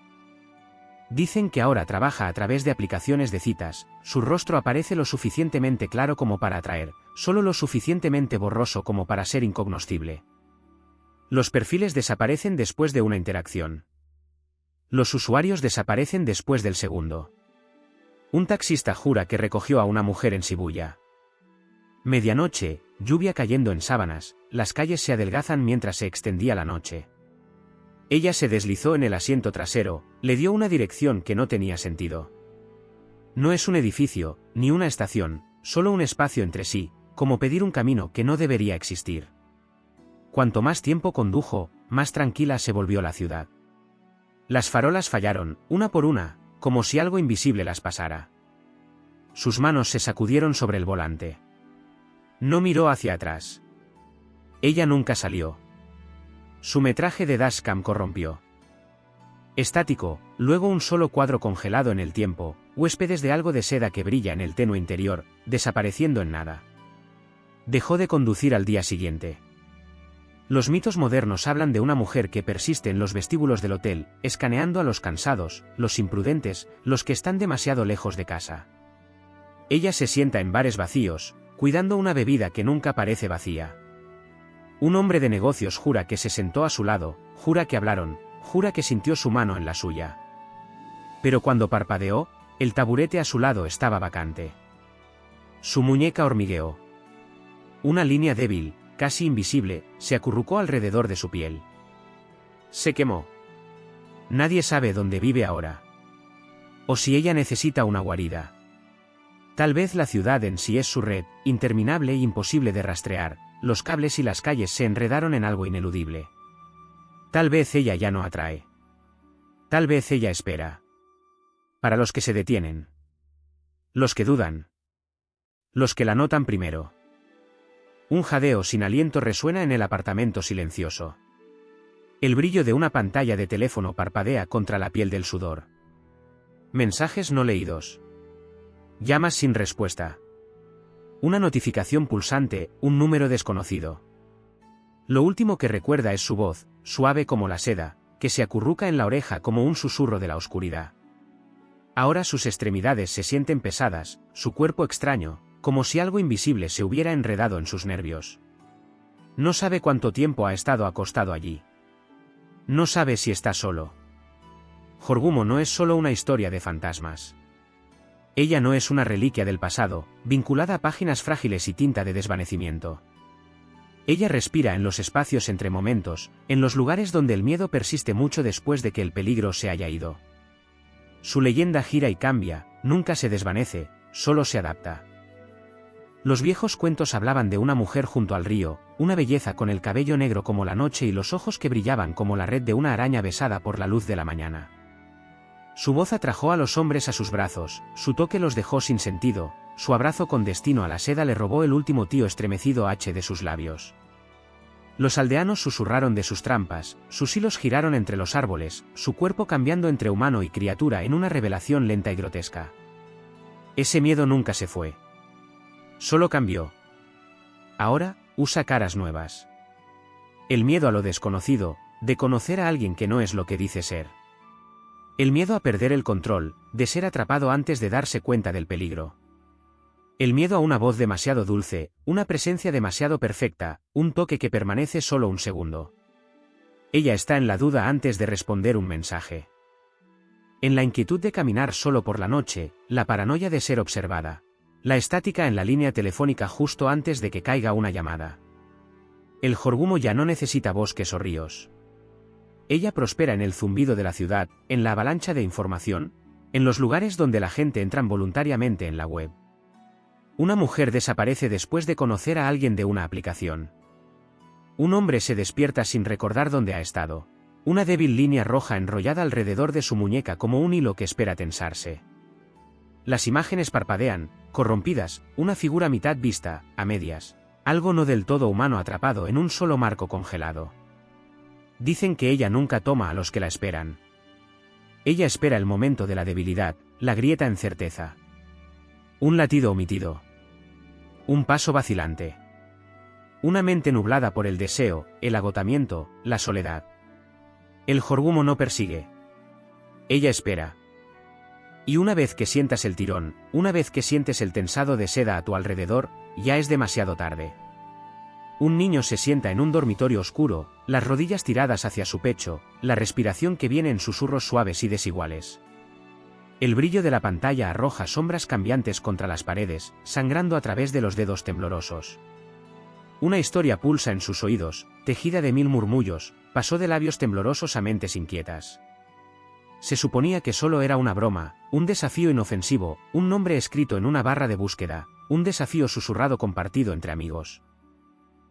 Dicen que ahora trabaja a través de aplicaciones de citas, su rostro aparece lo suficientemente claro como para atraer, solo lo suficientemente borroso como para ser incognoscible. Los perfiles desaparecen después de una interacción. Los usuarios desaparecen después del segundo. Un taxista jura que recogió a una mujer en Shibuya. Medianoche, lluvia cayendo en sábanas, las calles se adelgazan mientras se extendía la noche. Ella se deslizó en el asiento trasero, le dio una dirección que no tenía sentido. No es un edificio, ni una estación, solo un espacio entre sí, como pedir un camino que no debería existir. Cuanto más tiempo condujo, más tranquila se volvió la ciudad. Las farolas fallaron, una por una, como si algo invisible las pasara. Sus manos se sacudieron sobre el volante. No miró hacia atrás. Ella nunca salió. Su metraje de dashcam corrompió. Estático, luego un solo cuadro congelado en el tiempo, huéspedes de algo de seda que brilla en el tenue interior, desapareciendo en nada. Dejó de conducir al día siguiente. Los mitos modernos hablan de una mujer que persiste en los vestíbulos del hotel, escaneando a los cansados, los imprudentes, los que están demasiado lejos de casa. Ella se sienta en bares vacíos, cuidando una bebida que nunca parece vacía. Un hombre de negocios jura que se sentó a su lado, jura que hablaron, jura que sintió su mano en la suya. Pero cuando parpadeó, el taburete a su lado estaba vacante. Su muñeca hormigueó. Una línea débil, casi invisible, se acurrucó alrededor de su piel. Se quemó. Nadie sabe dónde vive ahora. O si ella necesita una guarida. Tal vez la ciudad en sí es su red, interminable e imposible de rastrear, los cables y las calles se enredaron en algo ineludible. Tal vez ella ya no atrae. Tal vez ella espera. Para los que se detienen. Los que dudan. Los que la notan primero. Un jadeo sin aliento resuena en el apartamento silencioso. El brillo de una pantalla de teléfono parpadea contra la piel del sudor. Mensajes no leídos. Llamas sin respuesta. Una notificación pulsante, un número desconocido. Lo último que recuerda es su voz, suave como la seda, que se acurruca en la oreja como un susurro de la oscuridad. Ahora sus extremidades se sienten pesadas, su cuerpo extraño, como si algo invisible se hubiera enredado en sus nervios. No sabe cuánto tiempo ha estado acostado allí. No sabe si está solo. Jorgumo no es solo una historia de fantasmas. Ella no es una reliquia del pasado, vinculada a páginas frágiles y tinta de desvanecimiento. Ella respira en los espacios entre momentos, en los lugares donde el miedo persiste mucho después de que el peligro se haya ido. Su leyenda gira y cambia, nunca se desvanece, solo se adapta. Los viejos cuentos hablaban de una mujer junto al río, una belleza con el cabello negro como la noche y los ojos que brillaban como la red de una araña besada por la luz de la mañana. Su voz atrajo a los hombres a sus brazos, su toque los dejó sin sentido, su abrazo con destino a la seda le robó el último tío estremecido H de sus labios. Los aldeanos susurraron de sus trampas, sus hilos giraron entre los árboles, su cuerpo cambiando entre humano y criatura en una revelación lenta y grotesca. Ese miedo nunca se fue. Solo cambió. Ahora, usa caras nuevas. El miedo a lo desconocido, de conocer a alguien que no es lo que dice ser. El miedo a perder el control, de ser atrapado antes de darse cuenta del peligro. El miedo a una voz demasiado dulce, una presencia demasiado perfecta, un toque que permanece solo un segundo. Ella está en la duda antes de responder un mensaje. En la inquietud de caminar solo por la noche, la paranoia de ser observada. La estática en la línea telefónica justo antes de que caiga una llamada. El Jorgumo ya no necesita bosques o ríos. Ella prospera en el zumbido de la ciudad, en la avalancha de información, en los lugares donde la gente entra voluntariamente en la web. Una mujer desaparece después de conocer a alguien de una aplicación. Un hombre se despierta sin recordar dónde ha estado. Una débil línea roja enrollada alrededor de su muñeca como un hilo que espera tensarse. Las imágenes parpadean, corrompidas, una figura mitad vista, a medias. Algo no del todo humano atrapado en un solo marco congelado. Dicen que ella nunca toma a los que la esperan. Ella espera el momento de la debilidad, la grieta en certeza. Un latido omitido. Un paso vacilante. Una mente nublada por el deseo, el agotamiento, la soledad. El Jorgumo no persigue. Ella espera. Y una vez que sientas el tirón, una vez que sientes el tensado de seda a tu alrededor, ya es demasiado tarde. Un niño se sienta en un dormitorio oscuro, las rodillas tiradas hacia su pecho, la respiración que viene en susurros suaves y desiguales. El brillo de la pantalla arroja sombras cambiantes contra las paredes, sangrando a través de los dedos temblorosos. Una historia pulsa en sus oídos, tejida de mil murmullos, pasó de labios temblorosos a mentes inquietas. Se suponía que solo era una broma, un desafío inofensivo, un nombre escrito en una barra de búsqueda, un desafío susurrado compartido entre amigos.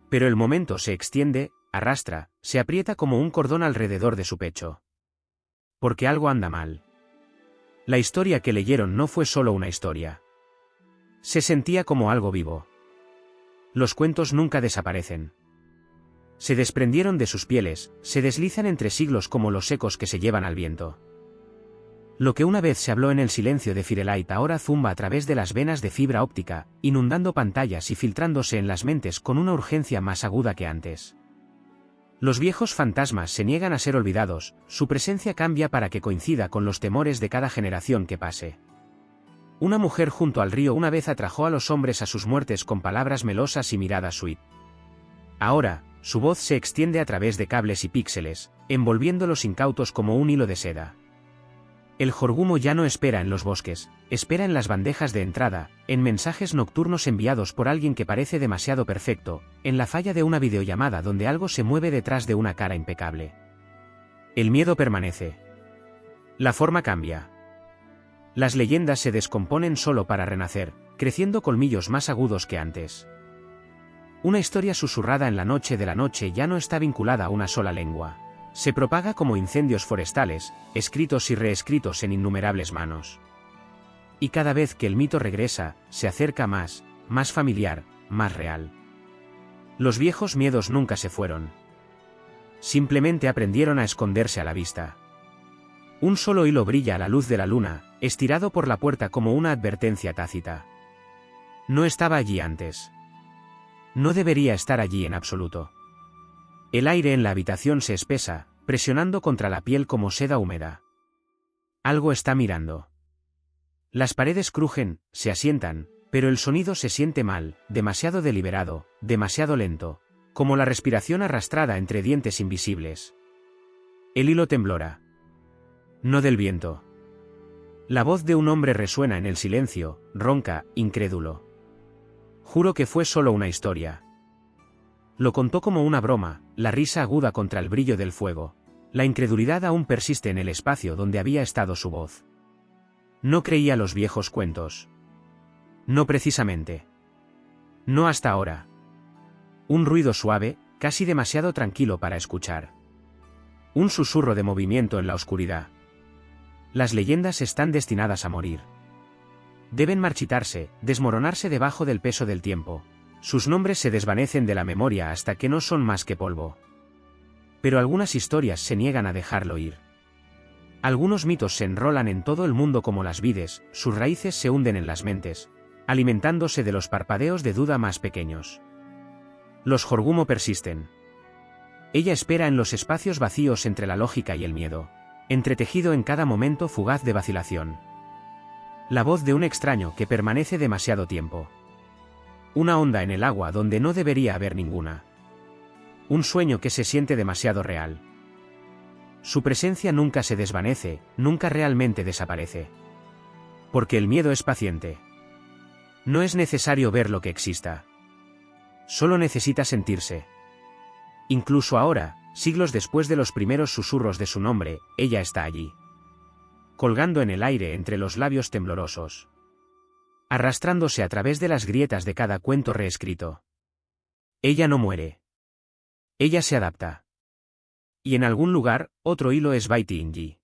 Pero el momento se extiende, arrastra, se aprieta como un cordón alrededor de su pecho. Porque algo anda mal. La historia que leyeron no fue solo una historia. Se sentía como algo vivo. Los cuentos nunca desaparecen. Se desprendieron de sus pieles, se deslizan entre siglos como los ecos que se llevan al viento. Lo que una vez se habló en el silencio de Firelight ahora zumba a través de las venas de fibra óptica, inundando pantallas y filtrándose en las mentes con una urgencia más aguda que antes. Los viejos fantasmas se niegan a ser olvidados, su presencia cambia para que coincida con los temores de cada generación que pase. Una mujer junto al río una vez atrajo a los hombres a sus muertes con palabras melosas y miradas sweet. Ahora, su voz se extiende a través de cables y píxeles, envolviéndolos incautos como un hilo de seda. El jorgumo ya no espera en los bosques, espera en las bandejas de entrada, en mensajes nocturnos enviados por alguien que parece demasiado perfecto, en la falla de una videollamada donde algo se mueve detrás de una cara impecable. El miedo permanece. La forma cambia. Las leyendas se descomponen solo para renacer, creciendo colmillos más agudos que antes. Una historia susurrada en la noche de la noche ya no está vinculada a una sola lengua. Se propaga como incendios forestales, escritos y reescritos en innumerables manos. Y cada vez que el mito regresa, se acerca más familiar, más real. Los viejos miedos nunca se fueron. Simplemente aprendieron a esconderse a la vista. Un solo hilo brilla a la luz de la luna, estirado por la puerta como una advertencia tácita. No estaba allí antes. No debería estar allí en absoluto. El aire en la habitación se espesa, presionando contra la piel como seda húmeda. Algo está mirando. Las paredes crujen, se asientan, pero el sonido se siente mal, demasiado deliberado, demasiado lento, como la respiración arrastrada entre dientes invisibles. El hilo temblora. No del viento. La voz de un hombre resuena en el silencio, ronca, incrédulo. Juro que fue solo una historia. Lo contó como una broma, la risa aguda contra el brillo del fuego. La incredulidad aún persiste en el espacio donde había estado su voz. No creía los viejos cuentos. No precisamente. No hasta ahora. Un ruido suave, casi demasiado tranquilo para escuchar. Un susurro de movimiento en la oscuridad. Las leyendas están destinadas a morir. Deben marchitarse, desmoronarse debajo del peso del tiempo. Sus nombres se desvanecen de la memoria hasta que no son más que polvo. Pero algunas historias se niegan a dejarlo ir. Algunos mitos se enrolan en todo el mundo como las vides, sus raíces se hunden en las mentes, alimentándose de los parpadeos de duda más pequeños. Los jorgumo persisten. Ella espera en los espacios vacíos entre la lógica y el miedo, entretejido en cada momento fugaz de vacilación. La voz de un extraño que permanece demasiado tiempo. Una onda en el agua donde no debería haber ninguna. Un sueño que se siente demasiado real. Su presencia nunca se desvanece, nunca realmente desaparece. Porque el miedo es paciente. No es necesario ver lo que exista. Solo necesita sentirse. Incluso ahora, siglos después de los primeros susurros de su nombre, ella está allí. Colgando en el aire entre los labios temblorosos. Arrastrándose a través de las grietas de cada cuento reescrito. Ella no muere. Ella se adapta. Y en algún lugar, otro hilo es Baiti Inji.